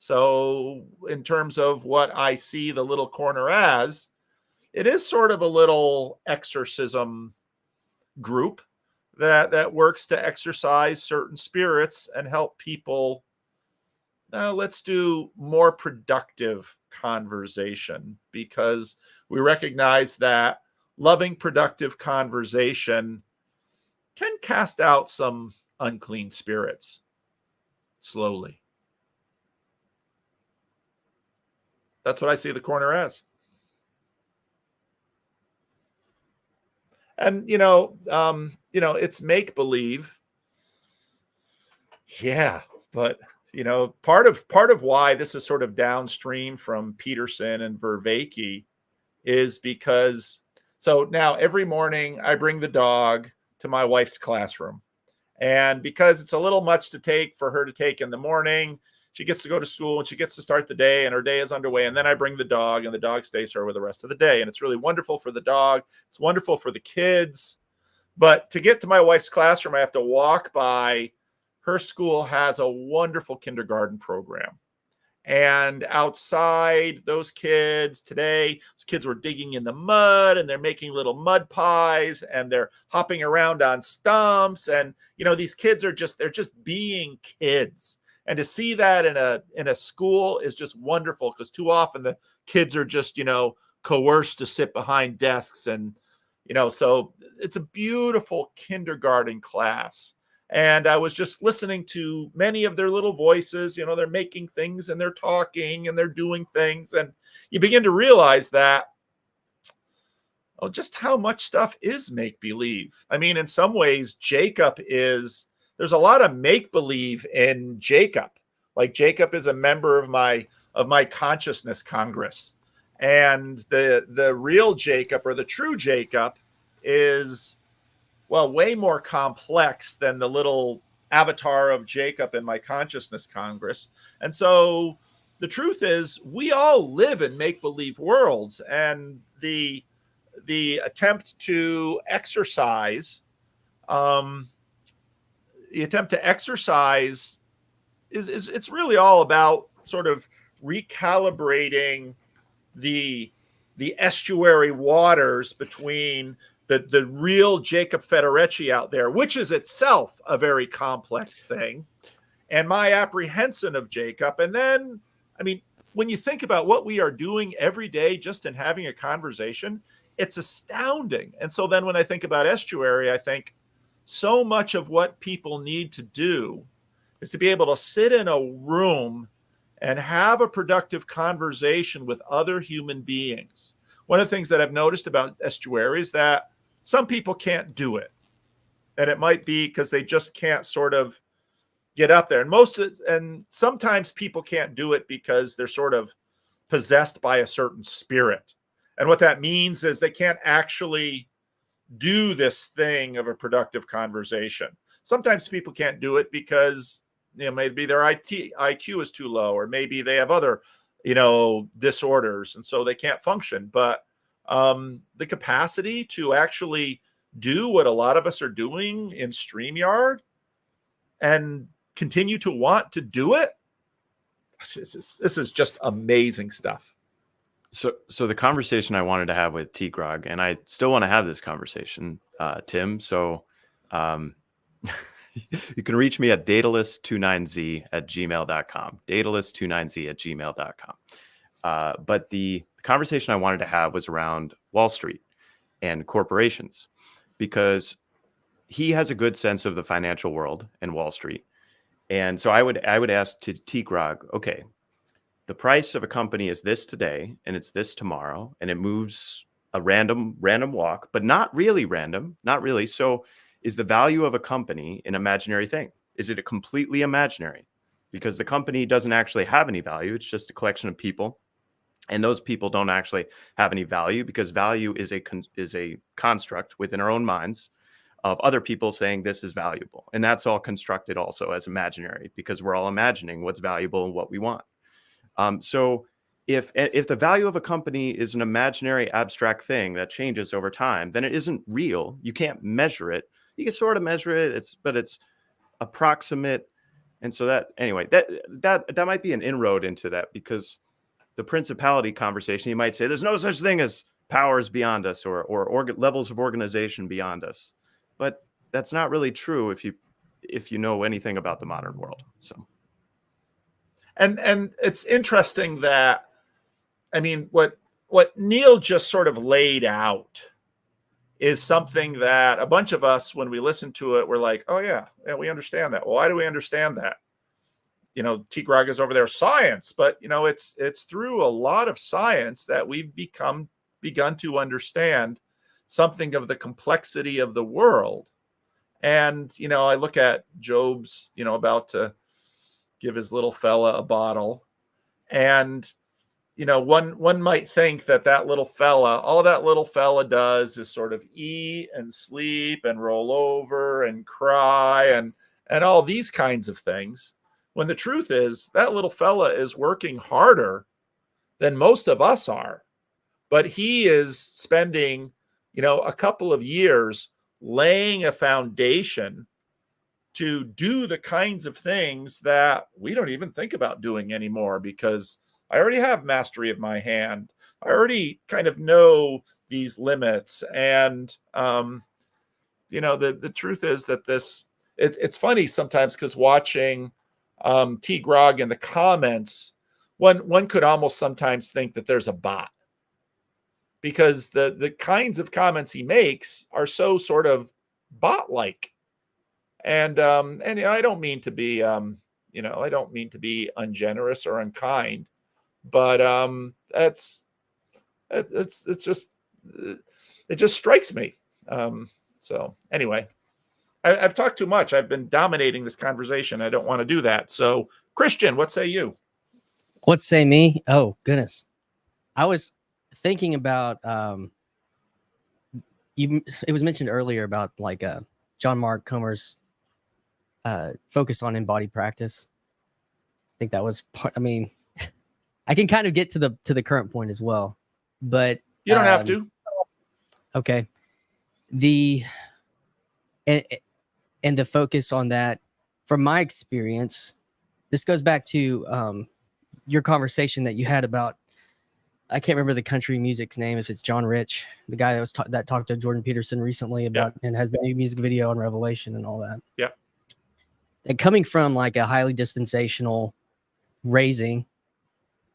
So in terms of what I see the little corner as, it is sort of a little exorcism group that works to exorcise certain spirits and help people. Let's do more productive conversation, because we recognize that loving, productive conversation can cast out some unclean spirits slowly. That's what I see the corner as. And it's make believe. Yeah, but part of why this is sort of downstream from Peterson and Vervaeke is because, so now every morning I bring the dog to my wife's classroom, and because it's a little much to take for her to take in the morning, she gets to go to school and she gets to start the day, and her day is underway. And then I bring the dog, and the dog stays her with the rest of the day. And it's really wonderful for the dog. It's wonderful for the kids. But to get to my wife's classroom, I have to walk by. Her school has a wonderful kindergarten program. And outside, those kids were digging in the mud, and they're making little mud pies, and they're hopping around on stumps. And, these kids they're just being kids. And to see that in a school is just wonderful, because too often the kids are just, coerced to sit behind desks. And, so it's a beautiful kindergarten class. And I was just listening to many of their little voices. They're making things, and they're talking, and they're doing things. And you begin to realize that, just how much stuff is make-believe. I mean, in some ways, there's a lot of make-believe in Jacob. Like, Jacob is a member of my consciousness congress. And the real Jacob, or the true Jacob, is, way more complex than the little avatar of Jacob in my consciousness congress. And so the truth is, we all live in make-believe worlds, and the attempt to exercise, it's really all about sort of recalibrating the estuary waters between the real Jacob Federecci out there, which is itself a very complex thing, and my apprehension of Jacob. And then, I mean, when you think about what we are doing every day just in having a conversation, it's astounding. And so then when I think about Estuary, I think so much of what people need to do is to be able to sit in a room and have a productive conversation with other human beings. One of the things that I've noticed about Estuary is that some people can't do it. And it might be because they just can't sort of get up there. And sometimes people can't do it because they're sort of possessed by a certain spirit. And what that means is they can't actually do this thing of a productive conversation. Sometimes people can't do it because maybe their IQ is too low, or maybe they have other disorders, and so they can't function. But the capacity to actually do what a lot of us are doing in StreamYard and continue to want to do it, this is just amazing stuff. So the conversation I wanted to have with T. Grog, and I still want to have this conversation, Tim. So you can reach me at daedalus29z@gmail.com. daedalus29z@gmail.com. But the conversation I wanted to have was around Wall Street and corporations, because he has a good sense of the financial world and Wall Street. And so I would ask to T. Grog, okay, the price of a company is this today, and it's this tomorrow, and it moves a random walk, but not really random, not really. So is the value of a company an imaginary thing? Is it a completely imaginary? Because the company doesn't actually have any value. It's just a collection of people. And those people don't actually have any value, because value is a construct within our own minds of other people saying this is valuable. And that's all constructed also as imaginary, because we're all imagining what's valuable and what we want. So if the value of a company is an imaginary abstract thing that changes over time, then it isn't real. You can't measure it. You can sort of measure it, but it's approximate, And so that anyway, that might be an inroad into that, because the principality conversation, you might say there's no such thing as powers beyond us or levels of organization beyond us, but that's not really true if you know anything about the modern world. So, and it's interesting that, I mean, what Neil just sort of laid out is something that a bunch of us, when we listen to it, we're like, oh yeah, we understand that. Well, why do we understand that? You know, T. Grog is over there, science, but you know, it's through a lot of science that we've begun to understand something of the complexity of the world. And, you know, I look at Job's, you know, about to give his little fella a bottle. And, you know, one might think that little fella, all that little fella does is sort of eat and sleep and roll over and cry and all these kinds of things. When the truth is that little fella is working harder than most of us are, but he is spending, you know, a couple of years laying a foundation to do the kinds of things that we don't even think about doing anymore, because I already have mastery of my hand. I already kind of know these limits. And, you know, the truth is that it's funny sometimes, because watching T. Grog in the comments, one could almost sometimes think that there's a bot, because the kinds of comments he makes are so sort of bot-like. And you know, I don't mean to be, you know, I don't mean to be ungenerous or unkind, but it's just, it just strikes me. So anyway, I've talked too much. I've been dominating this conversation. I don't want to do that. So Christian, what say you? What say me? Oh goodness. I was thinking about, it was mentioned earlier about like John Mark Comer's focus on embodied practice. I think that was part, I mean, I can kind of get to the current point as well, but you don't have to. Okay. And the focus on that, from my experience, this goes back to your conversation that you had about, I can't remember the country music's name, if it's John Rich, the guy that was that talked to Jordan Peterson recently about, and has the new music video on Revelation and all that. Yeah. And coming from like a highly dispensational raising,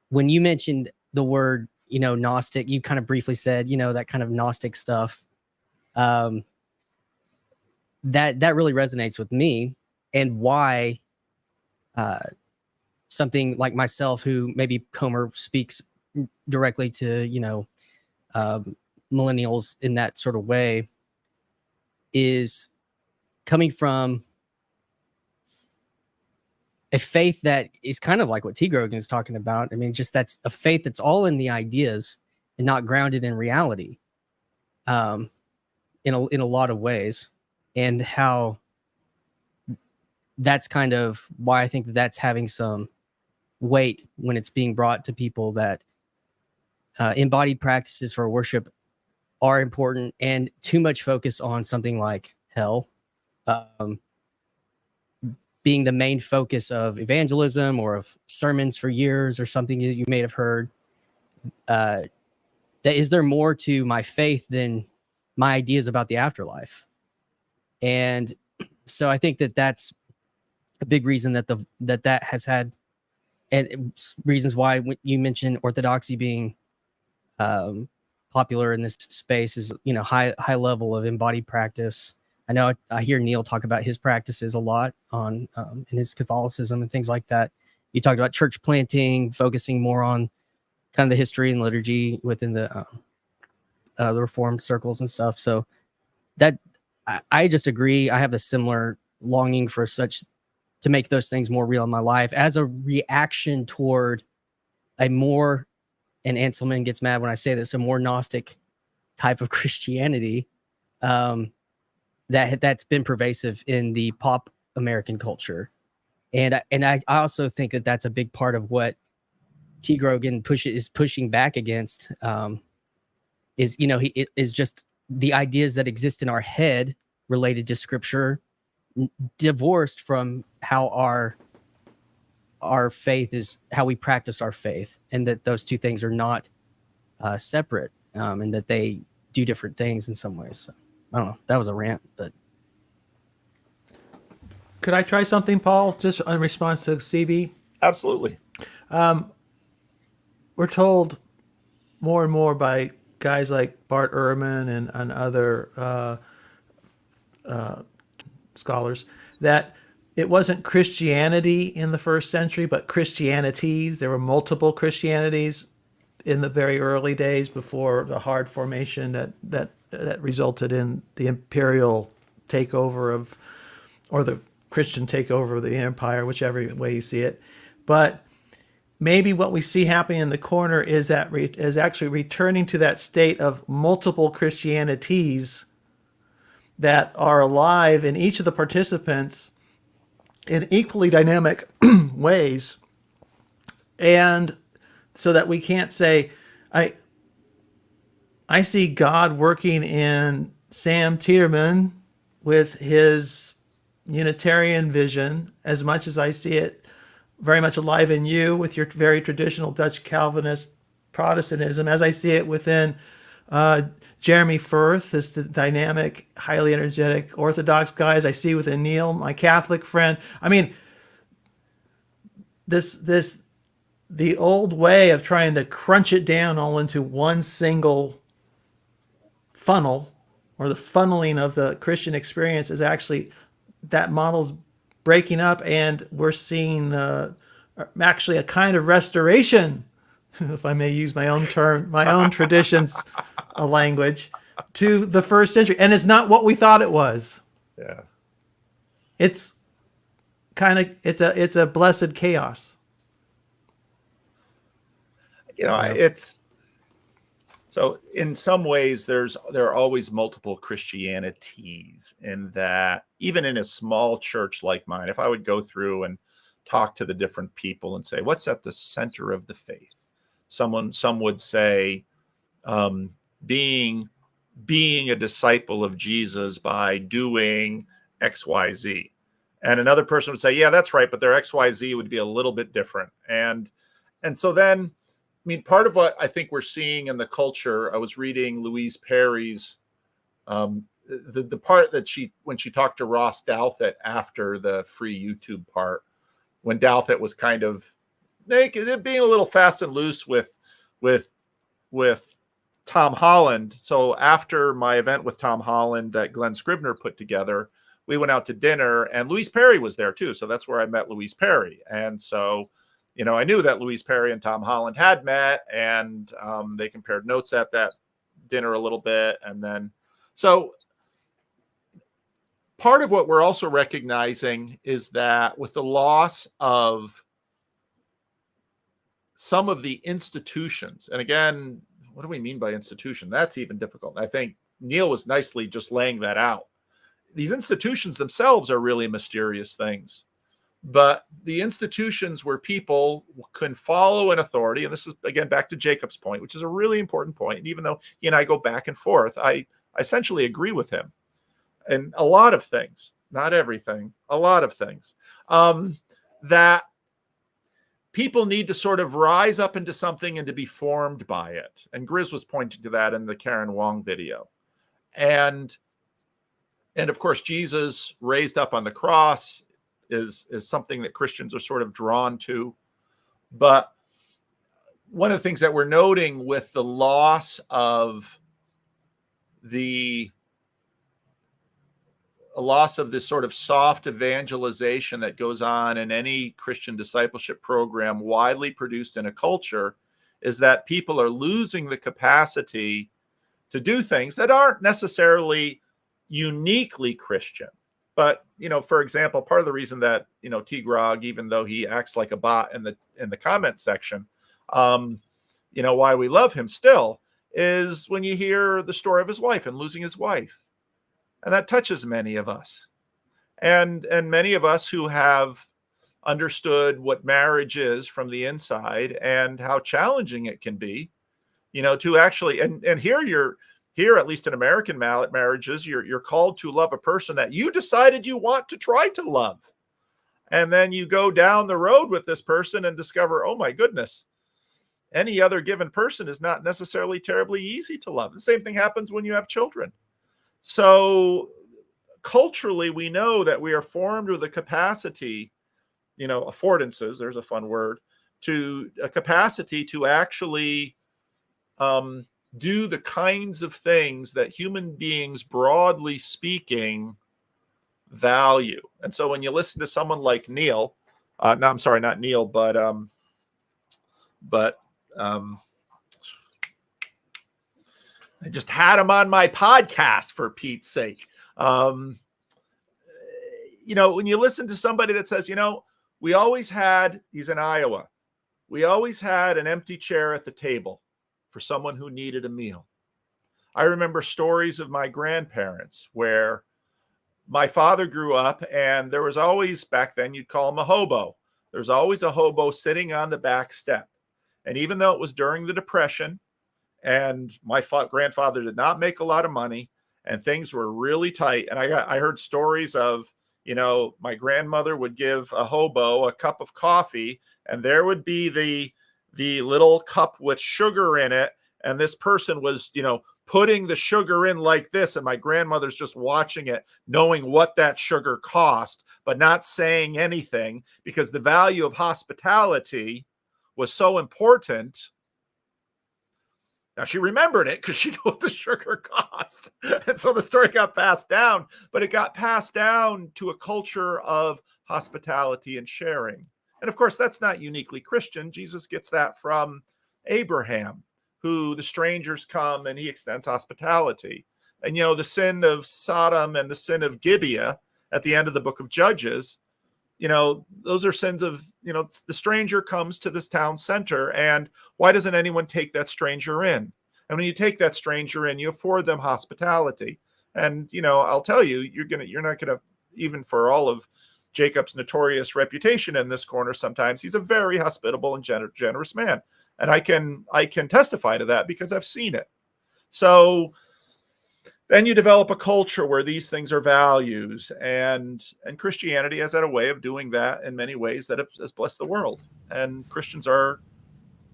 when you mentioned the word, you know, Gnostic, you kind of briefly said, you know, that kind of Gnostic stuff. That really resonates with me, and why something like myself, who maybe Comer speaks directly to, you know, millennials in that sort of way, is coming from a faith that is kind of like what T. Grogan is talking about. I mean, just that's a faith that's all in the ideas and not grounded in reality, in a lot of ways, and how that's kind of why I think that's having some weight when it's being brought to people, that embodied practices for worship are important, and too much focus on something like hell being the main focus of evangelism or of sermons for years, or something that you may have heard. That is there more to my faith than my ideas about the afterlife? And so I think that that's a big reason that that has had, and reasons why when you mentioned orthodoxy being popular in this space is, you know, high level of embodied practice. I know I hear Neil talk about his practices a lot on in his Catholicism and things like that. You talked about church planting, focusing more on kind of the history and liturgy within the Reformed circles and stuff. So that I just agree. I have a similar longing for such, to make those things more real in my life as a reaction toward a more, and Anselman gets mad when I say this, a more Gnostic type of Christianity that's been pervasive in the pop American culture. And I also think that that's a big part of what T. Grogan is pushing back against, is, you know, it is just the ideas that exist in our head related to scripture, divorced from how our our faith is how we practice our faith, and that those two things are not separate, and that they do different things in some ways. So, I don't know. That was a rant, but could I try something, Paul? Just in response to CB? Absolutely. We're told more and more by guys like Bart Ehrman and other scholars that it wasn't Christianity in the first century, but Christianities. There were multiple Christianities in the very early days before the hard formation that resulted in the imperial takeover of, or the Christian takeover of the empire, whichever way you see it. But maybe what we see happening in the corner is that is actually returning to that state of multiple Christianities that are alive in each of the participants in equally dynamic ways. And so that we can't say, I see God working in Sam Tiedemann with his Unitarian vision as much as I see it very much alive in you with your very traditional Dutch Calvinist Protestantism, as I see it within Jeremy Firth, this dynamic, highly energetic Orthodox guy, as I see within Neil, my Catholic friend. I mean, the old way of trying to crunch it down all into one single funnel, or the funneling of the Christian experience, is actually, that model's breaking up, and we're seeing actually a kind of restoration, if I may use my own term, my own traditions language, to the first century. And it's not what we thought it was. Yeah. It's kind of, it's a blessed chaos. You know, it's, so in some ways there are always multiple Christianities, in that even in a small church like mine, if I would go through and talk to the different people and say, what's at the center of the faith? Some would say, being a disciple of Jesus by doing XYZ. And another person would say, yeah, that's right, but their XYZ would be a little bit different. And so then, I mean, part of what I think we're seeing in the culture, I was reading Louise Perry's, the part that when she talked to Ross Douthat after the free YouTube part, when Douthat was kind of being a little fast and loose with Tom Holland. So after my event with Tom Holland that Glenn Scrivener put together, we went out to dinner, and Louise Perry was there too. So that's where I met Louise Perry. And so, you know, I knew that Louise Perry and Tom Holland had met, and they compared notes at that dinner a little bit. And then, so part of what we're also recognizing is that with the loss of some of the institutions, and again, what do we mean by institution? That's even difficult. I think Neil was nicely just laying that out. These institutions themselves are really mysterious things, but the institutions where people can follow an authority, and this is again back to Jacob's point, which is a really important point. And even though he and I go back and forth, I essentially agree with him in a lot of things, not everything, a lot of things, that people need to sort of rise up into something and to be formed by it. And Grizz was pointing to that in the Karen Wong video. And of course, Jesus raised up on the cross is something that Christians are sort of drawn to. But one of the things that we're noting with the loss of this sort of soft evangelization that goes on in any Christian discipleship program widely produced in a culture is that people are losing the capacity to do things that aren't necessarily uniquely Christian. But, you know, for example, part of the reason that, you know, T. Grog, even though he acts like a bot in the comment section, you know, why we love him still is when you hear the story of his wife and losing his wife. And that touches many of us. And many of us who have understood what marriage is from the inside and how challenging it can be, you know, to actually, and here, at least in American marriages, you're called to love a person that you decided you want to try to love. And then you go down the road with this person and discover, oh my goodness, any other given person is not necessarily terribly easy to love. The same thing happens when you have children. So culturally, we know that we are formed with a capacity, affordances, there's a fun word, to a capacity to actually do the kinds of things that human beings, broadly speaking, value. And so when you listen to someone like Neil, no, I'm sorry, not Neil, but I just had him on my podcast, for Pete's sake. When you listen to somebody that says, we always had, he's in Iowa, we always had an empty chair at the table for someone who needed a meal. I remember stories of my grandparents where my father grew up, and there was always, back then you'd call him a hobo. There's always a hobo sitting on the back step. And even though it was during the Depression, and my grandfather did not make a lot of money, and things were really tight, and I heard stories of, my grandmother would give a hobo a cup of coffee, and there would be the little cup with sugar in it, and this person was, putting the sugar in like this, and my grandmother's just watching it, knowing what that sugar cost, but not saying anything, because the value of hospitality was so important. Now, she remembered it because she knew what the sugar cost. And so the story got passed down, but it got passed down to a culture of hospitality and sharing. And of course, that's not uniquely Christian. Jesus gets that from Abraham, who the strangers come and he extends hospitality. And, the sin of Sodom and the sin of Gibeah at the end of the book of Judges, those are sins of, the stranger comes to this town center, and why doesn't anyone take that stranger in? And when you take that stranger in, you afford them hospitality. And, I'll tell you, you're not going to, even for all of Jacob's notorious reputation in this corner, sometimes he's a very hospitable and generous man. And I can testify to that because I've seen it. So then you develop a culture where these things are values, and Christianity has had a way of doing that in many ways that has blessed the world. And Christians are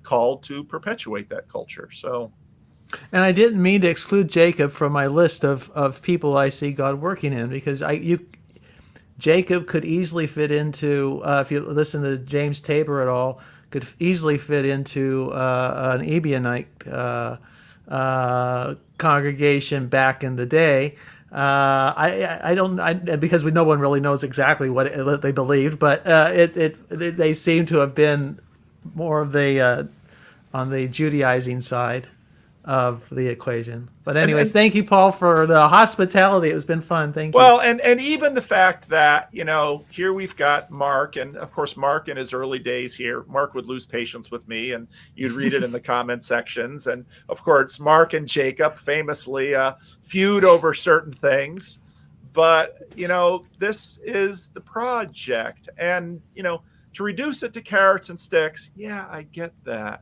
called to perpetuate that culture. So, and I didn't mean to exclude Jacob from my list of people I see God working in, because Jacob could easily fit into, if you listen to James Tabor at all, could easily fit into an Ebionite congregation back in the day. Because no one really knows exactly what they believed, but they seem to have been more of the on the Judaizing side of the equation. But anyways, thank you, Paul, for the hospitality. It's been fun. Thank you. Well, and even the fact that, here we've got Mark, and of course, Mark in his early days here, Mark would lose patience with me, and you'd read it in the comment sections. And of course, Mark and Jacob famously feud over certain things. But, this is the project. And, to reduce it to carrots and sticks, yeah, I get that.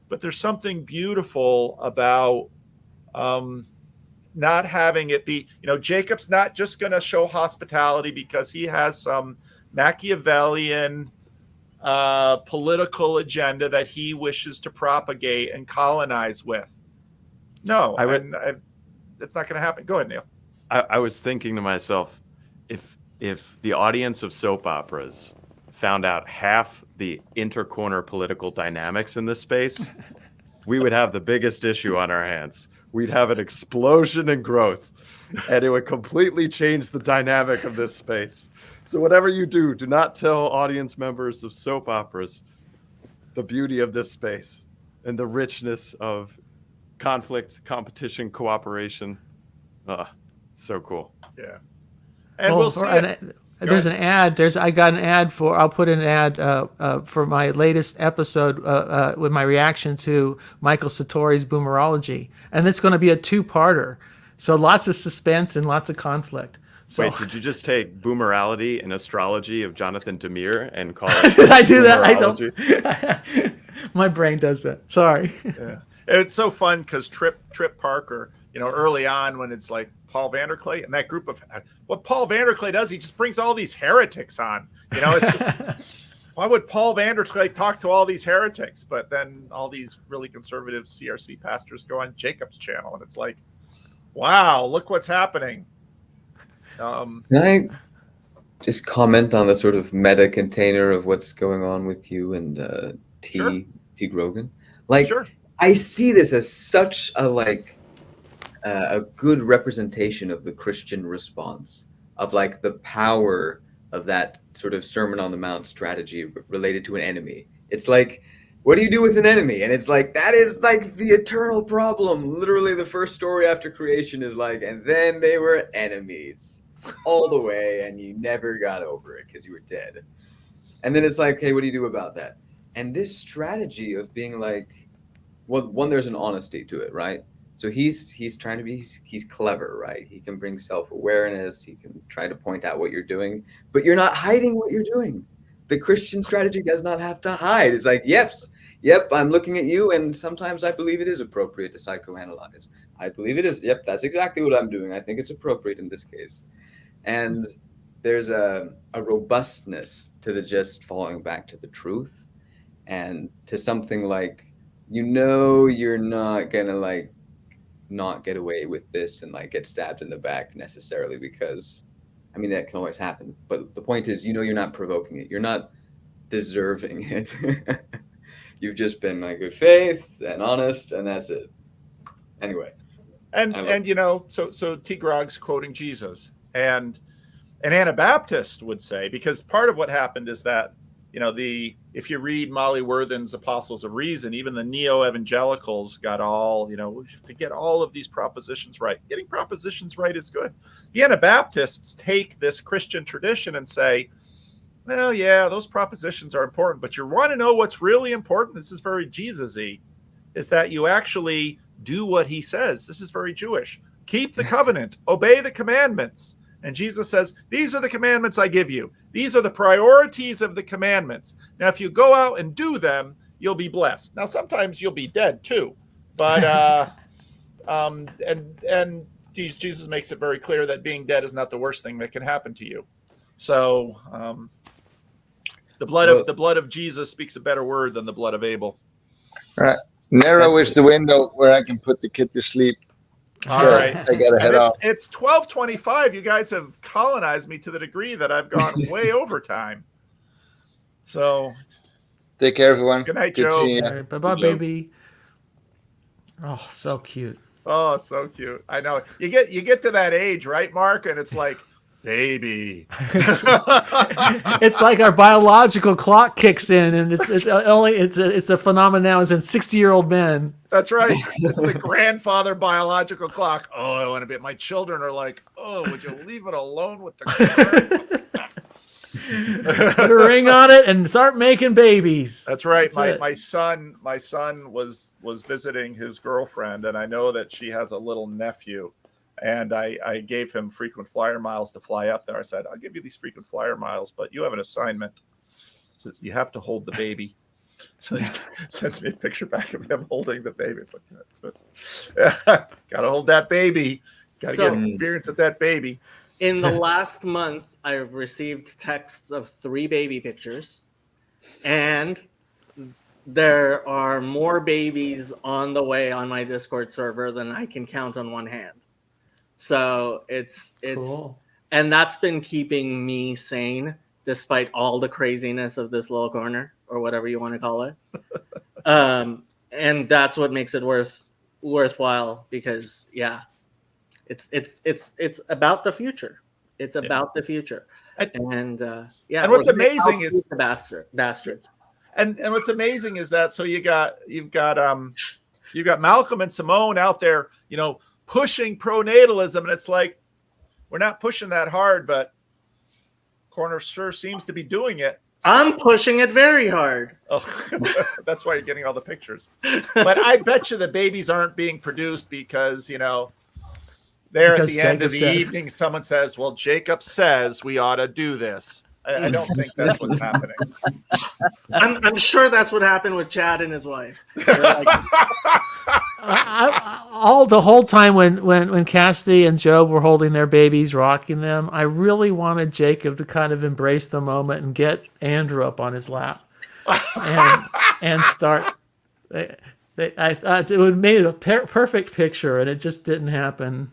But there's something beautiful about not having it be, Jacob's not just going to show hospitality because he has some Machiavellian political agenda that he wishes to propagate and colonize with. No, it's not going to happen. Go ahead, Neil. I was thinking to myself, if the audience of soap operas found out half the intercorner political dynamics in this space, we would have the biggest issue on our hands. We'd have an explosion in growth, and it would completely change the dynamic of this space. So whatever you do not tell audience members of soap operas the beauty of this space and the richness of conflict, competition, cooperation. It's so cool. Yeah. And we'll see it. There's an ad. I got an ad for. I'll put an ad for my latest episode with my reaction to Michael Satori's Boomerology, and it's going to be a two-parter. So lots of suspense and lots of conflict. So, wait, did you just take Boomerality and Astrology of Jonathan Demir and call it? Did I do that? I don't. My brain does that. Sorry. Yeah. It's so fun because Trip Parker, early on when it's like Paul Vanderklay and that group of what Paul Vanderklay does, he just brings all these heretics on. It's just why would Paul Vanderklay talk to all these heretics? But then all these really conservative CRC pastors go on Jacob's channel, and it's like, wow, look what's happening. Can I just comment on the sort of meta container of what's going on with you and T Grogan? Like, sure. I see this as such a good representation of the Christian response, of like the power of that sort of Sermon on the Mount strategy related to an enemy. It's like, what do you do with an enemy? And it's like, that is like the eternal problem. Literally the first story after creation is like, and then they were enemies all the way, and you never got over it because you were dead. And then it's like, hey, what do you do about that? And this strategy of being like, well, one, there's an honesty to it, right? So he's trying to be, he's clever, right? He can bring self-awareness. He can try to point out what you're doing, but you're not hiding what you're doing. The Christian strategy does not have to hide. It's like, yep, I'm looking at you, and sometimes I believe it is appropriate to psychoanalyze. I believe it is. Yep, that's exactly what I'm doing. I think it's appropriate in this case. And there's a robustness to the just falling back to the truth and to something like, you're not gonna like not get away with this and like get stabbed in the back necessarily, because I mean that can always happen, but the point is, you're not provoking it, you're not deserving it. You've just been like good faith and honest, and that's it. Anyway, and so T Grog's quoting Jesus, and an Anabaptist would say, because part of what happened is that if you read Molly Worthen's Apostles of Reason, even the neo-evangelicals got all, to get all of these propositions right. Getting propositions right is good. The Anabaptists take this Christian tradition and say, well, yeah, those propositions are important, but you want to know what's really important? This is very Jesus-y, is that you actually do what he says. This is very Jewish. Keep the covenant, obey the commandments. And Jesus says, these are the commandments I give you. These are the priorities of the commandments. Now, if you go out and do them, you'll be blessed. Now, sometimes you'll be dead too. But, and Jesus makes it very clear that being dead is not the worst thing that can happen to you. So the blood of Jesus speaks a better word than the blood of Abel. Right. Narrow is the window where I can put the kid to sleep. All right. I gotta head off. It's 12:25. You guys have colonized me to the degree that I've gone way over time. So take care, everyone. Good night, Joe. Right, bye-bye, baby. Oh, so cute. Oh, so cute. I know. You get to that age, right, Mark? And it's like, baby. It's like our biological clock kicks in, and it's a phenomenon now. It's in 60-year-old men. That's right. It's the grandfather biological clock. Oh, I want to be. My children are like, oh, would you leave it alone with the put a ring on it and start making babies. That's right. My son was visiting his girlfriend, and I know that she has a little nephew. And I gave him frequent flyer miles to fly up there. I said, I'll give you these frequent flyer miles, but you have an assignment. So you have to hold the baby. So he sends me a picture back of him holding the baby. It's like, gotta hold that baby. Gotta get experience with that baby. In the last month, I've received texts of 3 baby pictures, and there are more babies on the way on my Discord server than I can count on one hand. So it's cool. And that's been keeping me sane despite all the craziness of this little corner, or whatever you want to call it. And that's what makes it worthwhile, because it's about the future. It's about the future. And what's amazing is the bastards. And what's amazing is that you've got Malcolm and Simone out there, pushing pronatalism, and it's like, we're not pushing that hard, but Corner sure seems to be doing it. I'm pushing it very hard. Oh, that's why you're getting all the pictures. But I bet you the babies aren't being produced because, at the end of the evening, someone says, well, Jacob says we ought to do this. I don't think that's what's happening. I'm sure that's what happened with Chad and his wife. All the whole time when Cassidy and Job were holding their babies, rocking them, I really wanted Jacob to kind of embrace the moment and get Andrew up on his lap and start. I thought it would have made a perfect picture, and it just didn't happen.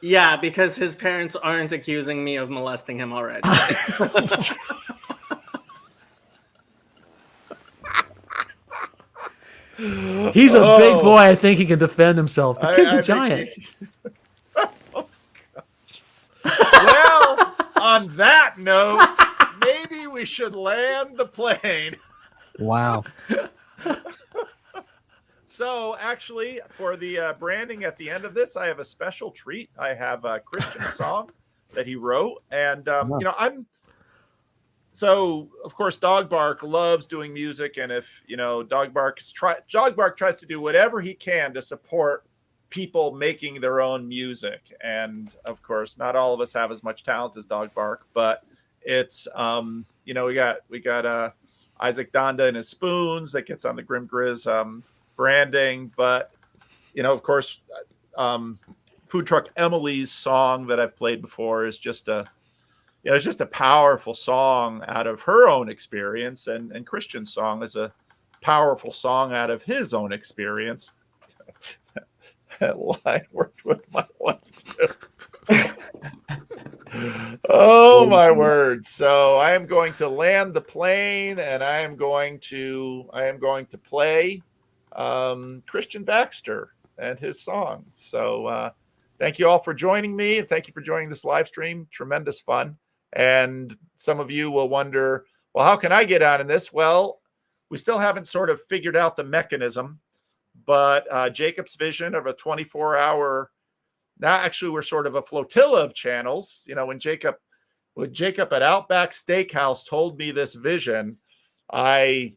Yeah, because his parents aren't accusing me of molesting him already. He's a big boy. I think he can defend himself. The kid's a giant. Oh, well, on that note, maybe we should land the plane. Wow. So actually, for the branding at the end of this, I have a special treat. I have a Christian song that he wrote. And, so of course, Dog Bark loves doing music. And if, Dog Bark tries to do whatever he can to support people making their own music. And of course, not all of us have as much talent as Dog Bark, but it's, we got Isaac Donda and his spoons that gets on the Grim Grizz branding. But, of course, Food Truck Emily's song that I've played before is just it's just a powerful song out of her own experience, and Christian's song is a powerful song out of his own experience. That line worked with my wife too. Oh my word. So I am going to land the plane, and I am going to play Christian Baxter and his song. So thank you all for joining me, and thank you for joining this live stream. Tremendous fun. And some of you will wonder, well, how can I get on in this? Well, we still haven't sort of figured out the mechanism, but Jacob's vision of a 24-hour, now actually we're sort of a flotilla of channels. When Jacob at Outback Steakhouse told me this vision, I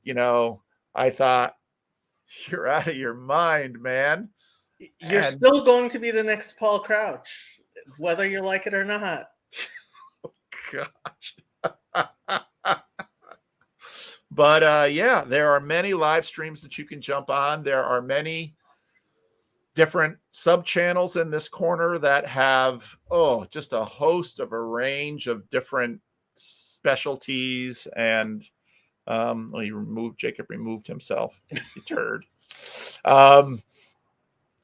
thought, you're out of your mind, man. You're still going to be the next Paul Crouch, whether you like it or not. Gosh. But there are many live streams that you can jump on. There are many different sub channels in this corner that have just a host of a range of different specialties. And Jacob removed himself. He turd.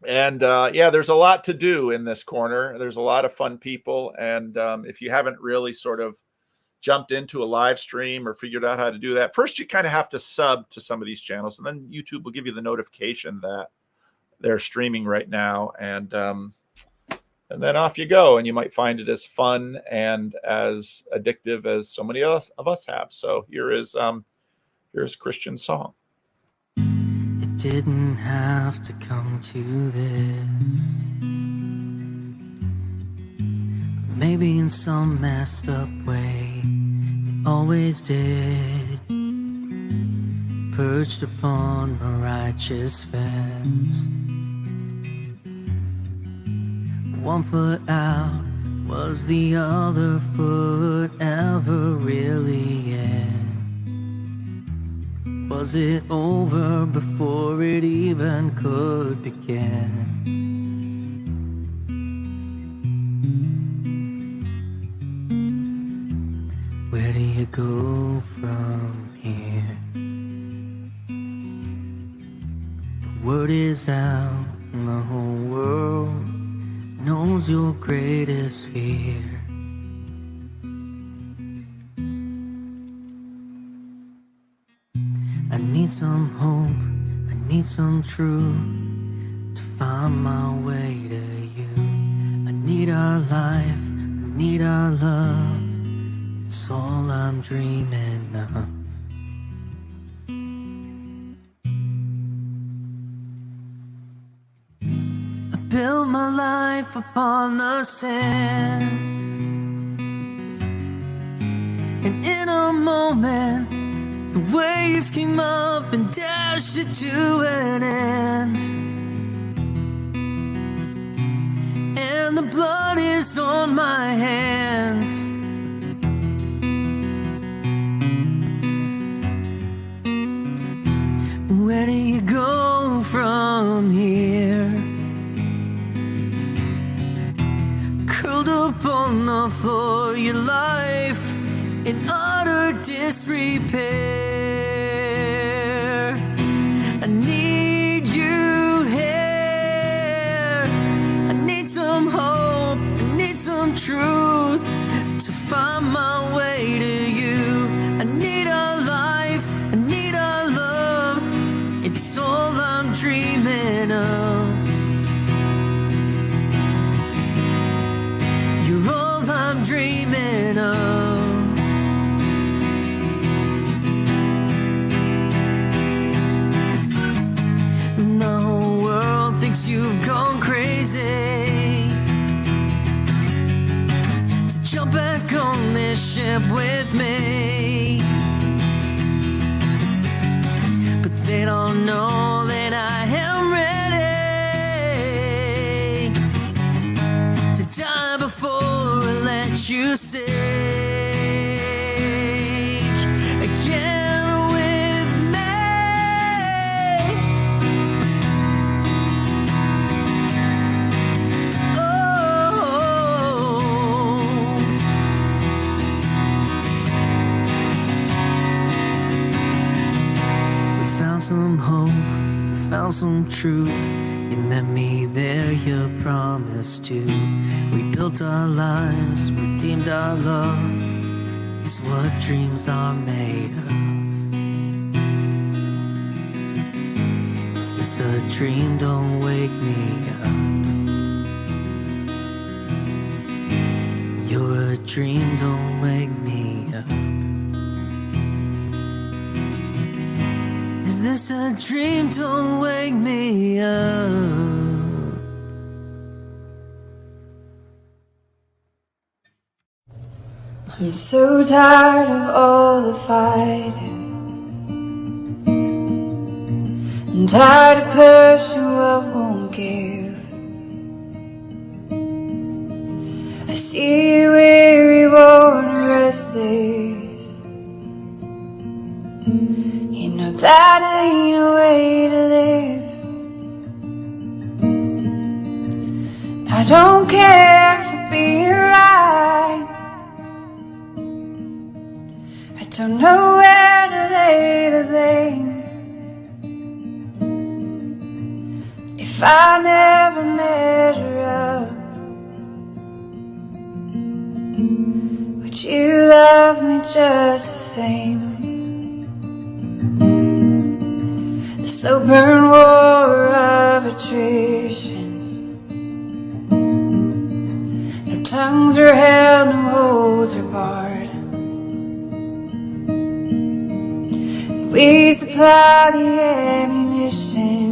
There's a lot to do in this corner. There's a lot of fun people. And if you haven't really sort of jumped into a live stream or figured out how to do that, first you kind of have to sub to some of these channels, and then YouTube will give you the notification that they're streaming right now. And then off you go, and you might find it as fun and as addictive as so many of us have. So here's Christian's song. It didn't have to come to this. But maybe in some messed up way, it always did. Perched upon a righteous fence. One foot out, was the other foot ever really in? Was it over before it even could begin? Where do you go from here? The word is out, and the whole world knows your greatest fear. I need some hope, I need some truth to find my way to you. I need our life, I need our love. It's all I'm dreaming of. I built my life upon the sand, and in a moment the waves came up and dashed it to an end. And the blood is on my hands, curled up on the floor, your life in utter disrepair. I need you here. I need some hope, I need some truth to find my way to you. I need a life, I need a love. It's all I'm dreaming of. You're all I'm dreaming of. And the whole world thinks you've gone crazy to jump back on this ship with me. But they don't know that I am ready to die before I let you sink again with me. Oh, we found some hope, we found some truth. You met me there, you promised to. We built our lives, redeemed our love. Is what dreams are made of. Is this a dream? Don't wake me up. You're a dream, don't wake me up. Is this a dream? Don't wake me up. I'm so tired of all the fighting. I'm tired of pushing what won't give. I see you weary, worn, and restless. You know that ain't a way to live. I don't care for being right. I don't know where to lay the blame. If I never measure up, would you love me just the same? The slow burn war of attrition. No tongues are held, no holds are barred. We supply the ammunition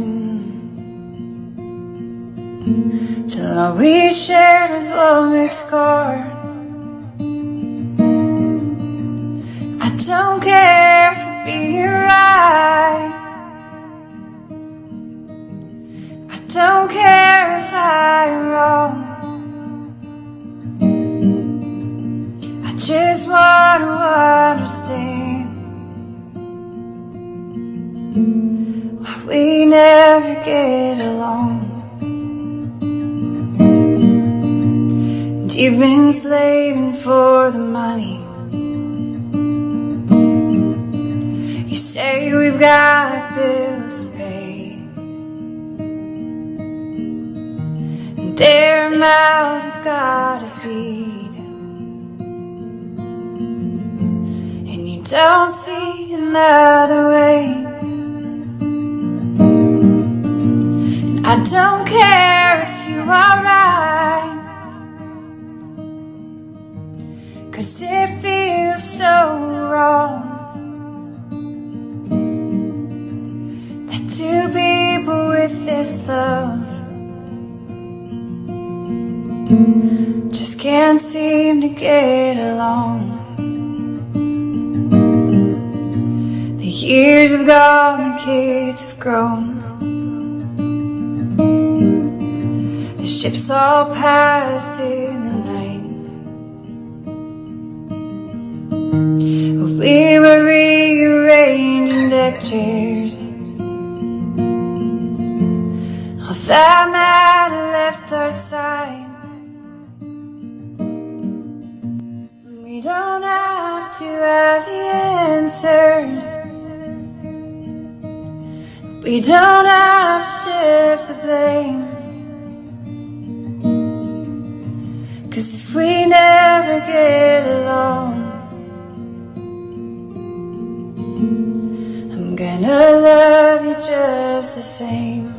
till all we share is one big scar. I don't care for being right. I don't care if I'm wrong. I just want to understand why we never get along. And you've been slaving for the money. You say we've got bills to pay, and there are mouths we've got to feed, and you don't see another way. And I don't care if you are right, 'cause it feels so wrong that two people with this love just can't seem to get along. The years have gone, the kids have grown, the ships all passed in the night. We were rearranging deck chairs. All that matter left our side. have to have the answers. We don't have to shift the blame. 'Cause if we never get along, I'm gonna love you just the same.